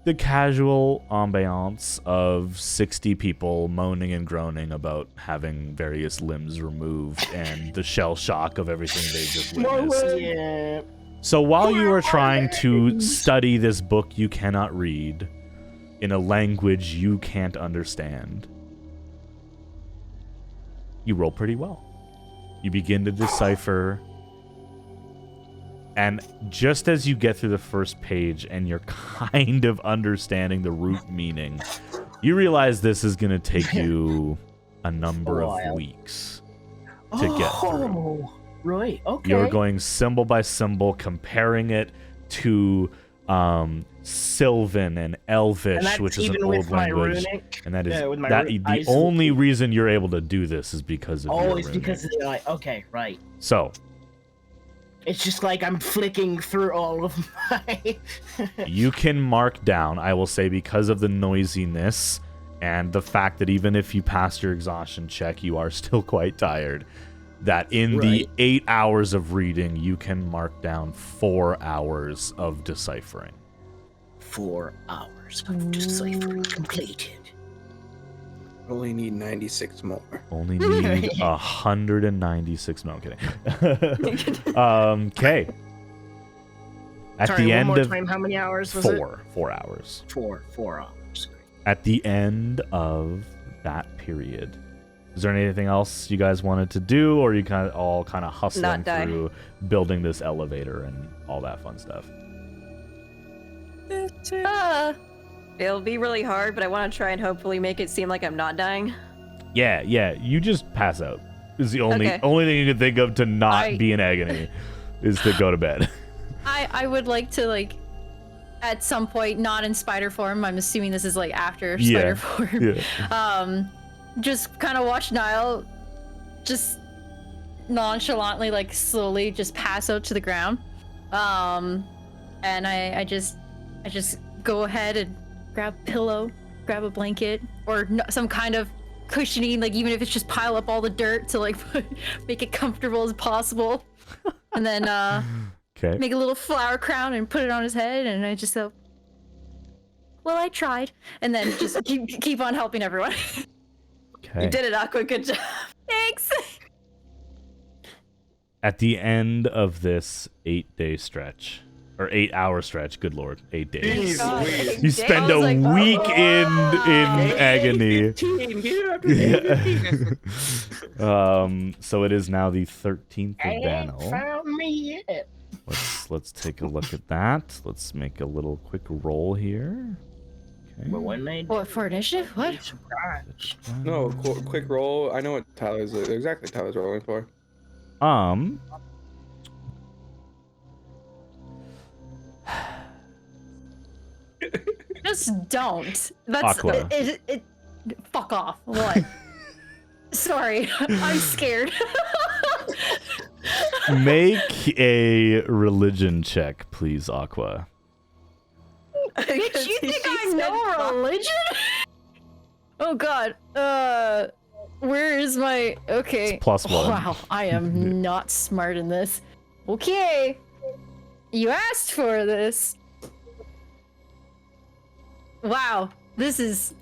the casual ambiance of 60 people moaning and groaning about having various limbs removed and the shell shock of everything they just witnessed. Yeah. So while you are trying to study this book you cannot read in a language you can't understand, you roll pretty well. You begin to decipher, and just as you get through the first page and you're kind of understanding the root meaning, you realize this is going to take you a number of weeks to get through. Right, okay. You're going symbol by symbol, comparing it to Sylvan and Elvish, And which is an even old with my language. runic? And that is Yeah, with my the only reason you're able to do this is because of your Always runic. because of the okay, right. So It's just like I'm flicking through all of my you can mark down, I will say, because of the noisiness and the fact that even if you pass your exhaustion check, you are still quite tired, that in the 8 hours of reading, you can mark down 4 hours of deciphering. 4 hours of deciphering completed. only need 96 more. Only need 196. No, I'm kidding. Okay. At Sorry, the one end more of time, how many hours was it? 4 hours. 4 hours. At the end of that period, Is there anything else you guys wanted to do, or are you all kind of hustling Not die. through building this elevator and all that fun stuff? It'll be really hard, but I want to try and hopefully make it seem like I'm not dying. Yeah, you just pass out. Is the only Okay. thing you can think of to not be in agony is to go to bed. I would like to, like, at some point, not in spider form. I'm assuming this is like after spider form. Yeah. Just kind of watch Niall just nonchalantly, like slowly just pass out to the ground. And I just go ahead and grab a pillow, grab a blanket, or some kind of cushioning, like even if it's just pile up all the dirt to like make it comfortable as possible. And then Okay. make a little flower crown and put it on his head, and I just go, well, I tried. And then just keep on helping everyone. Okay. You did it, Aqua. Good job. Thanks. At the end of this 8-day stretch, or 8-hour stretch, good lord, 8 days. God. You spend I a was like, week oh, in agony. 15, get up to 15. So it is now the 13th of Ain't Banal. found me yet. Let's take a look at that. Let's make a little quick roll here. Okay. But when they What, for initiative? What? be surprised. No, quick roll. I know what Tyler's exactly Tyler's rolling for. Just don't. That's Aqua. it. Fuck off. What? Sorry, I'm scared. Make a religion check, please, Aqua. Bitch, you think I know religion? Oh god. Where is my... Okay. It's +1. Wow, I am not smart in this. Okay. You asked for this. Wow. This is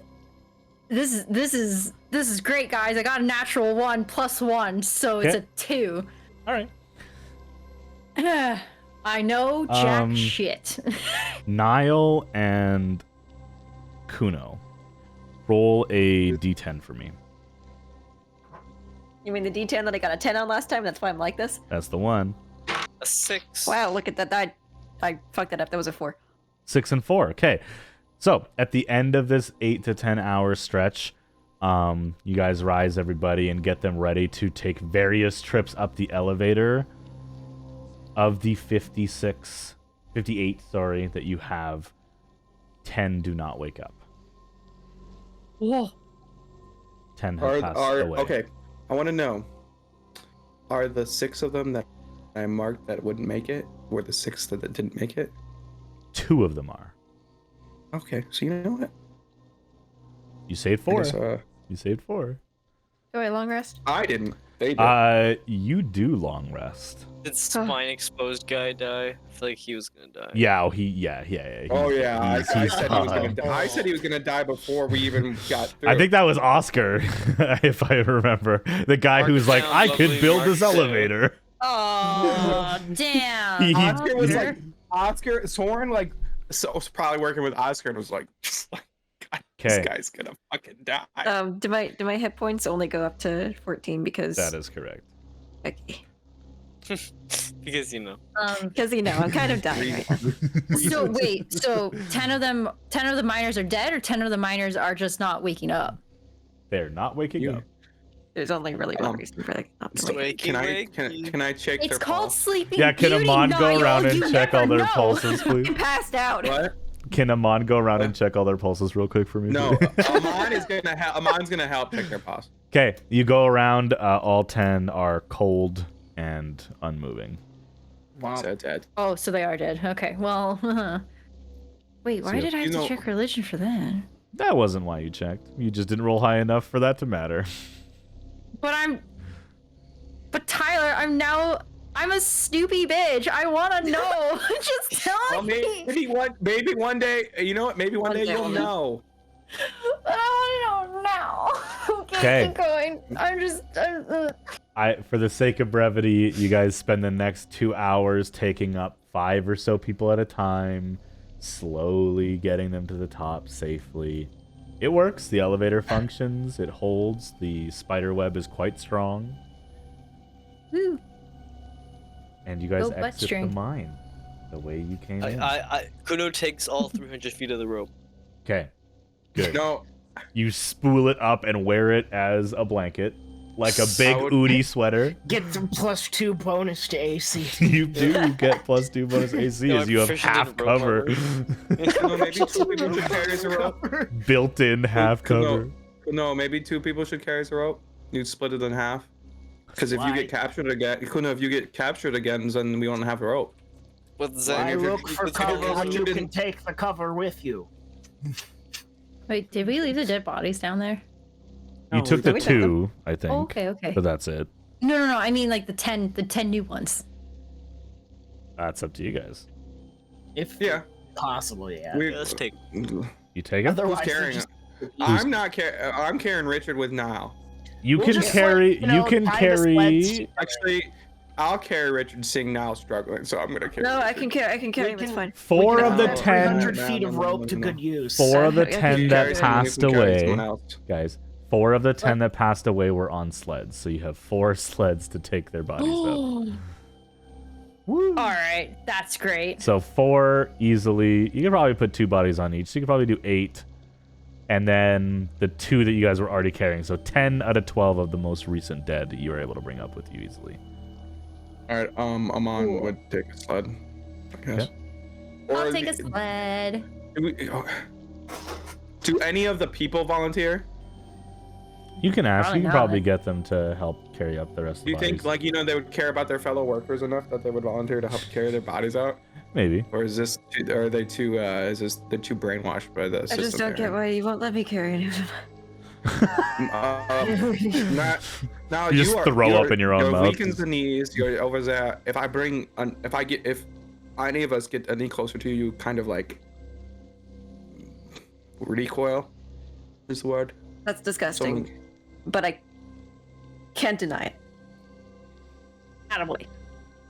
great, guys. I got a natural 1 + 1, so it's Okay. a 2. All right. I know jack shit. Niall and Kuno, roll a d10 for me. You mean the D10 that I got a 10 on last time? That's why I'm like this? That's the one. A 6. Wow, look at that. I fucked that up. That was a 4. 6 and 4. Okay. So at the end of this 8 to 10 hour stretch, you guys rise everybody and get them ready to take various trips up the elevator. Of the 58, that you have, 10 do not wake up. Whoa. 10 have passed away. Okay, I want to know. Are the 6 of them that I marked that wouldn't make it, were the 6 that didn't make it? 2 of them are. Okay, so you know what? You saved I 4. guess, You saved 4. Do I long rest? I didn't. They did. You do long rest. Did spine exposed guy die? I feel like he was gonna die. Yeah, he Oh yeah, I said he was gonna fine. die. I said he was gonna die before we even got through. I think that was Oscar, if I remember. The guy who's like, down, I could lovely build mark this down. elevator. Oh, damn. He- Oscar was like Oscar Soren like so was probably working with Oscar and was like just like God, this Okay, guy's gonna fucking die. Do my hit points only go up to 14 because that is correct. okay. Because you know. Because I'm kind of dying right now. So wait, so 10 of the miners are dead, or 10 of the miners are just not waking up? They're not waking You- up. There's only really one reason for that. Not to So wait. Wakey, can I check It's their called pulse? sleeping Yeah, can beauty, Amon go Niall, around and you check all never their know. pulses, please? I'm passed out. What? Can Amon go around and check all their pulses real quick for me? No, please? Amon's gonna help check their pulse. Okay, you go around. All 10 are cold and unmoving. Wow. So dead. Oh, so they are dead. Okay, well, wait, why So, did I have you to know- check religion for that? That wasn't why you checked. You just didn't roll high enough for that to matter. But Tyler, I'm a snoopy bitch. I want to know. Just tell Well, me. maybe one day. You know what? Maybe one day you'll know. I don't know. Okay. Keep going. For the sake of brevity, you guys spend the next 2 hours taking up 5 or so people at a time, slowly getting them to the top safely. It works. The elevator functions. It holds. The spider web is quite strong. Woo. And you guys Go exit the Buttstring. mine the way you came in. Kuno takes all 300 feet of the rope. Okay. Good. No, You spool it up and wear it as a blanket, like a big Udi sweater. Get some +2 bonus to AC. You do get +2 bonus AC No, as you have proficient in half rope cover. no, maybe 2 people should carry the rope. Built-in half cover. No, maybe 2 people should carry the rope. You split it in half. Because if you get captured again, Kuno, if you get captured again, then we don't have a rope. With Why Zen, look for cover when you can take the cover with you? Wait, did we leave the dead bodies down there? You took the we took them. 2, I think. Oh, okay. But that's it. No. I mean like the 10 new ones. That's up to you guys. If possible, yeah. let's take. You take it? Otherwise, Who's carrying just- it? I'm not carrying. I'm carrying Richard with Niall. You We'll can just, carry. like, you know, you can tie the sleds. carry. Actually, I'll carry Richard seeing Niall struggling, so I'm gonna carry. No, I Richard. can carry. I can carry We him. It's can- fine. 4 of the put 10. 300 feet of rope to good use. 4 of the Okay. 10 You that carry someone who passed can carry away, someone else. guys. 4 of the 10 that passed away were on sleds, so you have 4 sleds to take their bodies up. Woo. All right, that's great. So 4 easily. You could probably put 2 bodies on each. So you could probably do 8, and then the 2 that you guys were already carrying. So 10 out of 12 of the most recent dead you were able to bring up with you easily. All right. Amon would take a sled. I guess. I'll take a sled. Do any of the people volunteer? You can ask. Probably You can not. probably get them to help carry up the rest of Do the you think, bodies. they would care about their fellow workers enough that they would volunteer to help carry their bodies out? Maybe. Or is this? Are they too? Is this they're too brainwashed by the I system? just don't get why you won't let me carry any of them. Now You just throw up in your own mouth. weakens the knees. You're over there. If any of us get any closer to you, you kind of like recoil. Is the word? That's disgusting. Someone- But I can't deny it. Attaboy.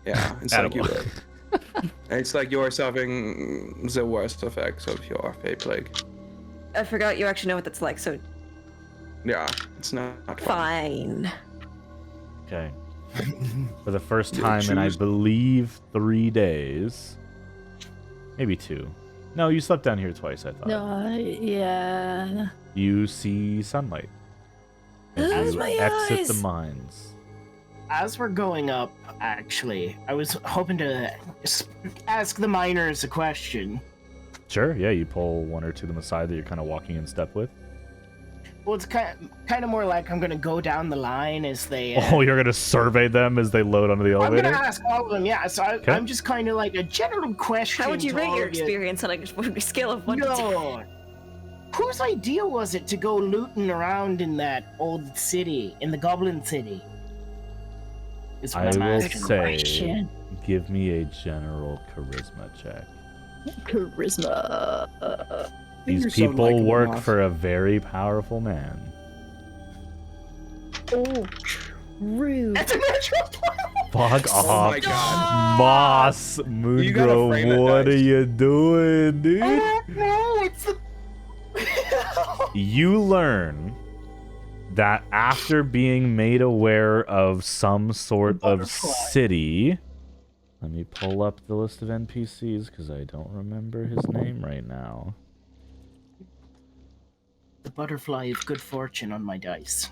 Yeah, it's like you. Attaboy. It's like you're suffering the worst effects of your fate plague. I forgot you actually know what that's like, so Yeah, it's not fun. fine. Okay. For the first You'll time in, I choose- believe, 3 days. Maybe 2. No, you slept down here twice, I thought. Yeah. You see sunlight. As Close you my exit the eyes. mines. As we're going up, actually, I was hoping to ask the miners a question. Sure, yeah, you pull 1 or 2 of them aside that you're kind of walking in step with. Well, it's kind of more like I'm gonna go down the line as they. Oh, you're going to survey them as they load onto the I'm elevator? gonna ask all of them, yeah. So Okay. I'm just kind of like a general question. How would you to rate all your of you. experience on a scale of 1 to 10? No. Whose idea was it to go looting around in that old city, in the Goblin City? Is what I I'm will asking. say, Question. give me a general charisma check. Charisma. These You sound people like a work moth. for a very powerful man. Oh, true. That's a natural 12. Fuck Oh off. my god. Moss, gotta Moongro, frame that what are dice. you doing, dude? No, it's the. You learn that after being made aware of some sort of Butterfly. city, let me pull up the list of NPCs because I don't remember his name right now. The butterfly of good fortune on my dice.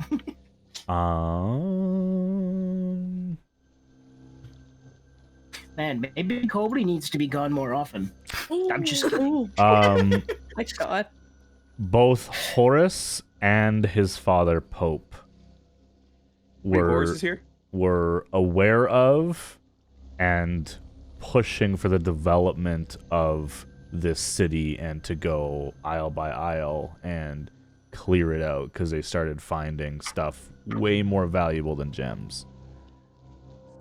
Man, maybe Kobe needs to be gone more often. I'm just. um, My God. both Horus and his father Pope Wait, Horus is here? were aware of and pushing for the development of this city and to go aisle by aisle and clear it out because they started finding stuff way more valuable than gems.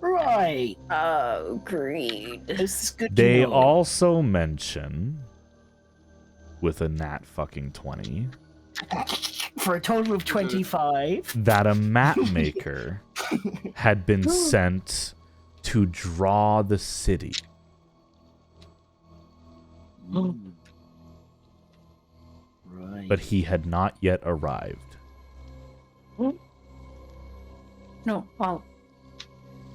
Right. Oh, greed. This is good to They know. also mention, with a nat fucking 20, For a total of 25. that a map maker had been sent to draw the city. Right. but he had not yet arrived. No, well,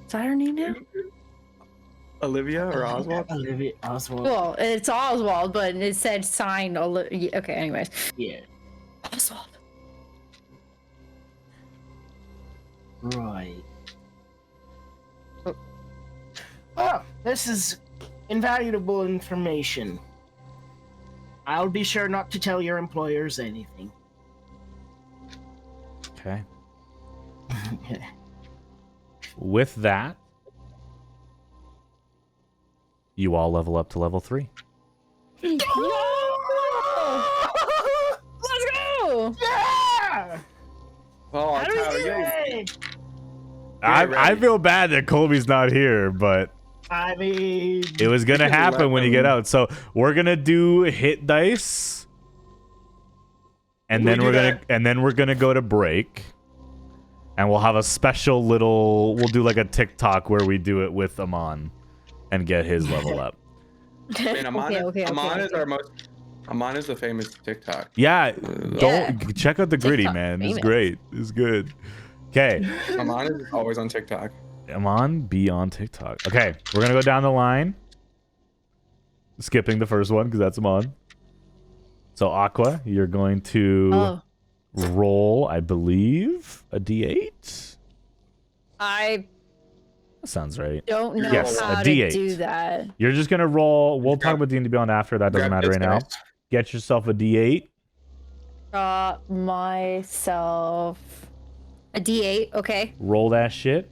is that her name now? Olivia or Oswald? Olivia Oswald. Well, it's Oswald, but it said signed. Okay, anyways. Yeah. Oswald. Right. Well, this is invaluable information. I'll be sure not to tell your employers anything. Okay. With that, you all level up to level 3. Let's go! Yeah! Oh, How do we Tyler, do you it? I ready. feel bad that Colby's not here, but I mean, it was gonna can happen let when you them- get out. So we're gonna do hit dice, and We then do we're gonna go to break, and we'll have a special little. We'll do like a TikTok where we do it with Amon, and get his level up. And Amon, Okay. is our most. Amon is the famous TikTok. Yeah, Yeah. check out the gritty, TikTok man. It's famous. great. It's good. Okay, Amon is always on TikTok. Amon, be on TikTok. Okay, we're gonna go down the line. Skipping the first one because that's Amon. So Aqua, you're going to Oh, roll, I believe, a D8. I That sounds right. don't know Yes, a how to D8. do that. You're just gonna roll. We'll talk about D&D Beyond after. That doesn't Grab matter this right now. dice. Get yourself a D8. Got myself a D8. Okay, Roll that shit.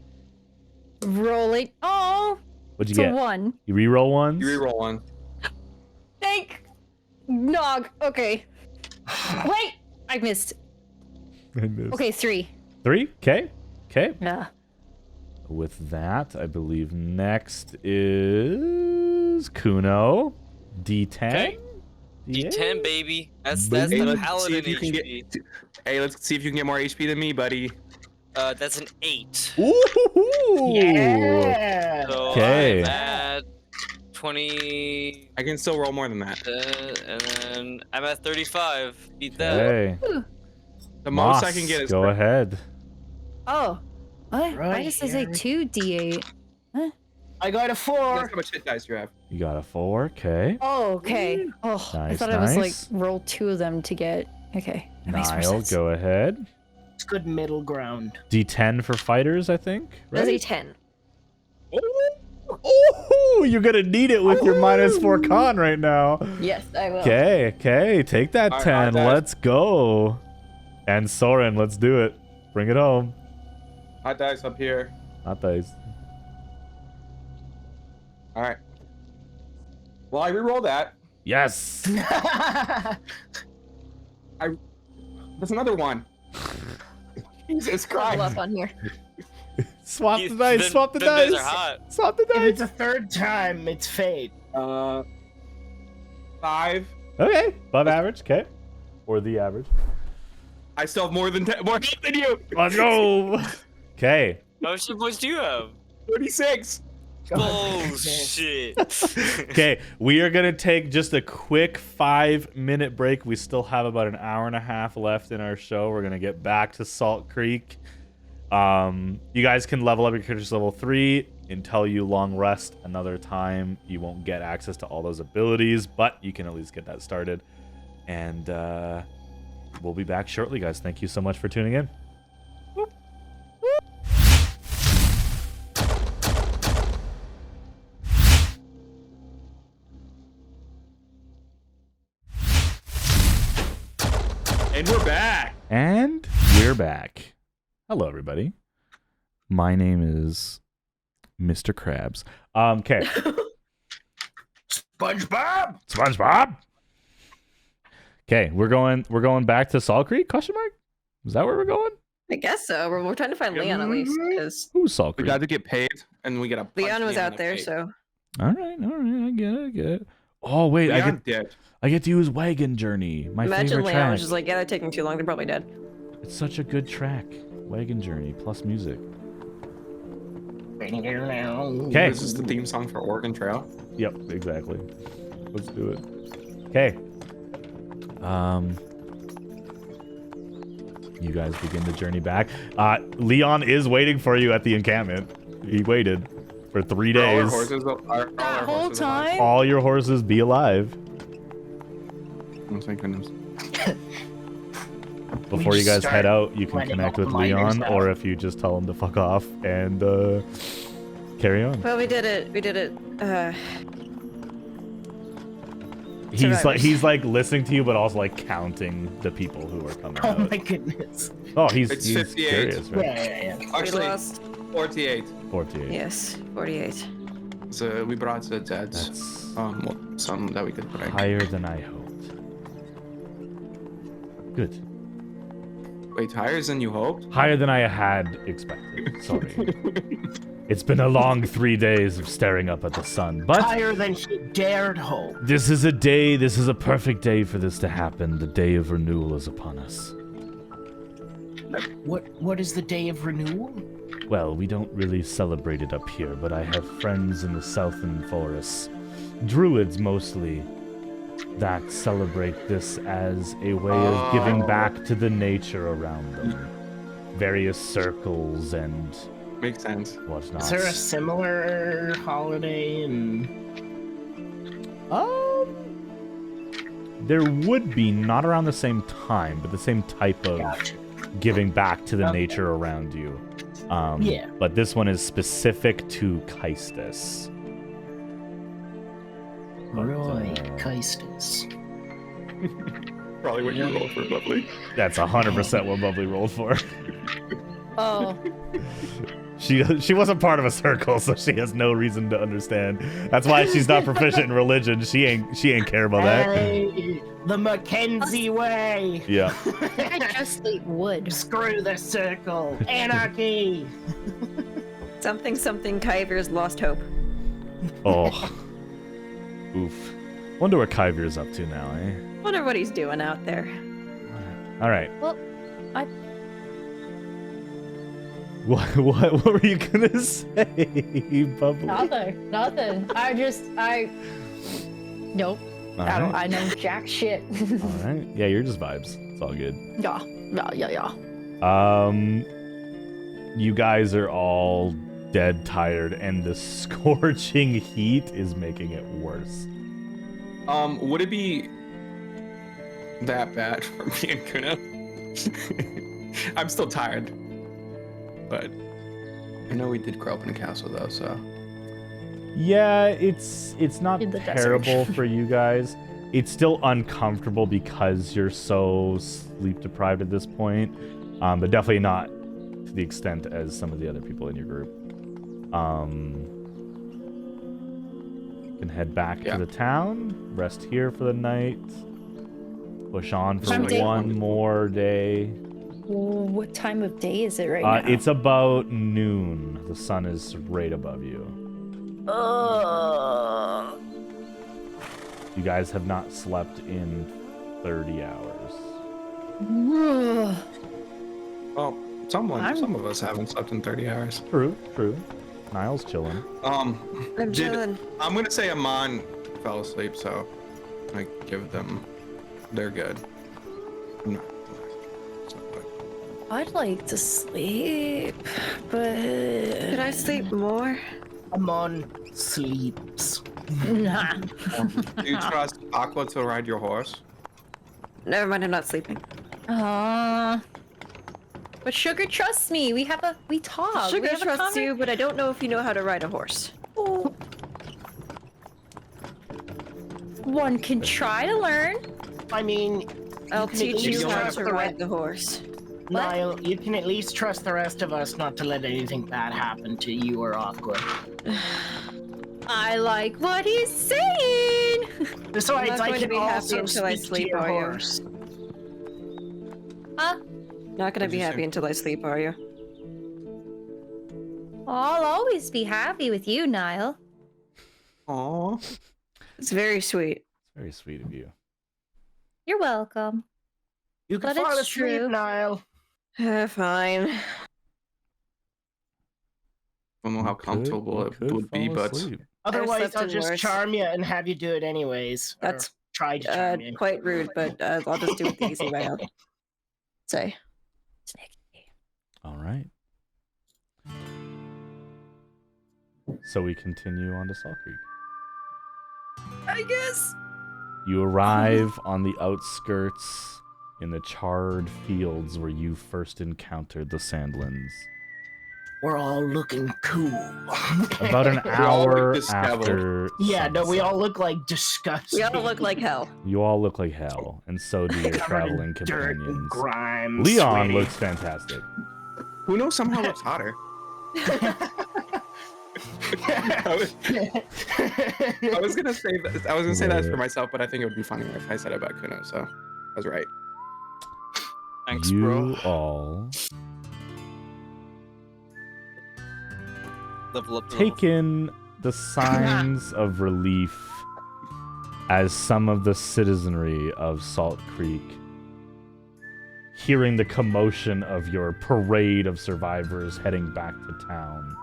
rolling. Oh, What'd it's you a get? 1. You reroll ones. You reroll one. Thank Nog. Okay. Wait, I missed. I missed. Okay, 3. 3. Okay. Okay. Yeah. With that, I believe next is Kuno. D10. Okay. D8? D10, baby. That's Baby. the Hey, let's see paladin if you can HP. get. Hey, let's see if you can get more HP than me, buddy. That's an 8. Ooh. yeah. So Okay. I'm at 20, I can still roll more than that. and then I'm at 35. Beat that. Okay. The most I Moss, can get is go ahead. Oh, what? Why Right does it say here. 2D8? I got a Guess 4. how much hit dice you have. You got a 4. Okay. Oh, okay. Oh, I Nice, thought it was like nice. roll 2 of them to get. Okay, that makes more Niall, sense. go ahead. It's good middle ground. D10 for fighters, I think. That's Right? a 10. Ooh, you're gonna need it with your -4 con right now. Yes, I will. Okay, okay, take that All right, 10. guys. Let's go. And Soren, let's do it. Bring it home. Hot dice up here. Not dice. All right. Well, I reroll that. Yes. There's another one. Jesus Level Christ. up on here. Swap the dice. Them- Swap the them dice dice. are hot. Swap the If it's dice. a third time, it's fate. 5. Okay, above average. Okay, or the average. I still have more than 10, more hit than you. Let's go. Okay. How much points do you have? 36. Bullshit. Okay, we are gonna take just a quick 5-minute break. We still have about an hour and a half left in our show. We're gonna get back to Salt Creek. You guys can level up your characters to level 3 until you long rest another time. You won't get access to all those abilities, but you can at least get that started. And we'll be back shortly, guys. Thank you so much for tuning in. And we're back. And we're back. Hello, everybody. My name is Mr. Krabs. Okay. SpongeBob. SpongeBob. Okay, we're going back to Salt Creek? Question mark? Is that where we're going? I guess so. We're trying to find Leon at least, because Who's Salt We Creek? got to get paid, and we got to. Leon was out there, so. All right. I get it. Oh wait, Leon dead. I get to use Wagon Journey. My Imagine favorite Leon track. was just like, yeah, they're taking too long. They're probably dead. It's such a good track. Wagon Journey plus music. Okay. This is the theme song for Oregon Trail. Yep, exactly. Let's do it. Okay. You guys begin the journey back. Leon is waiting for you at the encampment. He waited for 3 Are all our days. horses, That whole time? All your horses be alive Oh, thank goodness. before you guys head out. You can letting connect all with the miners Leon, know. or if you just tell him to fuck off and carry on. Well, we did it. He's like listening to you, but also like counting the people who are coming. Oh out. my goodness. Oh, he's 58. curious, right? Yeah. We Actually, lost. 48. 48. Yes, 48. So we brought the dead. That's Well, some that we could bring. higher than I hoped. Good. Wait, higher than you hoped? Higher than I had expected. Sorry. It's been a long 3 days of staring up at the sun, but Higher than he dared hope. this is a perfect day for this to happen. The day of renewal is upon us. What is the day of renewal? Well, we don't really celebrate it up here, but I have friends in the southern forests, druids mostly, that celebrate this as a way of giving back to the nature around them. Various circles and Makes sense. whatnot. Is there a similar holiday in... There would be, not around the same time, but the same type of Gotcha. giving back to the Okay. nature around you. Yeah. But this one is specific to Kaistus. But, Roy Kaistus. Probably what you rolled for, lovely. That's 100% what Bubbly rolled for. Oh. She wasn't part of a circle, so she has no reason to understand. That's why she's not proficient in religion. She ain't care about that. Hey, the Mackenzie way. Yeah. I just ate wood. Screw the circle. Anarchy. Something Kyver's lost hope. Oh. Oof. Wonder what Kyver's up to now, eh? Wonder what he's doing out there. All right. Well, I What were you gonna say, Bubbly? nothing. Nope. All I don't. right. I know jack shit. All right. Yeah, you're just vibes. It's all good. Yeah. You guys are all dead tired, and the scorching heat is making it worse. Would it be that bad for me and Kuno? I'm still tired. But I know we did grow up in a castle though, so Yeah, it's not In the desert. terrible for you guys. It's still uncomfortable because you're so sleep deprived at this point, but definitely not to the extent as some of the other people in your group. You can head back to the town, rest here for the night, push on for Time of day. one more day. What time of day is it right now? It's about noon. The sun is right above you. You guys have not slept in 30 hours. well, some of us haven't slept in 30 hours. True. Niall's chilling. I'm chilling. I'm gonna say Amon fell asleep, so I give them. They're good. I'm not. It's not good. I'd like to sleep, but Could I sleep more? Amon sleeps. nah. Do you trust Aqua to ride your horse? Never mind, I'm not sleeping. But Sugar trusts me. We talk. We Sugar have a trusts you, but I don't know if you know how to ride a horse. Oh. One can try to learn. I mean, I'll can teach at you least how trust to the ride the horse. Niall, you can at least trust the rest of us not to let anything bad happen to you or Aqua. I like what he's saying. Besides, not I going to can be happy also until I speak to sleep, your are you? horse. Huh? Not gonna What'd be you say? happy until I sleep, are you? I'll always be happy with you, Niall. Aww. It's very sweet. Very sweet of you. You're welcome. You can But fall it's asleep, true. Niall. Fine. I don't know how comfortable it would be, but Otherwise, slept I'll in just worse. charm you and have you do it anyways. Or That's try to charm you. quite rude, but I'll just do it the easy way. I'll say. All right. So we continue on to Salt Creek. I guess. You arrive on the outskirts in the charred fields where you first encountered the Sandlands. We're all looking cool. About an We all look hour disheveled. after Yeah, no, we sunset. all look like disgusting. We all look like hell. You all look like hell, and so do your Covered in traveling dirt and companions. grime. Leon sweaty. looks fantastic. Kuno somehow looks hotter. I was gonna say that. I was gonna say that for myself, but I think it would be funnier if I said it about Kuno. So I was right. Thanks, You bro. all Level up. take in the signs of relief as some of the citizenry of Salt Creek, hearing the commotion of your parade of survivors heading back to town,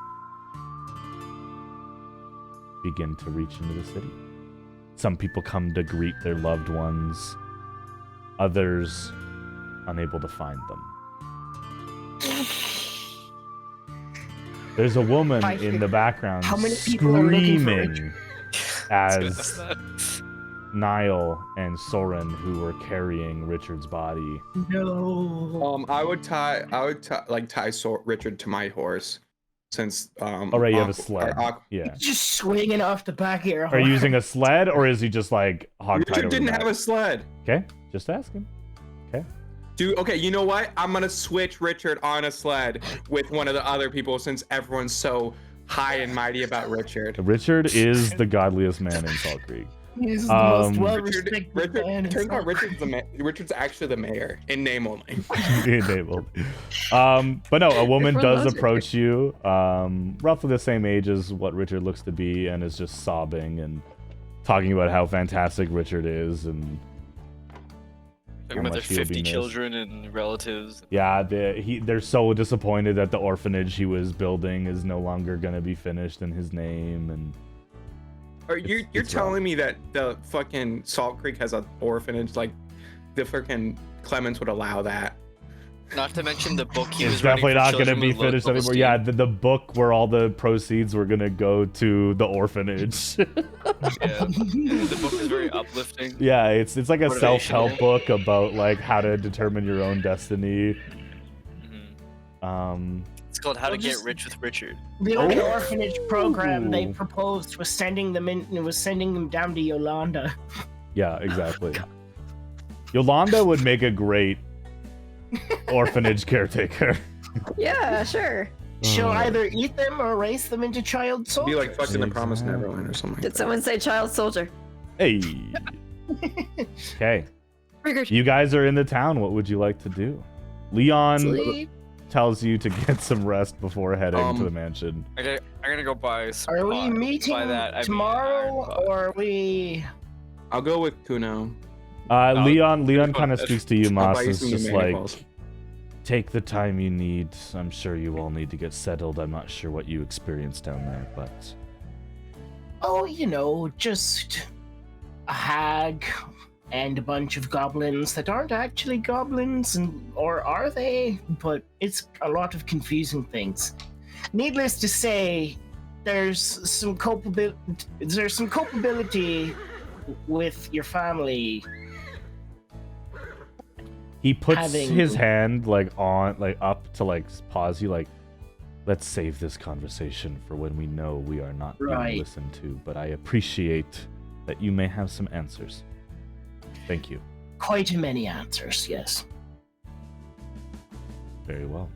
begin to reach into the city. Some people come to greet their loved ones, others unable to find them. There's a woman in the background How many people are looking for screaming as Niall and Soren, who were carrying Richard's body. No. I would tie Richard to my horse, since Oh, right, you have a sled. Yeah. Just swinging off the back of your Are horse. you using a sled, or is he just like hogtied Richard over didn't the have back? a sled. Okay, just asking. Okay. Dude, okay, you know what? I'm gonna switch Richard on a sled with one of the other people since everyone's so high and mighty about Richard. Richard is the godliest man in Salt Creek. He's the most Richard- well-respected man in Turns out South Richard's actually the mayor in name only. Enabled. But no, a woman Everyone does loves approach you, roughly the same age as what Richard looks to be, and is just sobbing talking about how fantastic Richard is, and Talking how about their much he'll be 50 missed. children and relatives. yeah, they're so disappointed that the orphanage he was building is no longer gonna be finished in his name, and You're it's telling me that the fucking Salt Creek has an orphanage? Like, the freaking Clements would allow that? Not to mention the book he it's was writing definitely for not gonna children be with low finished anymore. self-esteem. Yeah, the book where all the proceeds were gonna go to the orphanage. Yeah. The book is very uplifting. Yeah, it's like a Motivational. self-help book about like how to determine your own destiny. Mhm. It's called How to Well, Get just- Rich with Richard. The only Oh. orphanage program they Ooh. proposed was sending them down to Yolanda. Yeah, exactly. Yolanda would make a great orphanage caretaker. Yeah, sure. She'll Oh. either eat them or raise them into child Be soldiers. like fucking the Promised Exactly. Neverland or something. Did Like someone say child soldier? Hey. Okay. You guys are in the town. What would you like to do? Leon Sleep. tells you to get some rest before heading to the mansion. I'm gonna go buy some Are we pot. meeting By that, I mean tomorrow, iron pot. or are we? that. I'll go with Kuno. Leon there's kind of one- speaks to you, I'll Moss. buy you It's some just manifolds. like, take the time you need. I'm sure you all need to get settled. I'm not sure what you experienced down there, but Oh, just a hag and a bunch of goblins that aren't actually goblins, or are they? But it's a lot of confusing things. Needless to say, there's some culpability with your family. he puts Having- his hand up to pause you, let's save this conversation for when we know we are not being Right. listened to, but I appreciate that you may have some answers. Thank you. Quite many answers, yes. Very well.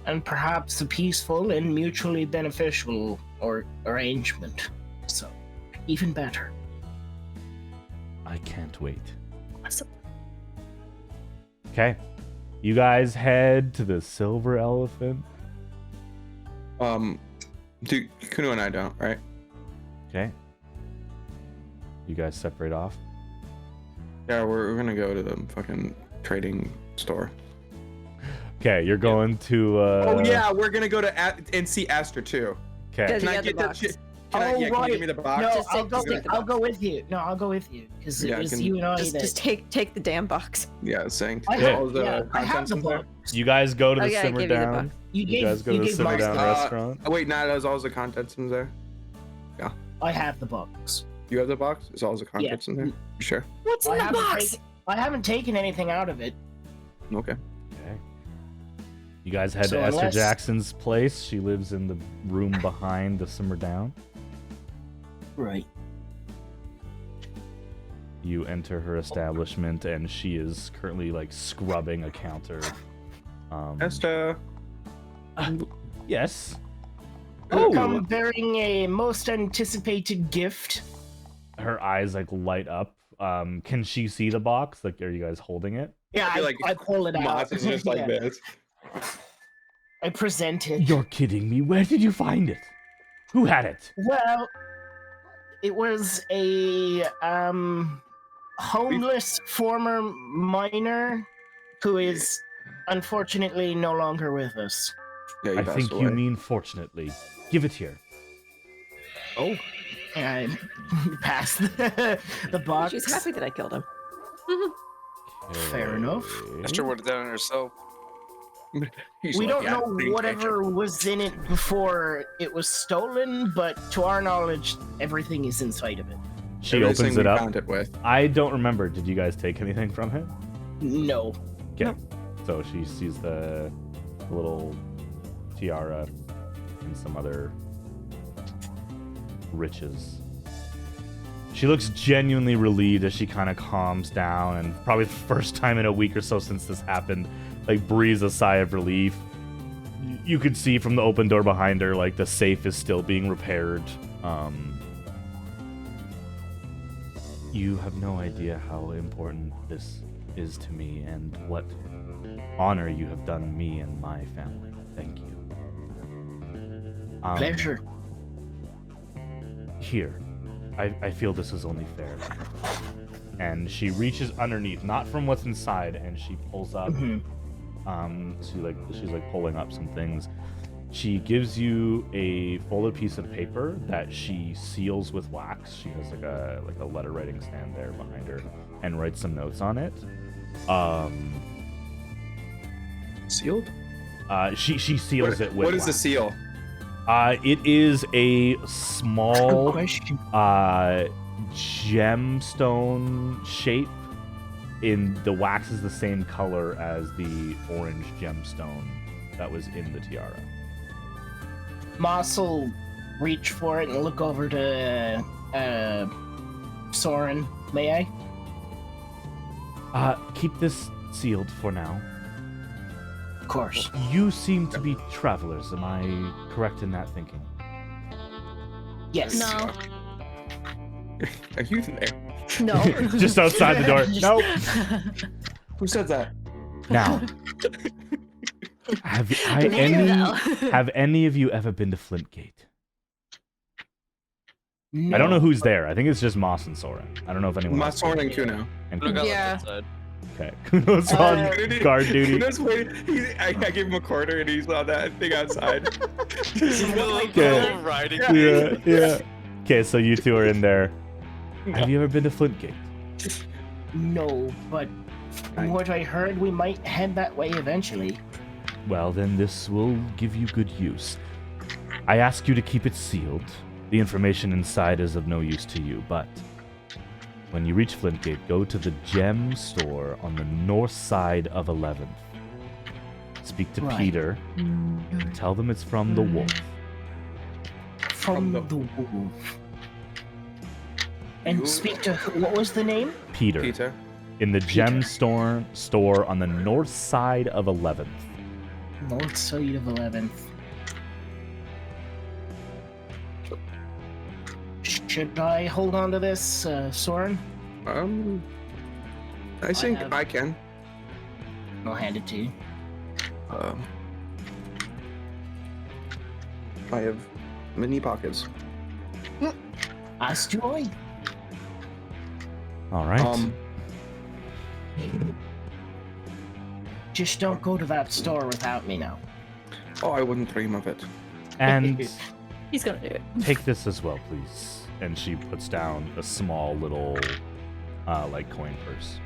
And perhaps a peaceful and mutually beneficial arrangement. So, even better. I can't wait. Awesome. Okay. You guys head to the Silver Elephant. Dude, Kuno and I don't, right? Okay. You guys separate off. Yeah, we're gonna go to the fucking trading store. Okay, you're going to Oh yeah, we're gonna go to and see Esther too. Okay. Does- Can You I got the get that box. shit? Can you give me the box? No, Just I'll take the I'll box. go with you. No, I'll go with you because Yeah, it was can- you and I. Just take the damn box. Yeah, saying I Yeah. have, all the yeah, I have contents the in there. box. You guys go to Oh, the yeah, I Simmer gave you the Down. box. You guys go to the gave Simmer Mars Down the- restaurant. Oh, wait, nah, there's all the contents in there. I have the box. You have the box? Is all the contents in there? You sure? What's I in the haven't box? taken- I haven't taken anything out of it. Okay. Okay. You guys head So to Esther unless- Jackson's place. She lives in the room behind the Simmer Down. Right. You enter her establishment, and she is currently like scrubbing a counter. Esther. Yes. Come bearing a most anticipated gift. Her eyes like light up. Can she see the box? Like, are you guys holding it? Yeah, I feel like I pull it out. Moss is just like Yeah. this. I present it. You're kidding me. Where did you find it? Who had it? Well, it was a homeless former miner who is unfortunately no longer with us. Yeah, he I passed think away. you mean fortunately. Give it here. Oh. And I passed the box. She's happy that I killed him. Fair enough. Esther would have done it herself. He's We like, don't "Yeah, know green whatever was in it before it was stolen, but to our knowledge, everything is inside of it. She Everything opens we it up. found it with. I don't remember. Did you guys take anything from it? No. Okay. So she sees the little tiara and some other riches. She looks genuinely relieved as she kind of calms down, and probably the first time in a week or so since this happened, like breathes a sigh of relief. You could see from the open door behind her, like the safe is still being repaired. You have no idea how important this is to me and what honor you have done me and my family. Thank you. Pleasure. Here. I feel this is only fair. And she reaches underneath, not from what's inside, and she pulls up. She's like pulling up some things. She gives you a folded piece of paper that she seals with wax. She has like a letter writing stand there behind her, and writes some notes on it. Sealed? She seals it with What is the wax. seal? It is a Good small question. gemstone shape. In the wax is the same color as the orange gemstone that was in the tiara. Moss will reach for it and look over to Soren. May I? Keep this sealed for now. Of course. You seem to be travelers. Am I correct in that thinking? Yes. No. Are you there? No. Just outside the door. Nope. Who said that? Now, have any of you ever been to Flintgate? No. I don't know who's there. I think it's just Moss and Soren. I don't know if anyone else. Soren and Kuno. And Look Kuno. Yeah. outside. Okay. Kuno's on guard duty. Kuno's waiting. I gave him a quarter and he's on that thing outside. Okay. Riding. Yeah. Okay, so you two are in there. Have you ever been to Flintgate? No, but from what I heard, we might head that way eventually. Well, then this will give you good use. I ask you to keep it sealed. The information inside is of no use to you, but when you reach Flintgate, go to the gem store on the north side of 11th. Speak to Right. Peter. Tell them it's from the wolf. From the wolf. And speak to what was the name? Peter. Peter. In the gem store on the north side of 11th. North side of 11th. Should I hold on to this, Soren? I think have- I can. I'll hand it to you. I have many pockets. As do I. All right. Just don't go to that store without me now. Oh, I wouldn't dream of it. And He's gonna do it. Take this as well, please. And she puts down a small little, like coin purse.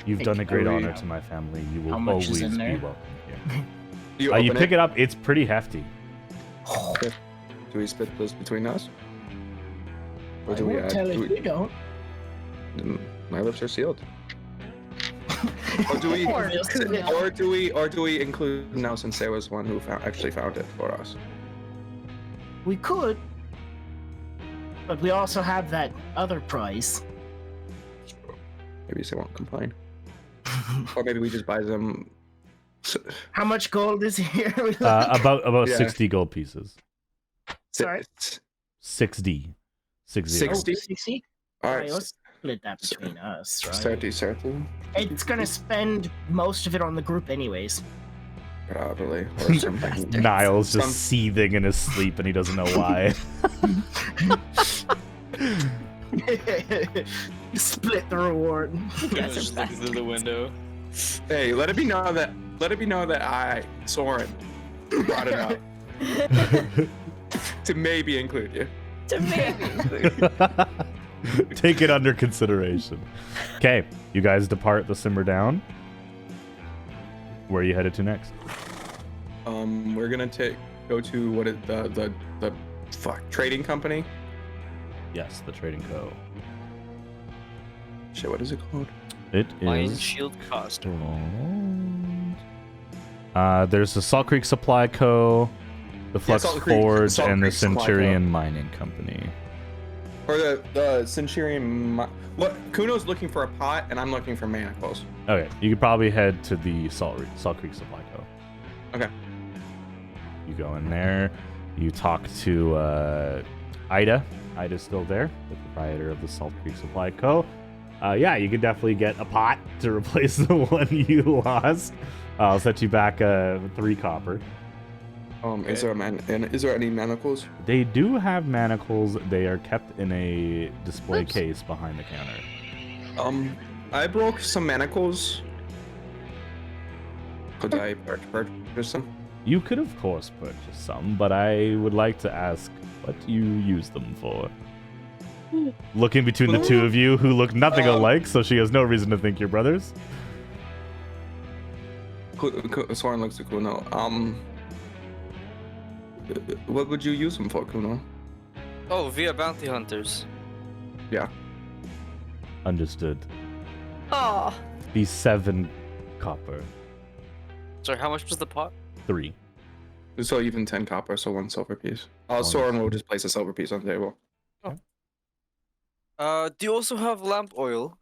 You've done a great honor to my family. You will How much is always in be there? welcome here. You You pick it up. It's pretty hefty. Do we split this between us? Or I do we won't add? tell if we don't. My lips are sealed. Or do we? Poor Kuno. Or do we include now since there was one who actually found it for us? We could. But we also have that other prize. Maybe they won't complain. Or maybe we just buy them. How much gold is here? About Yeah. 60 gold pieces. Sorry. 6D. 60. 60? 60? All Alright, right. let's split that between us, right? 30. It's gonna spend most of it on the group anyways. Probably. Or something. Niles just Some- seething in his sleep and he doesn't know why. Split the reward. Kuno's just looking through the window. Hey, let it be known that I, Soren, brought it up to maybe include you. To maybe. Take it under consideration. Okay, you guys depart the Simmer Down. Where are you headed to next? We're gonna go to what is the trading company? Yes, the Trading Co. Shit, what is it called? It Lion is. Shield Cost. There's the Salt Creek Supply Co., the Flux Salt Creek- Forge, Salt and the Creek Supply Co. Centurion Mining Company. Or the Centurion. What? Kuno's looking for a pot, and I'm looking for manacles. Okay, you could probably head to the Salt Creek Supply Co. Okay. You go in there. You talk to Ida. Ida's still there, the proprietor of the Salt Creek Supply Co. Yeah, you could definitely get a pot to replace the one you lost. I'll set you back 3 copper. Is there any manacles? They do have manacles. They are kept in a display Oops. case behind the counter. I broke some manacles. Could I purchase them? You could, of course, purchase some, but I would like to ask what you use them for. Looking between the two of you, who look nothing alike, so she has no reason to think you're brothers. Soren looks at Kuno. What would you use them for, Kuno? Oh, via bounty hunters. Yeah. Understood. Oh, Be 7 copper. Sorry, how much was the pot? 3. So even 10 copper, so 1 silver piece. One Soren will just place a silver piece on the table. Do you also have lamp oil?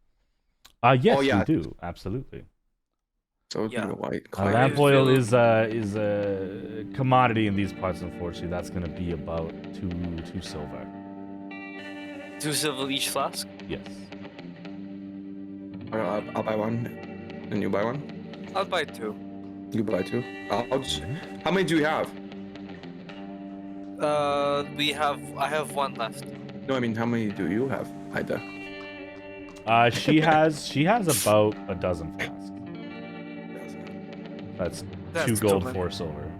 Yes, Oh, yeah. we do. Absolutely. So Yeah. white. Lamp I oil feel- is a commodity in these parts, unfortunately. That's going to be about 2 silver. 2 silver each flask? Yes. I'll buy 1, and you buy 1. I'll buy 2. You buy 2. How many do you have? I have 1 left. No, I mean, how many do you have, Ida? She has about a dozen flasks. That's 2 gold, too 4 silver.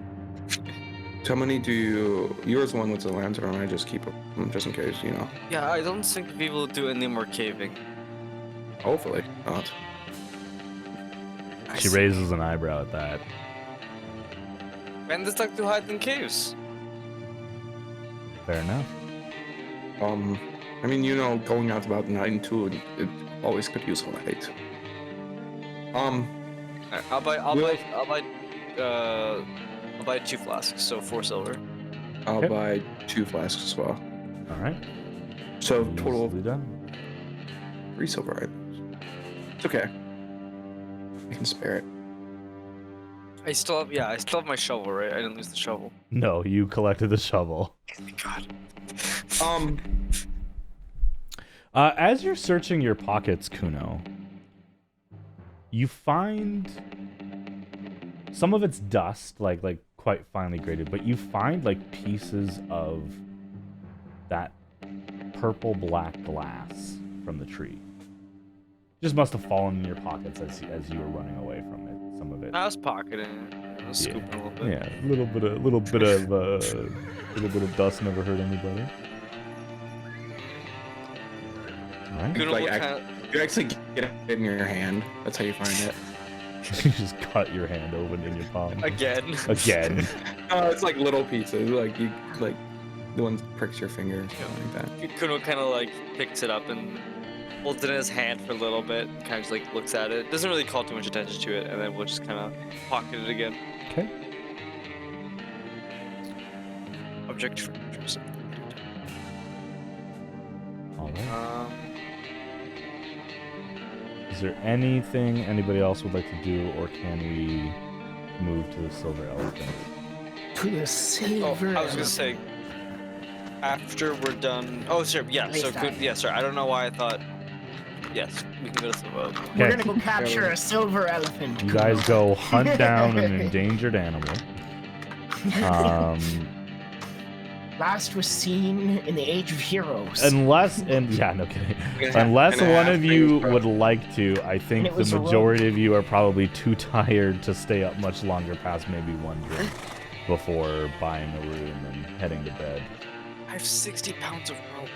How many do you? Yours one with the lantern. I just keep them just in case, you know. Yeah, I don't think we will do any more caving. Hopefully not. She raises an eyebrow at that. Bandits like to hide in caves. Fair enough. I mean, you know, going out about 9 too, it always could use a light. I'll buy 2 flasks, so 4 silver. I'll Okay. buy 2 flasks as well. All right. So total Easily done. 3 silver items. It's okay. I can spare it. I still have my shovel, right? I didn't lose the shovel. No, you collected the shovel. Thank God. As you're searching your pockets, Kuno, you find some of it's dust, like quite finely graded, but you find like pieces of that purple-black glass from the tree. Just must have fallen in your pockets as you were running away from it. Some of it. I was pocketing it. Just scooping a little bit. Yeah, a little bit of dust never hurt anybody. All right. Kuno Like, will kinda, You actually get it in your hand. That's how you find it. You just cut your hand open in your palm. again. Again. It's like little pieces. Like the one pricks your finger or something like that. Kuno kind of like picks it up and holds it in his hand for a little bit. Kind of just like looks at it. Doesn't really call too much attention to it, and then we'll just kind of pocket it again. Okay. Object for interest. All right. Is there anything anybody else would like to do, or can we move to the silver elephant? To the Oh, silver. I was gonna say after we're done. Oh, sure. Yeah. So yeah, sir. I don't know why I thought. Yes, we can go to silver. We're Okay. gonna go capture a silver elephant. You guys go hunt down an endangered animal. Last was seen in the Age of Heroes. Unless one of you would like to, I And think it the was a rope. majority of you are probably too tired to stay up much longer past maybe one drink before buying a room and heading to bed. I have 60 pounds of rope.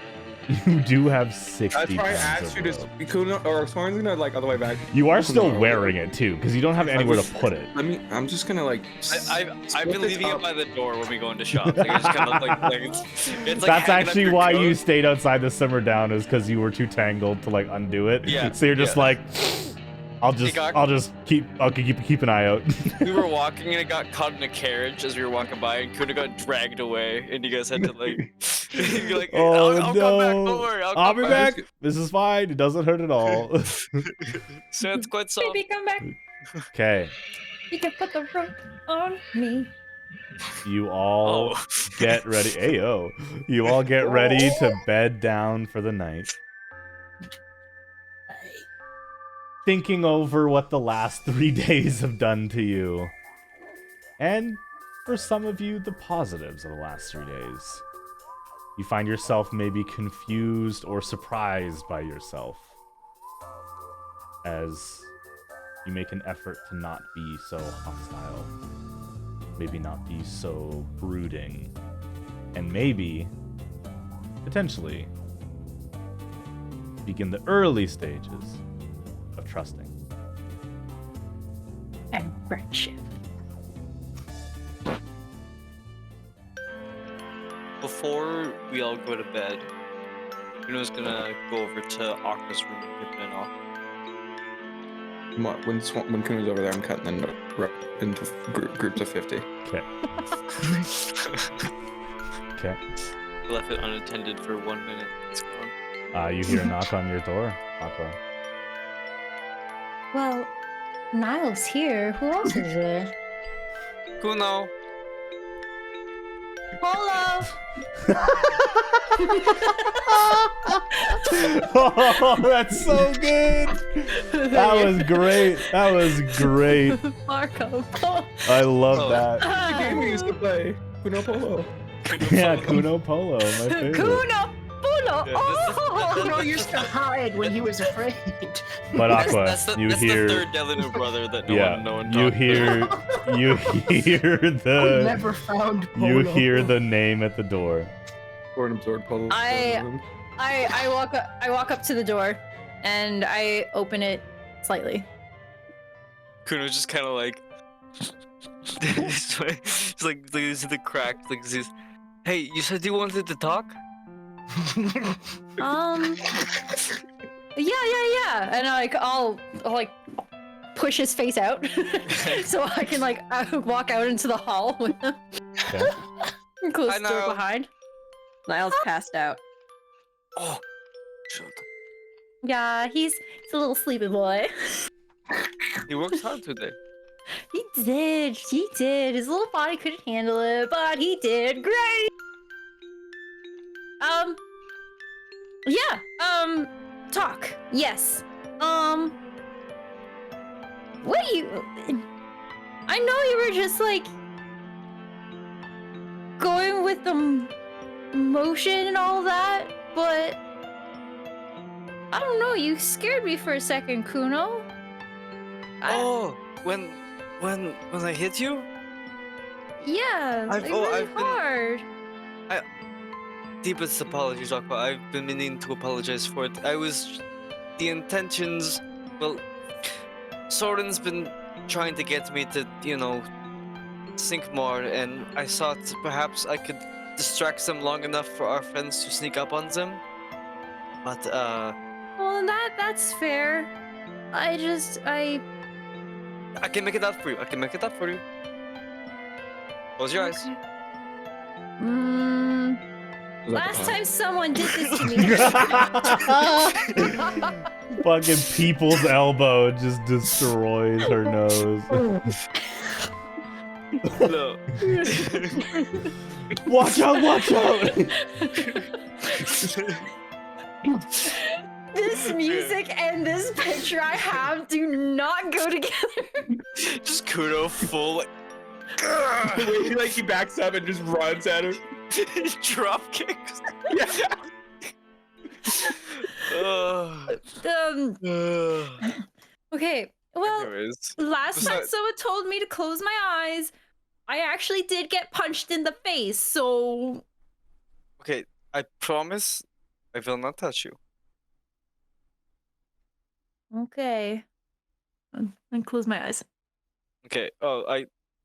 You do have 60 That's why I pounds asked of you rope. to. Kuno or Soren's gonna like on the way back. You are still No. wearing it too, because you don't have anywhere to put it. I'm just gonna like. I've split been this leaving it up. by the door when we go into shops. Like, it's kind of like it's like That's hanging actually up your why coat. you stayed outside the simmer down, is because you were too tangled to like undo it. Yeah, So you're just yeah. like, I'll just keep an eye out. We were walking and it got caught in a carriage as we were walking by, and Kuno got dragged away, and you guys had to like, you're like, Oh, I'll come back. no. Don't worry, I'll I'll be come back. This is fine. It doesn't hurt at all. So it's quite soft. Baby, come back. Okay, You can put the rope on me. you all Oh. get ready. Ayo. You all get ready to bed down for the night. Thinking over what the last 3 days have done to you. And for some of you, the positives of the last 3 days. You find yourself maybe confused or surprised by yourself as you make an effort to not be so hostile. Maybe not be so brooding. And maybe, potentially, begin the early stages of trusting. And friendship. Before we all go to bed, Kuno's gonna go over to Aqua's room and give him an offer. When Kuno's over there, I'm cutting them into groups of 50. Okay. Okay. Left it unattended for 1 minute. It's gone. You hear a knock on your door, Aqua. Well, Niall's here. Who else is there? Kuno. Polo! Oh, that's so good. That was great. That was great. Marco Polo. I love Oh. that. The game we used to play. Kuno Polo. Yeah, Kuno Polo, my favorite. Kuno Polo! Yeah, Oh! Kuno used to hide when he was afraid. But Aqua, that's the you hear, third Delanu brother that no one you talked hear, you hear We the, never found Polo. you hear the name at the door. Or an absorbed Polo. I walk up to the door and I open it slightly. Kuno's just kind of like, just like this is the crack. Like this. Hey, you said you wanted to talk. Yeah. And I'll like push his face out so I can like walk out into the hall with him. Okay. And close I the door know. behind. Niall's passed out. Oh, shut up. Yeah, he's a little sleepy boy. He works hard today. He did. His little body couldn't handle it, but he did great. Talk. Yes. What do you... I know you were just, like, going with the motion and all that, but... I don't know, you scared me for a second, Kuno. Oh, when I hit you? Yeah, I've- like oh, really I've been- hard. Deepest apologies, Aqua. I've been meaning to apologize for it. The intentions, well, Soren's been trying to get me to, sink more, and I thought perhaps I could distract them long enough for our friends to sneak up on them. But, Well, that's fair. I can make it up for you. Close your eyes. Okay. Was that Last the time someone did this to me. Fucking people's elbow just destroys her nose. No. Watch out! Watch out! This music and this picture I have do not go together. Just Kuno full, like, The way he backs up and just runs at her. drop kicks. Yeah. Okay, well, Anyways, last time besides- someone told me to close my eyes, I actually did get punched in the face, so... okay, I promise I will not touch you. Okay. And close my eyes. Okay. Oh,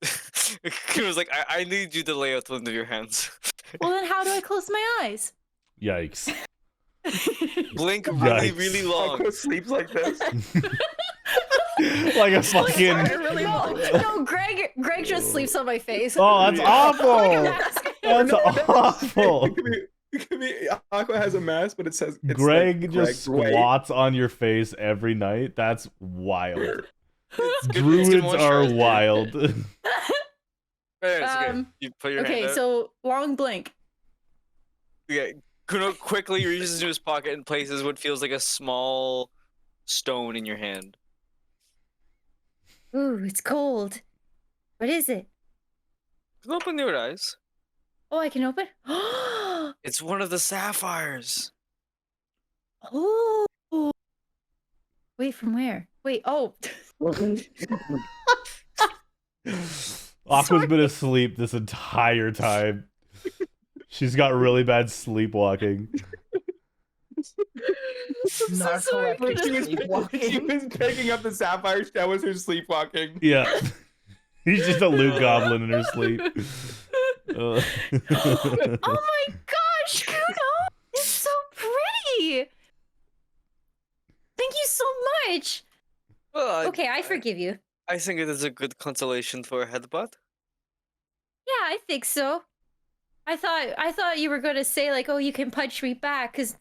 It was like, I need you to lay out one of your hands. Well, then how do I close my eyes? Yikes! Blink Yikes. really long. Aqua sleeps like this. Like a fucking. No, Greg just sleeps on my face. Oh, that's Like a awful. mask. That's awful. It could be Aqua has a mask, but it says it's Greg like just Greg's way. squats on your face every night. That's wild. It's good Druids are moisturizer. wild. Anyways, okay. You put your hand Okay, out. so long blink. Yeah, Kuno quickly reaches into his pocket and places what feels like a small stone in your hand. Ooh, it's cold. What is it? Open your eyes. Oh, I can open? It's one of the sapphires. Oh. Wait, from where? Wait, oh. Aqua's been asleep this entire time. She's got really bad sleepwalking. Narcoleptic She was sleepwalking. picking up the sapphire. That was her sleepwalking. Yeah. He's just a loot goblin in her sleep. Oh my gosh, Kuno! It's so pretty! Thank you so much! Well, Okay, I forgive you. I think it is a good consolation for a headbutt. Yeah, I think so. I thought you were gonna say like, oh, you can punch me back, cause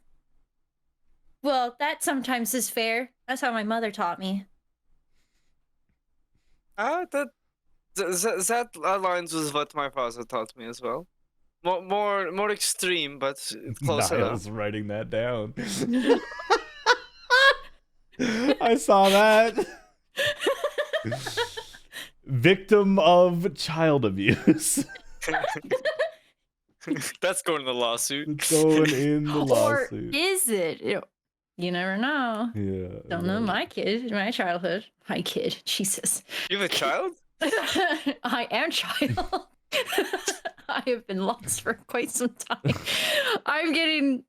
well, that sometimes is fair. That's how my mother taught me. That aligns with what my father taught me as well. More extreme, but it's close enough. Niall's writing that down. I saw that. Victim of child abuse. That's going in the lawsuit. It's going in the Or lawsuit. is it? You never know. Yeah. Don't know my kid, my childhood. My kid, Jesus. You have a child? I am child. I have been lost for quite some time. I'm getting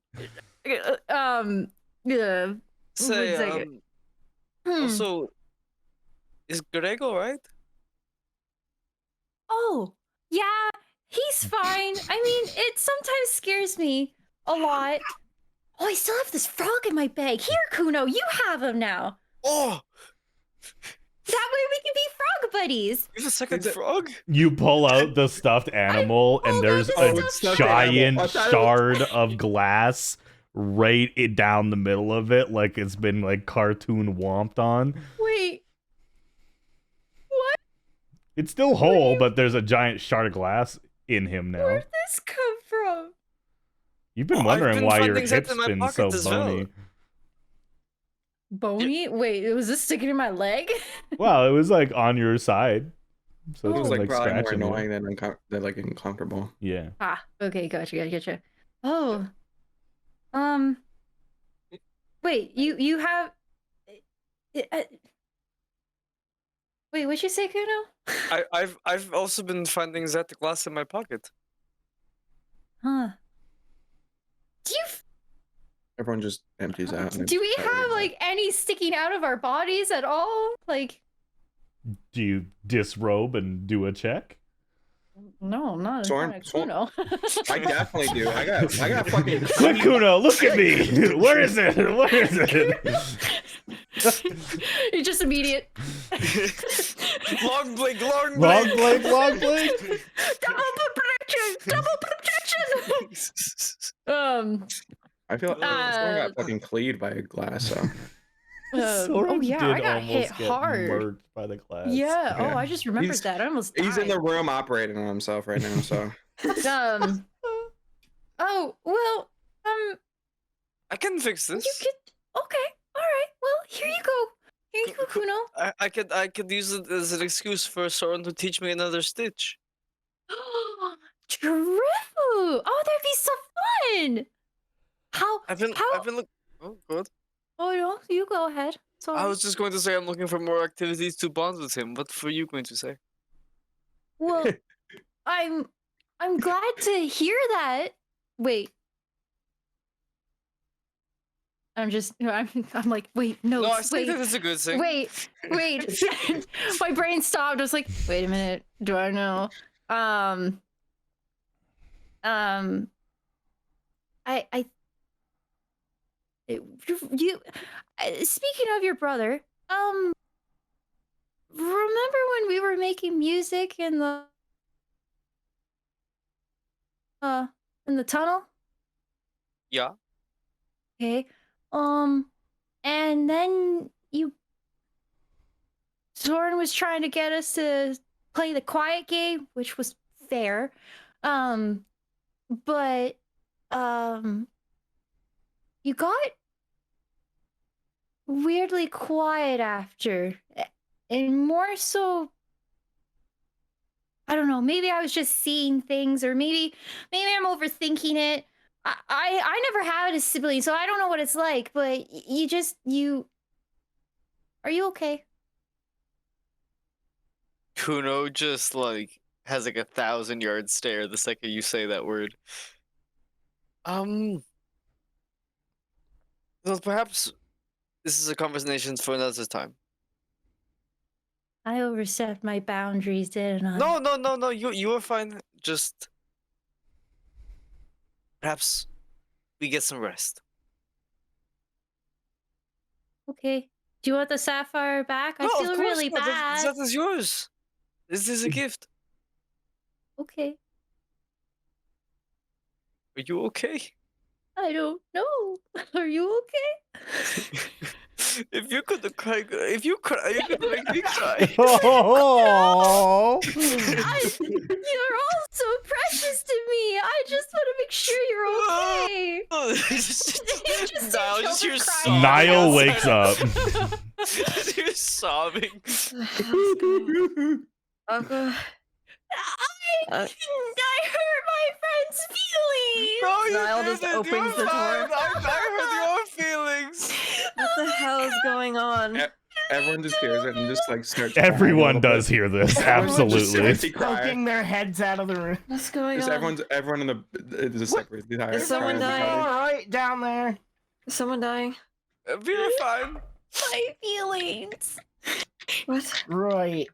yeah. Say, One second. also, is Greg alright? Oh, yeah, he's fine. I mean, it sometimes scares me a lot. Oh, I still have this frog in my bag. Here, Kuno, you have him now. Oh, That way we can be frog buddies. you have a second Is it- frog? You pull out the stuffed animal, and pulled out there's the a stuffed stuffed giant animal. I thought it shard of glass right down the middle of it, like it's been like cartoon womped on. Wait. What? It's still whole, but there's a giant shard of glass in him now. Where'd this come from? You've been Oh, I've wondering been why your finding that hip's in my been so pockets as well. bony. Bony? Wait, was this sticking in my leg? Well, it was like on your side, so Oh. it It was was like probably more scratching annoying you. than like uncomfortable. Yeah. Ah, okay, gotcha. Oh. Wait, you have... Wait, what'd you say, Kuno? I've also been finding that glass in my pocket. Huh. Do you Everyone just empties out. and do we it's have like any sticking out of our bodies at all? Like, Do you disrobe and do a check? no, not in Soren- front of Kuno. I definitely do. I got fucking. Quick, Kuno, look at me! Where is it? Where is it? You just immediate. Long blink, long blink. Long blink, long blink. Double protection! Double protection! I feel like someone got fucking cleed by a glass. So. Oh Soren yeah, did I got almost hit get hard. murked by the class. Yeah. Yeah. Oh, I just remembered He's- that. I almost died. He's in the room operating on himself right now. So. Oh well. I can fix this. You could. Okay. All right. Well, here you go. Here you go, Kuno. I could use it as an excuse for Soren to teach me another stitch. True. Oh, that'd be so fun. How? I've been look. Oh, good. Oh no, you go ahead. Sorry. I was just going to say I'm looking for more activities to bond with him. What were you going to say? Well, I'm glad to hear that. Wait. I'm like, wait, no, No, I think wait, that is a good thing. wait. My brain stopped. I was like, wait a minute. Do I know? Speaking of your brother, remember when we were making music in the tunnel? Yeah. Okay. And then Soren was trying to get us to play the quiet game, which was fair. But you got weirdly quiet after, and more so, I don't know, maybe I was just seeing things, or maybe I'm overthinking it. I never had a sibling, so I don't know what it's like, but are you okay? Kuno just like has like 1,000-yard stare the second you say that word. Well, perhaps this is a conversation for another time. I overstepped my boundaries, didn't I? No. You are fine. Just perhaps we get some rest. Okay. Do you want the sapphire back? I feel really bad. That is yours. This is a gift. Okay. Are you okay? I don't know. Are you okay? If you could cry, you could make me cry. Oh, You're all so precious to me. I just want to make sure you're okay. Just Niall, just children hear crying. Niall wakes up. Just hear sobbing. Aqua. I hurt my friend's feelings. No, you Niall just didn't. opens You're the door. fine. I hurt your feelings. What the hell is going on? Everyone just hears it and just like starts. Everyone does hear this. Everyone just Absolutely. starts crying. Poking their heads out of the room. What's going Just on? everyone in the just separate the entire. Is someone entire dying? All party. right, down there. Is someone dying? We are fine. My feelings. What? Right.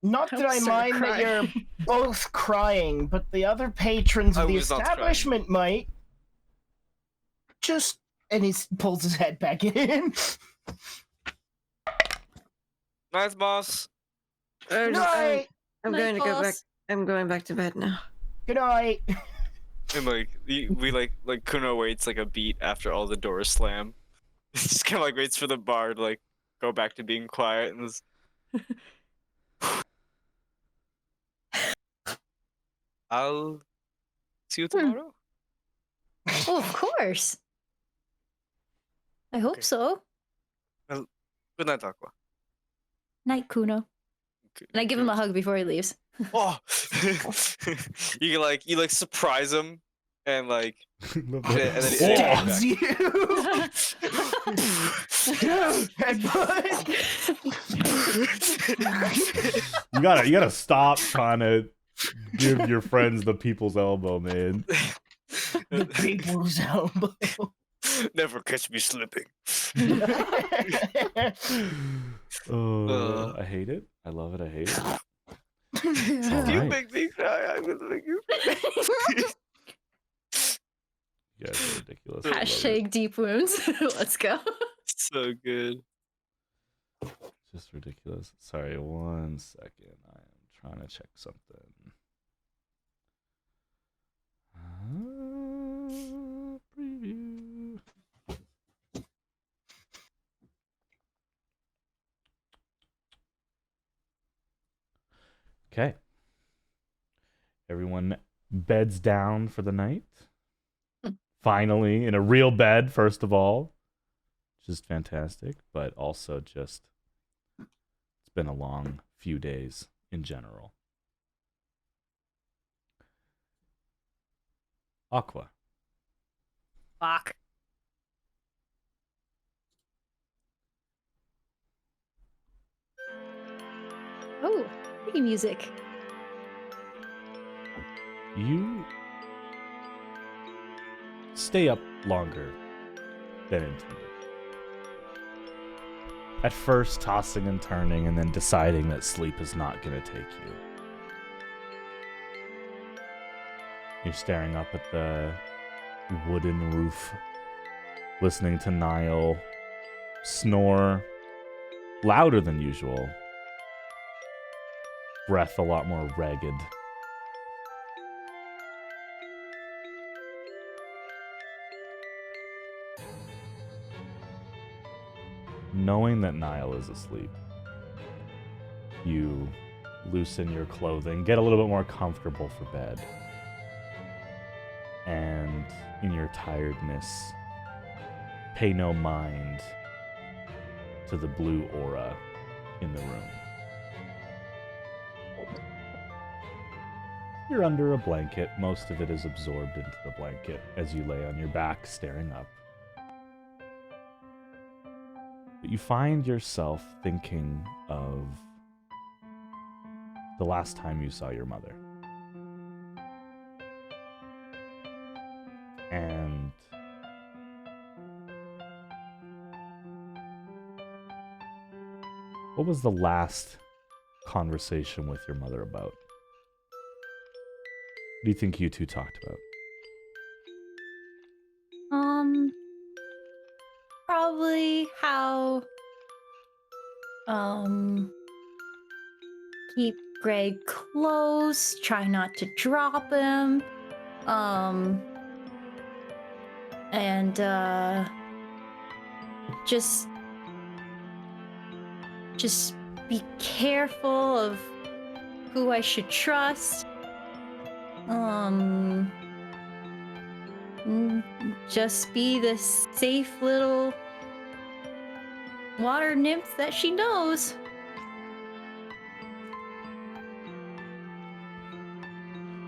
Not that I mind that you're both crying, but the other patrons I of the was not crying. establishment might. Just. And he pulls his head back in. Nice, boss. Good night. I'm Night, going to go back. boss. I'm going back to bed now. Good night. And we like Kuno waits like a beat after all the doors slam. Just kind of like waits for the bar to like go back to being quiet and. I'll see you tomorrow. Oh, of course. I hope Okay. so. Good night, Aqua. Night, Kuno. And I give him a hug before he leaves. Oh, you like surprise him and like, Love and that. then he Stabs back. you! Headbutt! You gotta stop trying to give your friends the people's elbow, man. The people's elbow. Never catch me slipping. Oh, I hate it. I love it. I hate it. If All you right. make me cry, I will make you. You guys are ridiculous. I love it. Hashtag deep wounds. Let's go. So good. Just ridiculous. Sorry, 1 second. I am trying to check something. Preview. Okay. Everyone beds down for the night. Finally, in a real bed, first of all. Just fantastic, but also just it's been a long few days in general. Aqua. Fuck. Oh, pretty music. You stay up longer than intended. At first, tossing and turning, and then deciding that sleep is not going to take you. You're staring up at the wooden roof, listening to Niall snore louder than usual. Breath a lot more ragged. Knowing that Niall is asleep, you loosen your clothing, get a little bit more comfortable for bed. And in your tiredness, pay no mind to the blue aura in the room. You're under a blanket. Most of it is absorbed into the blanket as you lay on your back staring up. But you find yourself thinking of the last time you saw your mother. And what was the last conversation with your mother about? What do you think you two talked about? Probably how keep Greg close, try not to drop him. And just be careful of who I should trust. Just be the safe little water nymph that she knows.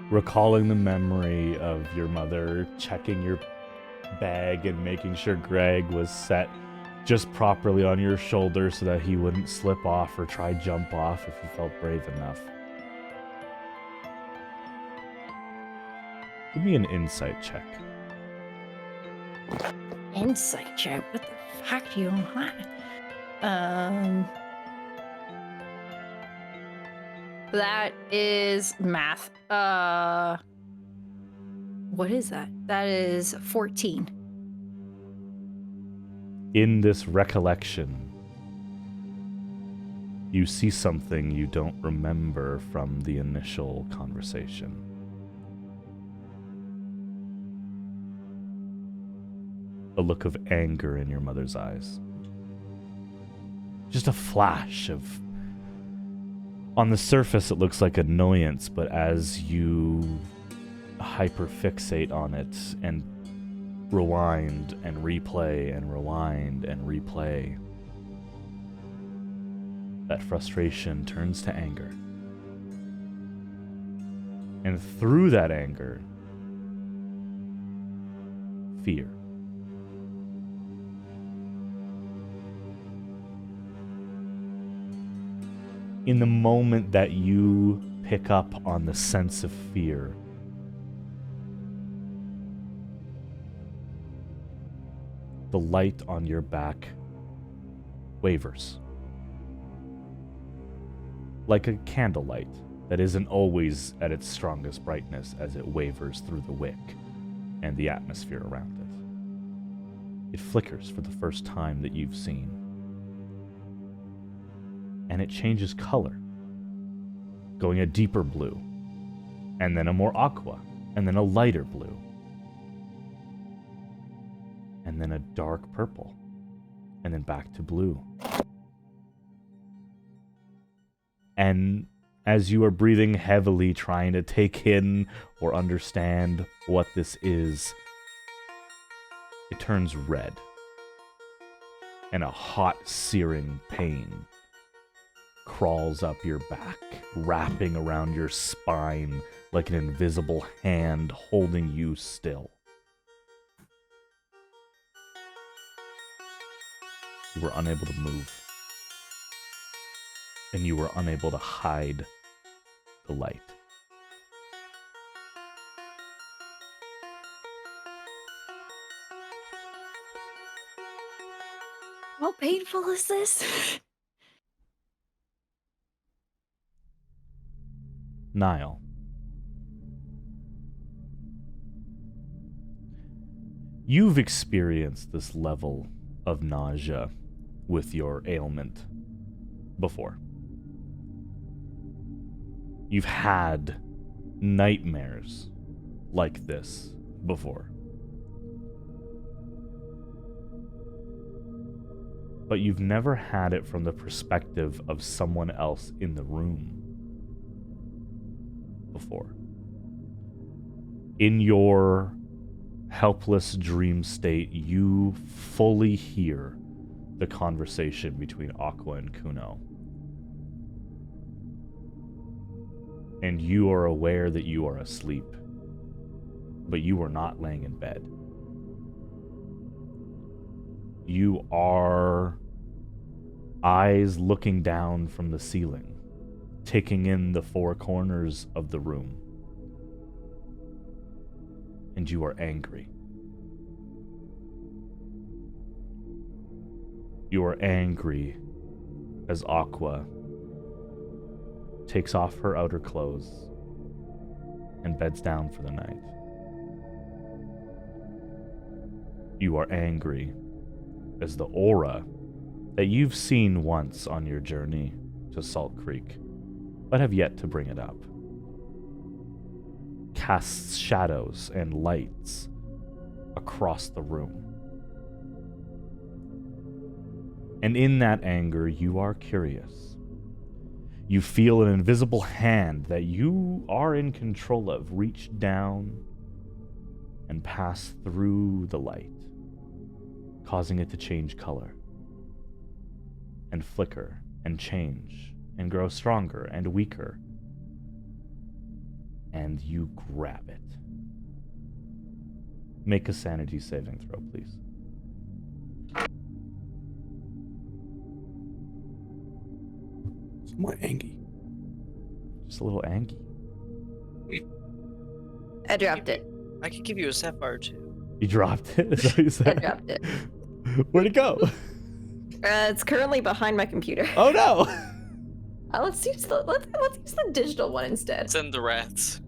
Recalling the memory of your mother checking your bag and making sure Greg was set just properly on your shoulder so that he wouldn't slip off or try jump off if he felt brave enough. Give me an insight check. Insight check? What the fuck do you want? That is math. What is that? That is 14. In this recollection, you see something you don't remember from the initial conversation. A look of anger in your mother's eyes. Just a flash of... On the surface, it looks like annoyance, but as you hyperfixate on it and rewind and replay and rewind and replay, that frustration turns to anger. And through that anger, fear. In the moment that you pick up on the sense of fear, the light on your back wavers. Like a candlelight that isn't always at its strongest brightness as it wavers through the wick and the atmosphere around it. It flickers for the first time that you've seen. And it changes color, going a deeper blue, and then a more aqua, and then a lighter blue, and then a dark purple, and then back to blue. And as you are breathing heavily, trying to take in or understand what this is, it turns red, and a hot, searing pain crawls up your back, wrapping around your spine like an invisible hand holding you still. You were unable to move, and you were unable to hide the light. How painful is this? Niall. You've experienced this level of nausea with your ailment before. You've had nightmares like this before. But you've never had it from the perspective of someone else in the room before. In your helpless dream state, you fully hear the conversation between Aqua and Kuno. And you are aware that you are asleep, but you are not laying in bed. You are eyes looking down from the ceiling, taking in the four corners of the room. And you are angry. You are angry as Aqua takes off her outer clothes and beds down for the night. You are angry as the aura that you've seen once on your journey to Salt Creek, but have yet to bring it up, casts shadows and lights across the room. And in that anger, you are curious. You feel an invisible hand that you are in control of reach down and pass through the light, causing it to change color and flicker and change and grow stronger and weaker. And you grab it. Make a sanity saving throw, please. Somewhat angry. Just a little angry. I dropped it. I could give you a sapphire too. You dropped it? Is that what you I said? dropped it. Where'd it go? It's currently behind my computer. Oh no! Let's use the digital one instead. Send the rats.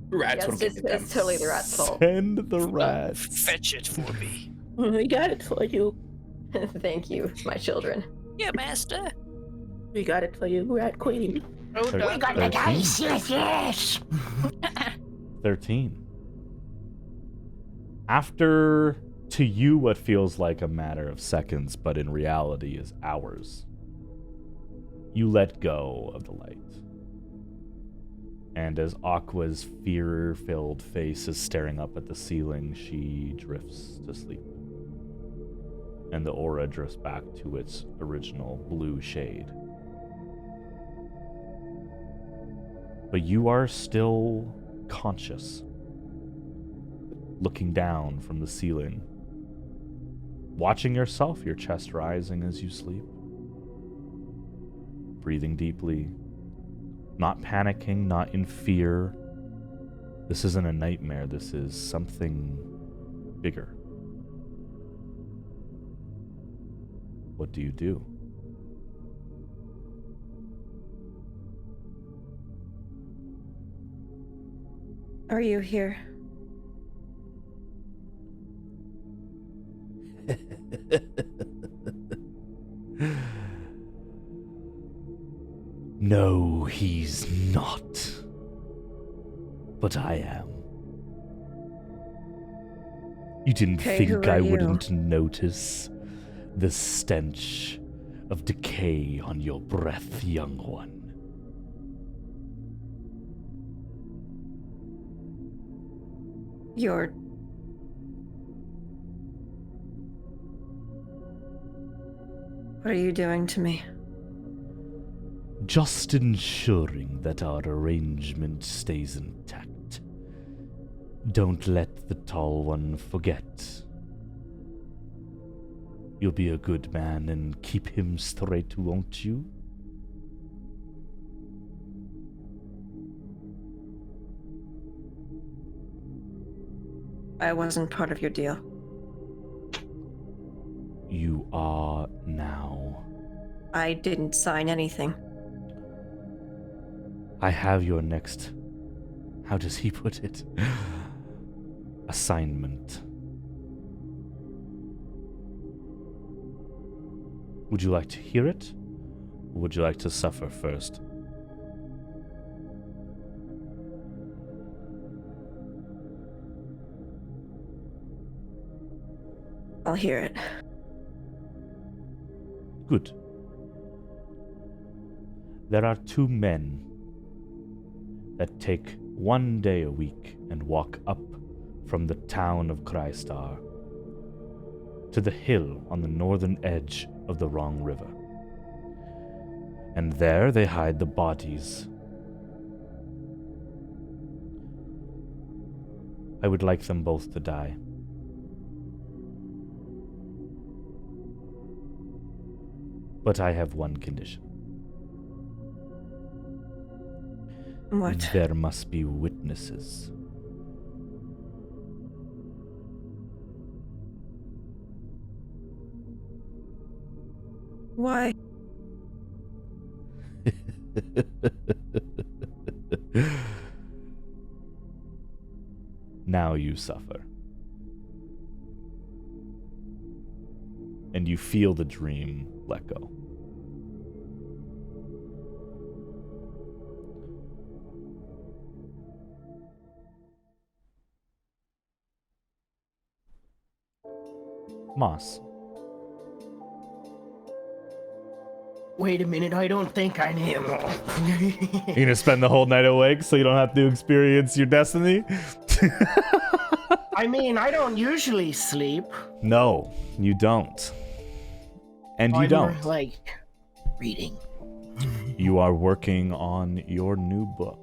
Rats will Yes, get them. it's totally the rat's fault. Send the rats. Fetch it for me. We got it for you. Thank you, my children. Yeah, master. We got it for you, Rat Queen. Oh, Thir- no. 13. Yes. 13. After, to you, what feels like a matter of seconds, but in reality is hours, you let go of the light. And as Aqua's fear-filled face is staring up at the ceiling, she drifts to sleep. And the aura drifts back to its original blue shade. But you are still conscious. looking down from the ceiling, watching yourself, your chest rising as you sleep. Breathing deeply, not panicking, not in fear. This isn't a nightmare, this is something bigger. What do you do? Are you here? No, he's not. But I am. You didn't Okay, who think are I you? wouldn't notice the stench of decay on your breath, young one. You're... What are you doing to me? Just ensuring that our arrangement stays intact. Don't let the tall one forget. You'll be a good man and keep him straight, won't you? I wasn't part of your deal. You are now. I didn't sign anything. I have your next... How does he put it? Assignment. Would you like to hear it? Or would you like to suffer first? I'll hear it. Good. There are two men that take 1 day a week and walk up from the town of Krystar to the hill on the northern edge of the Wrong River. And there they hide the bodies. I would like them both to die. But I have one condition. What? There must be witnesses. Why? Now you suffer. And you feel the dream let go. Moss. Wait a minute, I don't think I am. You're gonna spend the whole night awake so you don't have to experience your destiny? I mean, I don't usually sleep. No, you don't. And you I'm don't. more like reading. You are working on your new book.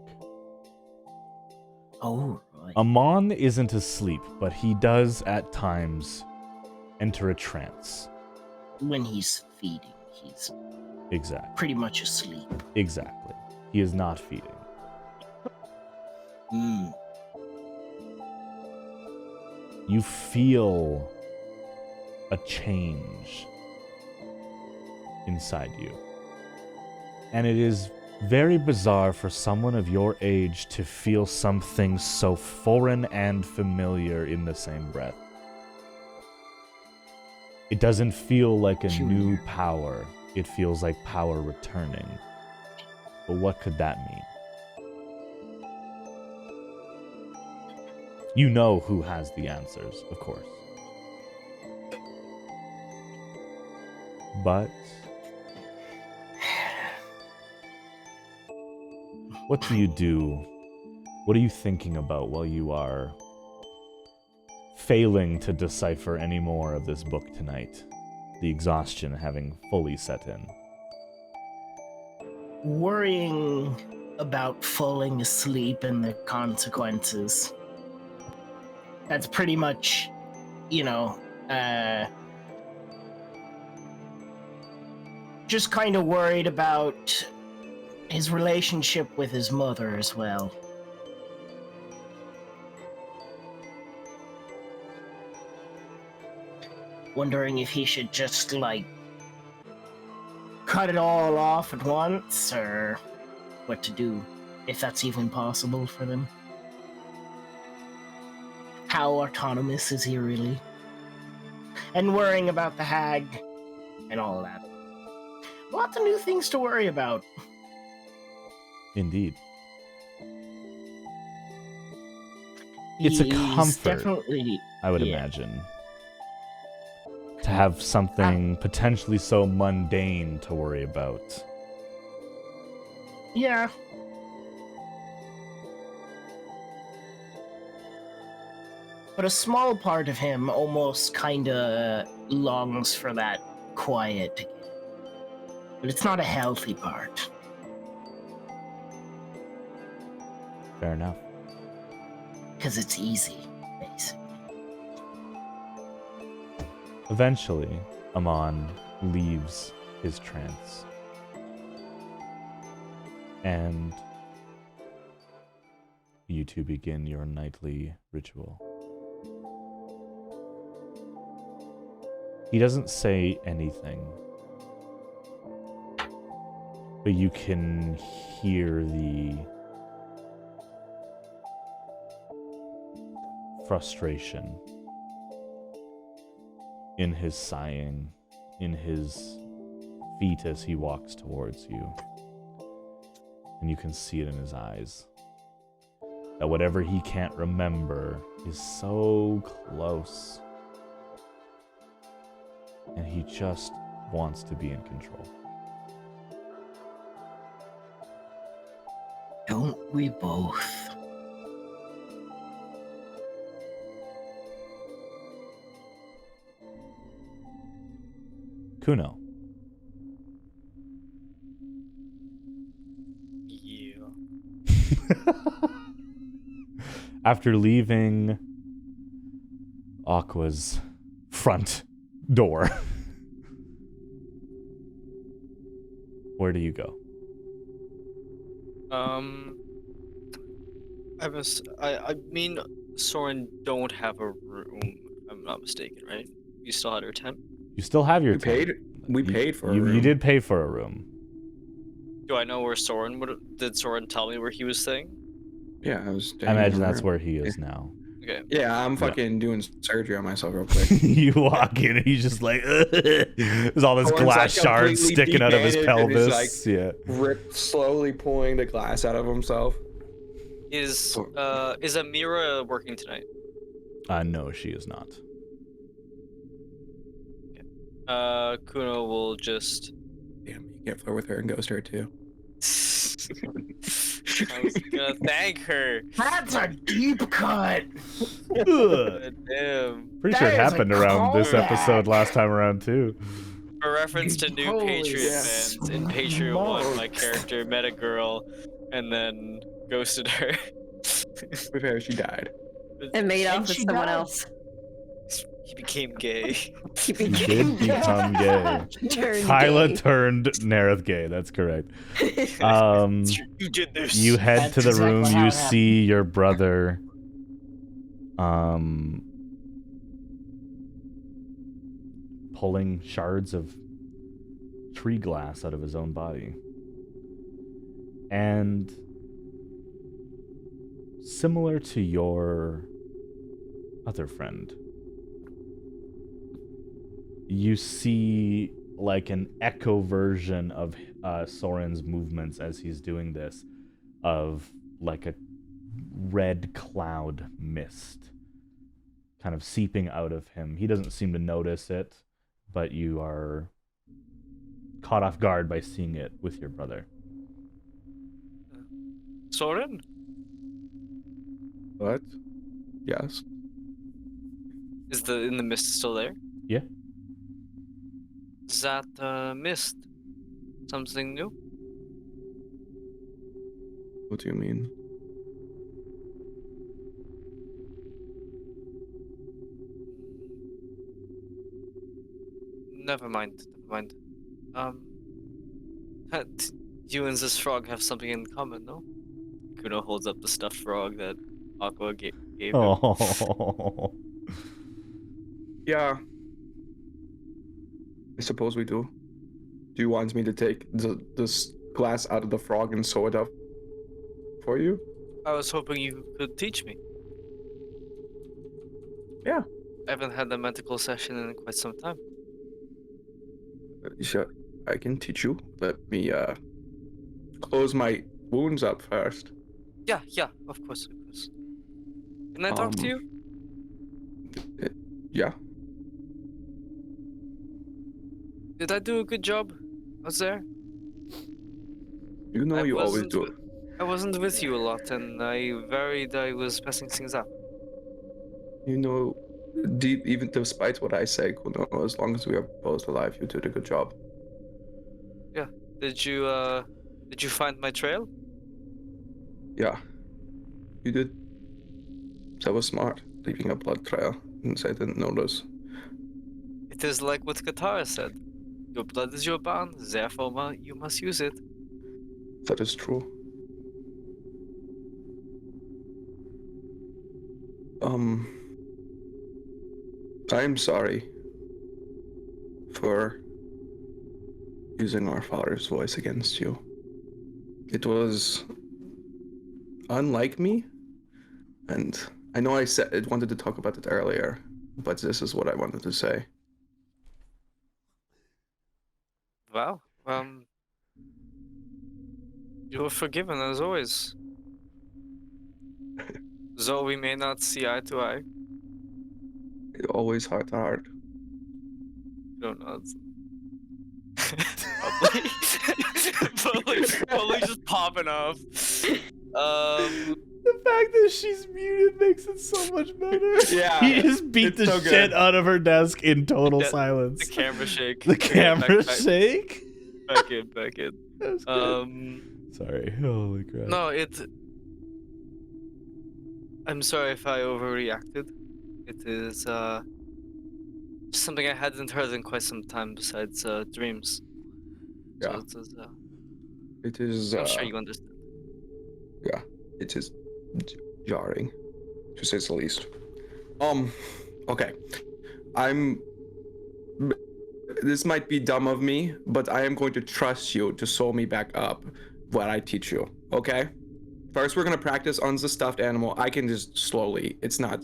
Oh, right. Amon isn't asleep, but he does at times enter a trance. When he's feeding, he's Exactly. pretty much asleep. Exactly. He is not feeding. Hmm. You feel a change inside you. And it is very bizarre for someone of your age to feel something so foreign and familiar in the same breath. It doesn't feel like a new power. It feels like power returning. But what could that mean? You know who has the answers, of course. But what do you do? What are you thinking about while you are failing to decipher any more of this book tonight? The exhaustion having fully set in. Worrying about falling asleep and the consequences. that's pretty much, you know, just kind of worried about his relationship with his mother as well. Wondering if he should just, like, cut it all off at once, or what to do, if that's even possible for them. How autonomous is he really? And worrying about the hag and all of that. Lots of new things to worry about. Indeed. It's a He's comfort, definitely, I would yeah. imagine, to have something potentially so mundane to worry about. Yeah. But a small part of him almost kinda longs for that quiet again. But it's not a healthy part. Fair enough. Because it's easy, basically. Eventually, Amon leaves his trance. And you two begin your nightly ritual. He doesn't say anything, but you can hear the frustration in his sighing, in his feet as he walks towards you. And you can see it in his eyes. That whatever he can't remember is so close. And he just wants to be in control. Don't we both? Kuno. Yeah. After leaving Aqua's front door, where do you go? I mean, Soren don't have a room, if I'm not mistaken, right? You still had her tent? You still have your We tent. paid for a You room. did pay for a room. Do I know where Soren did Soren tell me where he was staying? Yeah, I was. I imagine that's where he is now. Okay. Yeah, I'm fucking doing surgery on myself real quick. You walk in and he's just like, there's all this Soren's, glass like, shards completely sticking out of his debanded and is, pelvis. Yeah. Slowly pulling the glass out of himself. Is Amira working tonight? No, she is not. Kuno will just. Damn, you can't flirt with her and ghost her too. I was gonna thank her. That's a deep cut! Ugh. Damn. Pretty sure it That is a happened around this callback. episode last time around too. For reference to new Holy Patreon fans, in Patreon 1, my smokes. character met a girl and then ghosted her. Prepare, she died. And made And off with she someone died. else. He became gay. He He became did become gay. turned Kyla gay. turned Nereth gay. That's correct. You did this. You head That's to the exactly room. how You it see your brother. Pulling shards of tree glass out of his own body. And similar to your other friend, you see like an echo version of Soren's movements as he's doing this, of like a red cloud mist kind of seeping out of him. He doesn't seem to notice it, but you are caught off guard by seeing it with your brother. Soren? What? Yes. Is the mist still there? Yeah. Is that mist something new? What do you mean? Never mind. You and this frog have something in common, no? Kuno holds up the stuffed frog that Aqua gave him. Oh. Yeah. I suppose we do. Do you want me to take this glass out of the frog and sew it up for you? I was hoping you could teach me. Yeah. I haven't had a medical session in quite some time. Sure, I can teach you. Let me close my wounds up first. Yeah, of course. Can I talk to you? Yeah. Did I do a good job? Was there? You know you always wasn't do. I wasn't with you a lot, and I worried I was messing things up. You know, deep, even despite what I say, Kuno, as long as we are both alive, you did a good job. Yeah. Did you find my trail? Yeah. You did. That was smart, leaving a blood trail, since I didn't notice. It is like what Katara said. Your blood is your bond, therefore you must use it. That is true. I am sorry for using our father's voice against you. It was unlike me, and I know I wanted to talk about it earlier, but this is what I wanted to say. Wow. You were forgiven as always. Though we may not see eye to eye. Always heart to heart. I don't know. Probably just popping off. The fact that she's muted makes it so much better. Yeah, He just beat the so shit good. out of her desk in total The silence. camera shake. The camera Back- shake? Back in. That was good. Sorry. Holy crap. No, I'm sorry if I overreacted. It is something I hadn't heard in quite some time besides dreams. Yeah. So It is. I'm sure you understand. Yeah, it is jarring, to say the least. Okay. This might be dumb of me, but I am going to trust you to sew me back up what I teach you, okay? First, we're gonna practice on the stuffed animal. I can just slowly. It's not.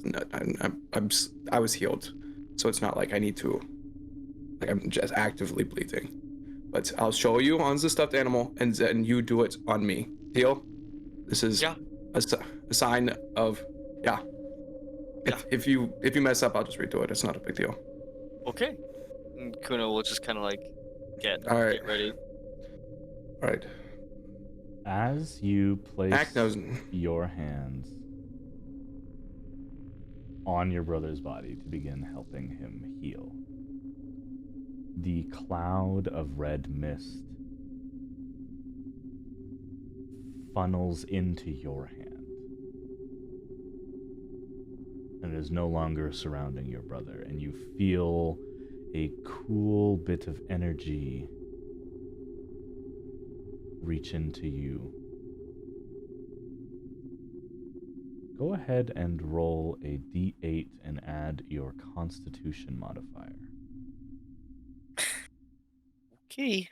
I was healed, so it's not like I need to. Like I'm just actively bleeding, but I'll show you on the stuffed animal, and then you do it on me. Deal? This is Yeah. a sign of yeah. If you mess up, I'll just redo it. It's not a big deal. Okay. And Kuno will just kind of like get ready. All right. As you place knows. your hands on your brother's body to begin helping him heal, the cloud of red mist funnels into your hand and is no longer surrounding your brother, and you feel a cool bit of energy reach into you. Go ahead and roll a d8 and add your Constitution modifier. Okay.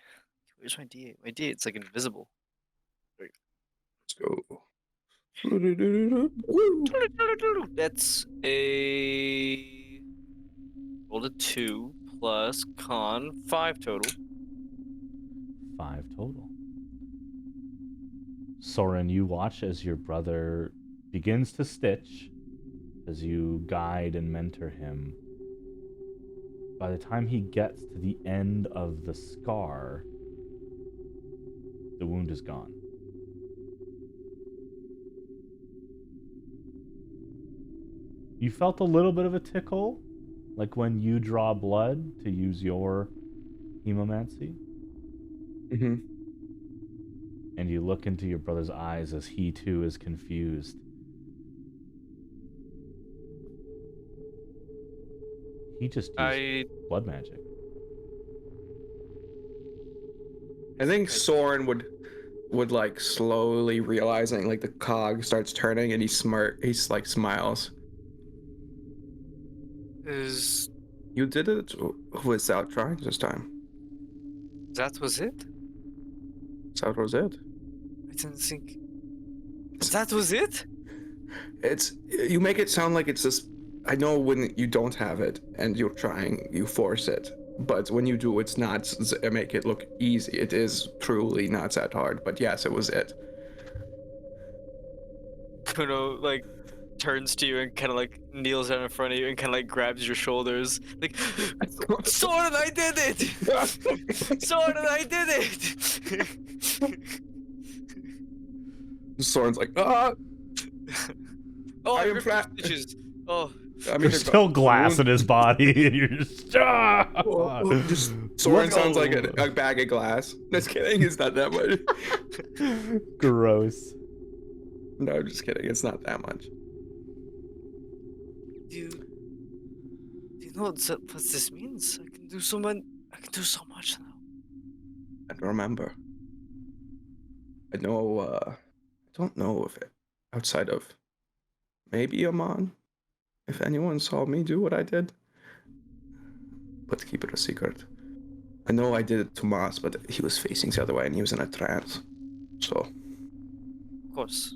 Where's my D8? My D8's like invisible. Let's go. That's a rolled a 2 plus con 5 total. 5 total. Soren, you watch as your brother begins to stitch, as you guide and mentor him. By the time he gets to the end of the scar, the wound is gone. You felt a little bit of a tickle, like when you draw blood to use your hemomancy. Mm-hmm. And you look into your brother's eyes as he too is confused. He just used blood magic. I think Soren would like slowly realizing like the cog starts turning and he's like smiles. Is You did it without trying this time. that was it? That was it. I didn't think. That was it? It's you make it sound like it's this. I know when you don't have it and you're trying, you force it. But when you do, it's not. Make it look easy. It is truly not that hard. But yes, it was it. Kuno like turns to you and kind of like kneels down in front of you and kind of like grabs your shoulders, like, Soren, I did it! Soren, I did it! Soren's like, ah. Oh, I I am ripped flat. your stitches. Oh, I mean, There's still glass in his body, and you're just. just Soren sounds like a bag of glass. Just kidding. It's not that much. Gross. No, I'm just kidding. It's not that much. do you know what this means? I can do so much now. I don't remember. I know. I don't know if it outside of maybe Amon. If anyone saw me do what I did, but keep it a secret. I know I did it to Mas, but he was facing the other way and he was in a trance. So. Of course.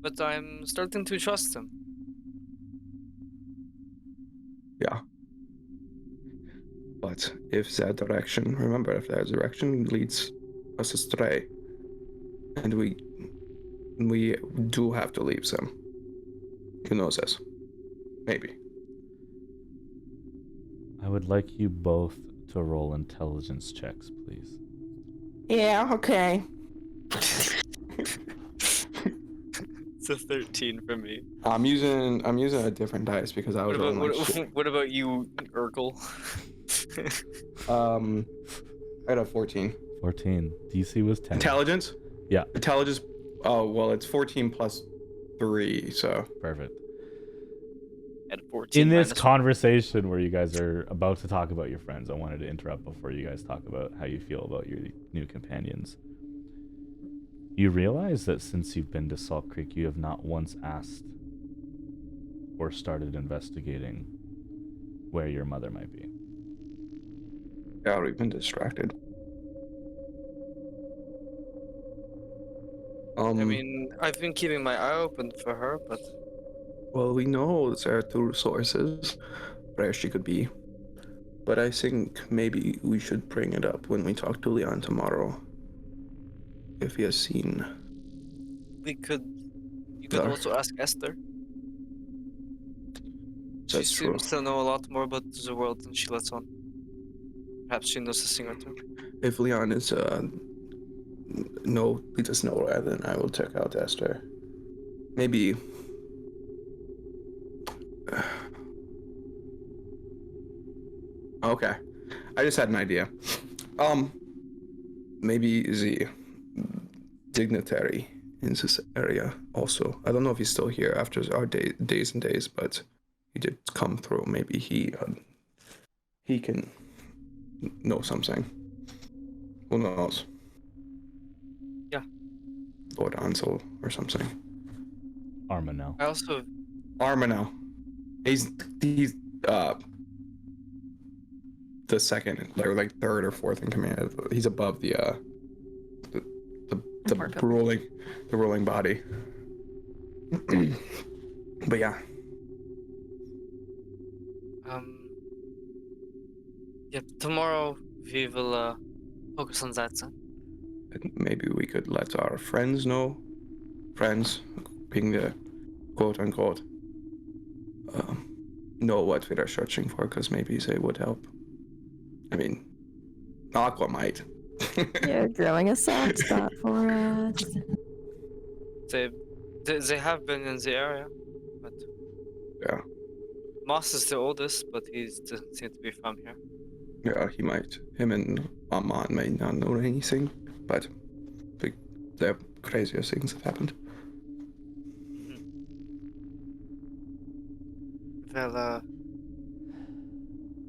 But I'm starting to trust him. Yeah. But if that direction, remember, if that direction leads us astray, and we do have to leave them. Who knows this? Maybe. I would like you both to roll intelligence checks, please. Yeah, okay. It's a 13 for me. I'm using a different dice because I was rolling my shit. What about you, Urkel? I got a 14. 14. DC was 10. Intelligence? Yeah. Intelligence. Oh well, it's 14 plus 3, so. Perfect. At 14. In this minus conversation where you guys are about to talk about your friends, I wanted to interrupt before you guys talk about how you feel about your new companions. You realize that since you've been to Salt Creek, you have not once asked or started investigating where your mother might be. Yeah, we've been distracted. I mean, I've been keeping my eye open for her, but Well, we know there are 2 sources where she could be. But I think maybe we should bring it up when we talk to Leon tomorrow. If he has seen. you could There. also ask Esther. She That's true. seems to know a lot more about the world than she lets on. Perhaps she knows a thing or two. If Leon is no, he does know that, then I will check out Esther. Maybe. Okay, I just had an idea. Maybe the dignitary in this area also. I don't know if he's still here after our days and days, but he did come through. Maybe he can know something. Who knows? Yeah. Lord Ansel or something. Armanel. I also Armanel. He's the second, or like third or fourth in command. He's above the ruling body. But yeah. Yeah, tomorrow we will focus on that. Maybe we could let our friends know. Friends, being the quote unquote, know what we are searching for, because maybe they would help. I mean, Aqua might. You're growing a soft spot for us. They have been in the area, but Yeah. Moss is the oldest, but he doesn't seem to be from here. Yeah, he might. Him and Amon may not know anything, but the crazier things have happened. Well,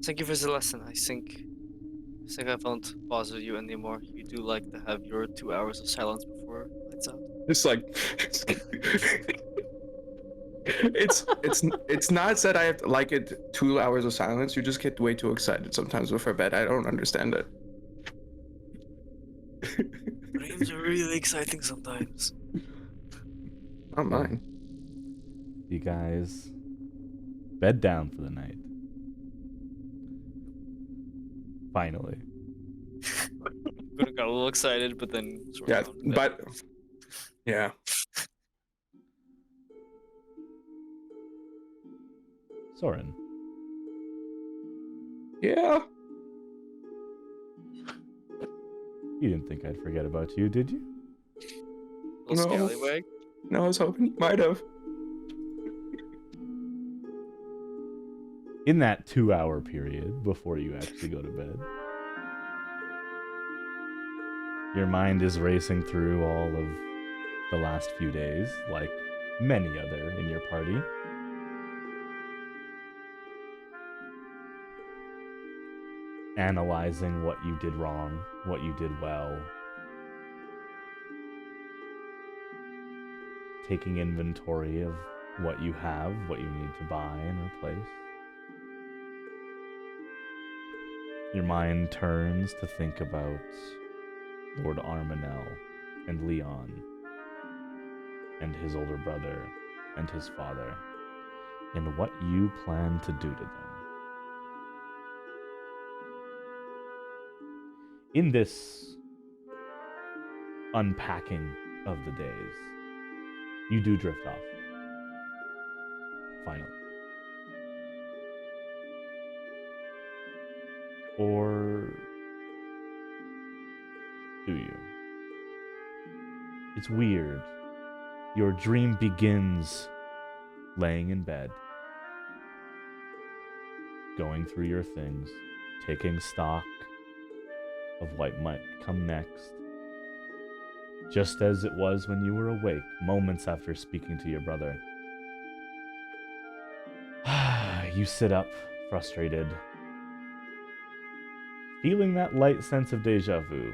thank you for the lesson. I think I think I won't bother you anymore. You do like to have your 2 hours of silence before lights out. It's like it's not that I have to like it 2 hours of silence. You just get way too excited sometimes before bed. I don't understand it. Dreams are really exciting sometimes. Not mine. You guys bed down for the night. Finally. Got a little excited, but then sort Yeah, of calmed down. but yeah. Soren. Yeah. You didn't think I'd forget about you, did you? Little No. scallywag. No, I was hoping you might have. In that 2-hour period before you actually go to bed, your mind is racing through all of the last few days, like many other in your party. Analyzing what you did wrong, what you did well. Taking inventory of what you have, what you need to buy and replace. Your mind turns to think about Lord Armanel and Leon and his older brother and his father and what you plan to do to them. In this unpacking of the days, you do drift off. Finally. Or do you? It's weird. Your dream begins laying in bed, going through your things, taking stock of what might come next. Just as it was when you were awake, moments after speaking to your brother. You sit up, frustrated, feeling that light sense of deja vu.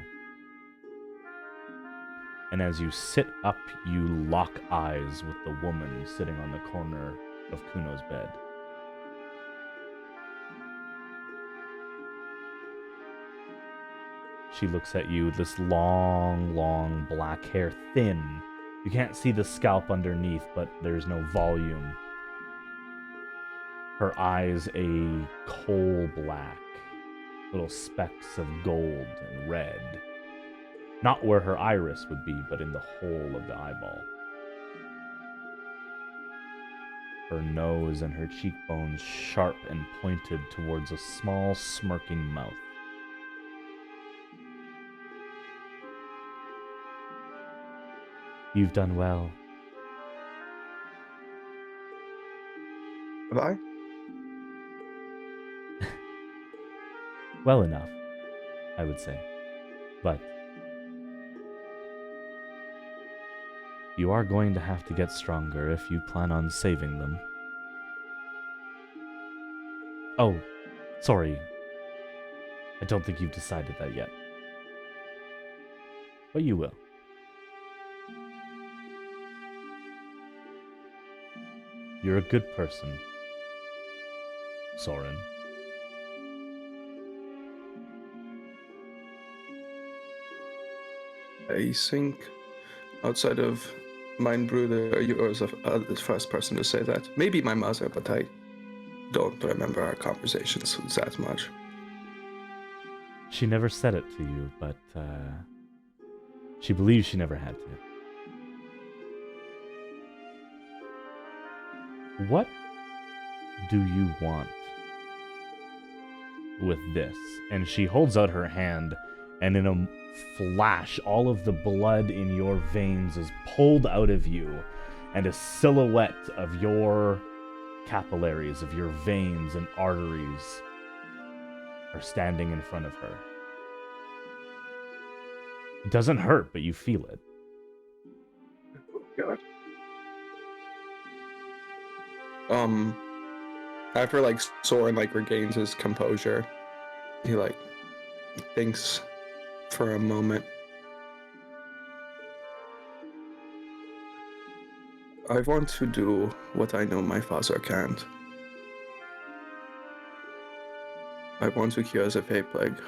And as you sit up, you lock eyes with the woman sitting on the corner of Kuno's bed. She looks at you, this long black hair, thin. You can't see the scalp underneath, but there's no volume. Her eyes a coal black, little specks of gold and red. Not where her iris would be, but in the hole of the eyeball. Her nose and her cheekbones sharp and pointed towards a small, smirking mouth. You've done well. Have I? Well enough, I would say. But you are going to have to get stronger if you plan on saving them. Oh, sorry. I don't think you've decided that yet. But you will. You're a good person, Soren. I think outside of mine brother, you are the first person to say that. Maybe my mother, but I don't remember our conversations that much. She never said it to you, but she believes she never had to. What do you want with this? And she holds out her hand, and in a flash, all of the blood in your veins is pulled out of you, and a silhouette of your capillaries, of your veins and arteries, are standing in front of her. It doesn't hurt, but you feel it. God. After Soren regains his composure, he thinks for a moment. I want to do what I know my father can't. I want to cure the Fey Plague.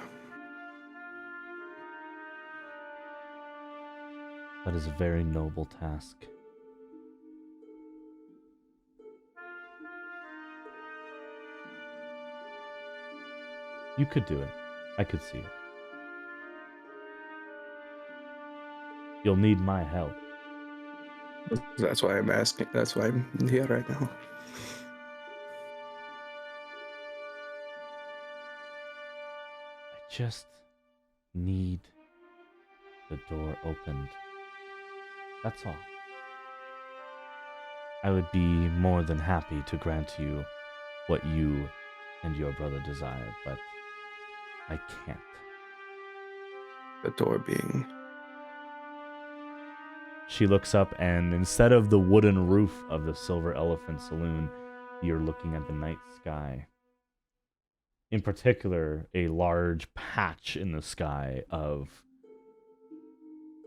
That is a very noble task. You could do it. I could see it. You'll need my help. That's why I'm asking. That's why I'm here right now. I just need the door opened. That's all. I would be more than happy to grant you what you and your brother desire, but I can't. The door being. She looks up, and instead of the wooden roof of the Silver Elephant Saloon, you're looking at the night sky. In particular, a large patch in the sky of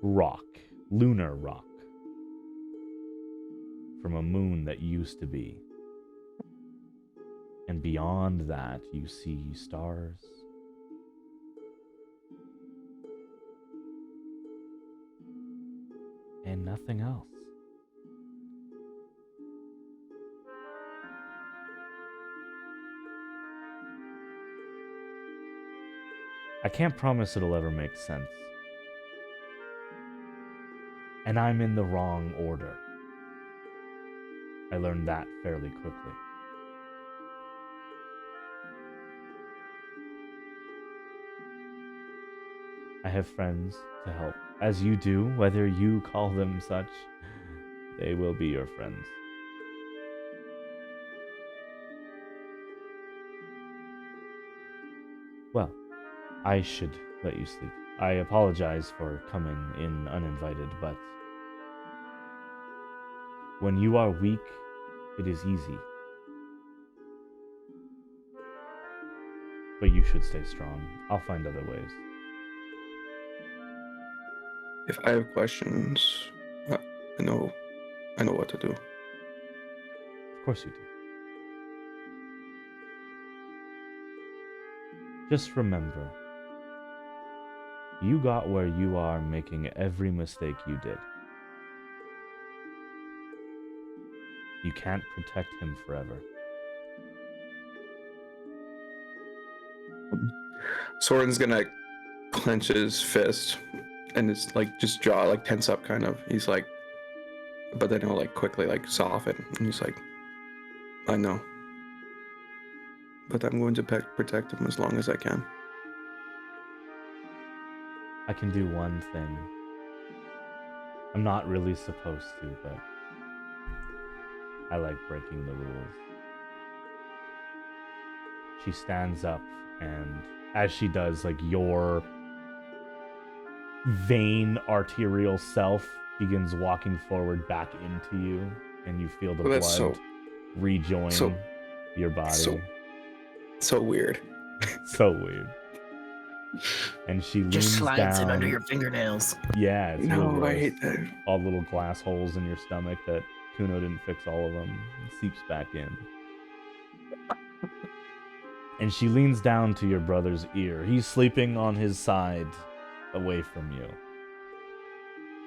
rock, lunar rock, from a moon that used to be. And beyond that, you see stars. And nothing else. I can't promise it'll ever make sense. And I'm in the wrong order. I learned that fairly quickly. I have friends to help. As you do, whether you call them such, they will be your friends. Well, I should let you sleep. I apologize for coming in uninvited, but when you are weak, it is easy. But you should stay strong. I'll find other ways. If I have questions, I know what to do. Of course you do. Just remember, you got where you are making every mistake you did. You can't protect him forever. Soren's gonna clench his fist and his just jaw tense up kind of. He's like, but then he'll quickly soften and he's like, I know. But I'm going to protect him as long as I can. I can do one thing. I'm not really supposed to, but I like breaking the rules. She stands up, and as she does, your vain arterial self begins walking forward back into you, and you feel the blood rejoin your body. So weird. So weird. And she leans Just slides down. in under your fingernails. Yeah, it's real No, gross. I hate that. All the little glass holes in your stomach that Kuno didn't fix all of them. It seeps back in. And she leans down to your brother's ear. He's sleeping on his side, away from you.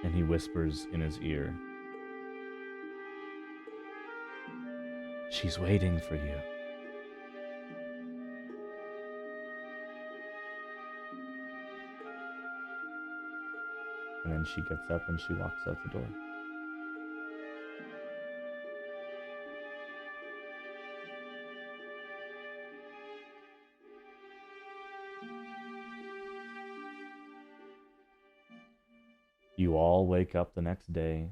And he whispers in his ear, "She's waiting for you." And then she gets up and she walks out the door. You all wake up the next day.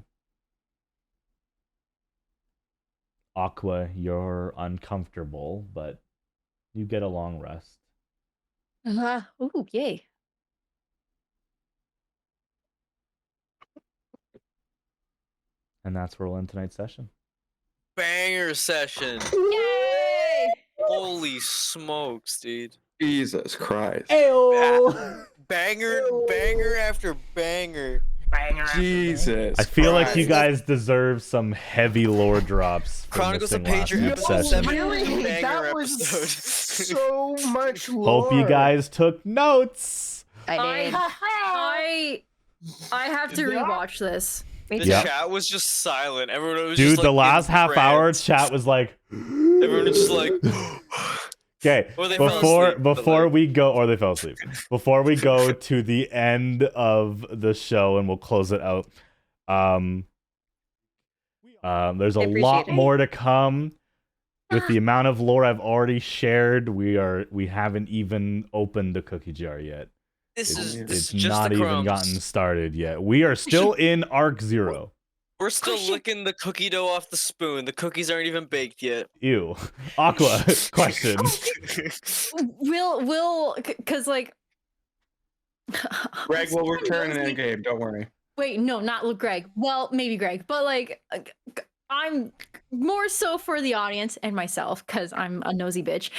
Aqua, you're uncomfortable, but you get a long rest. Ooh, yay. And that's where we'll end tonight's session. Banger session. Yay! Holy smokes, dude. Jesus Christ. Ayo! Banger after banger. Jesus. I feel like you Christ. guys deserve some heavy lore drops for Chronicles of missing last Patria week's episode session. 7. Really? Banger That was episode. so much lore. Hope you guys took notes. I did. I have to rewatch this. The Yep. chat was just silent. Everyone was Dude, just like, the last in half hour trance. chat was like. Everyone was just like. Okay, Or they fell before asleep, but, before like- we go, or they fell asleep. Before we go to the end of the show, and we'll close it out. There's a I appreciate lot it. more to come. With the amount of lore I've already shared, we haven't even opened the cookie jar yet. This It's, is it's just not the even crumbs. gotten started yet. We are still in Arc 0. We're still Question. licking the cookie dough off the spoon. The cookies aren't even baked yet. Ew. Aqua, question. Cause like. Greg will return in endgame. Don't worry. Wait, no, not Greg. Well, maybe Greg, but like, I'm more so for the audience and myself because I'm a nosy bitch.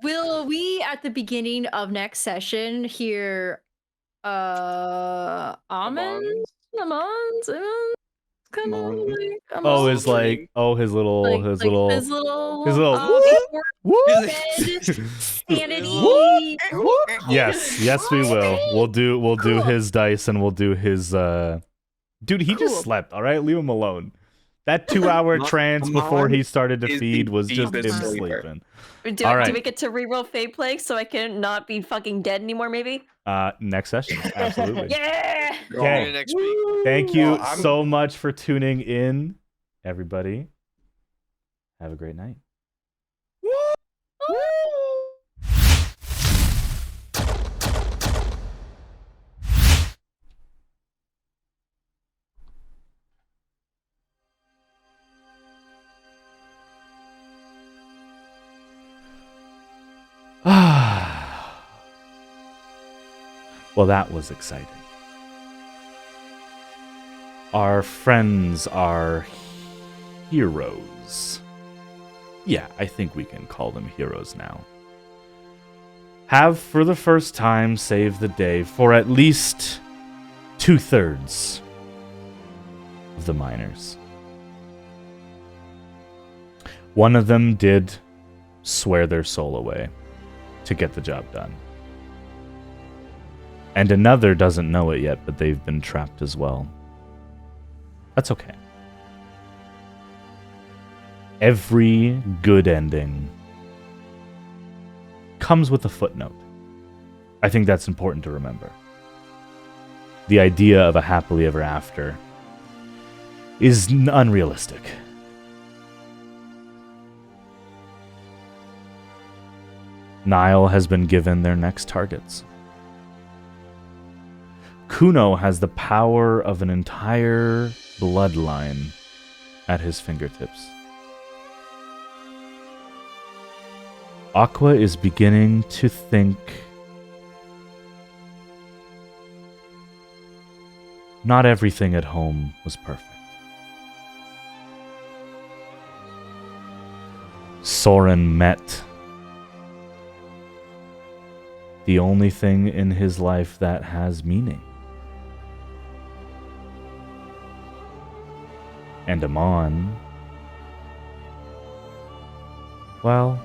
Will we at the beginning of next session hear almonds? Kind of Almonds. like Oh, almonds. his little his little whoop. sanity. Yes, we will. We'll do Cool. his dice and we'll do his dude, he just Cool. slept, all right? Leave him alone. That 2-hour trance before he started to is feed the was just him deepest sleeper. sleeping. Do All right. we get to reroll Fate Plague so I can not be fucking dead anymore, maybe? Next session. Absolutely. Yeah! Okay. Next week. Thank you Well, I'm- so much for tuning in, everybody. Have a great night. Well, that was exciting. Our friends are heroes. Yeah, I think we can call them heroes now. Have, for the first time, saved the day for at least 2/3 of the miners. One of them did swear their soul away to get the job done. And another doesn't know it yet, but they've been trapped as well. That's okay. Every good ending comes with a footnote. I think that's important to remember. The idea of a happily ever after is unrealistic. Nile has been given their next targets. Kuno has the power of an entire bloodline at his fingertips. Aqua is beginning to think not everything at home was perfect. Soren met the only thing in his life that has meaning. And Amon, well,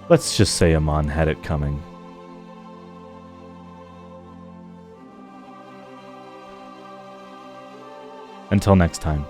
let's just say Amon had it coming. Until next time.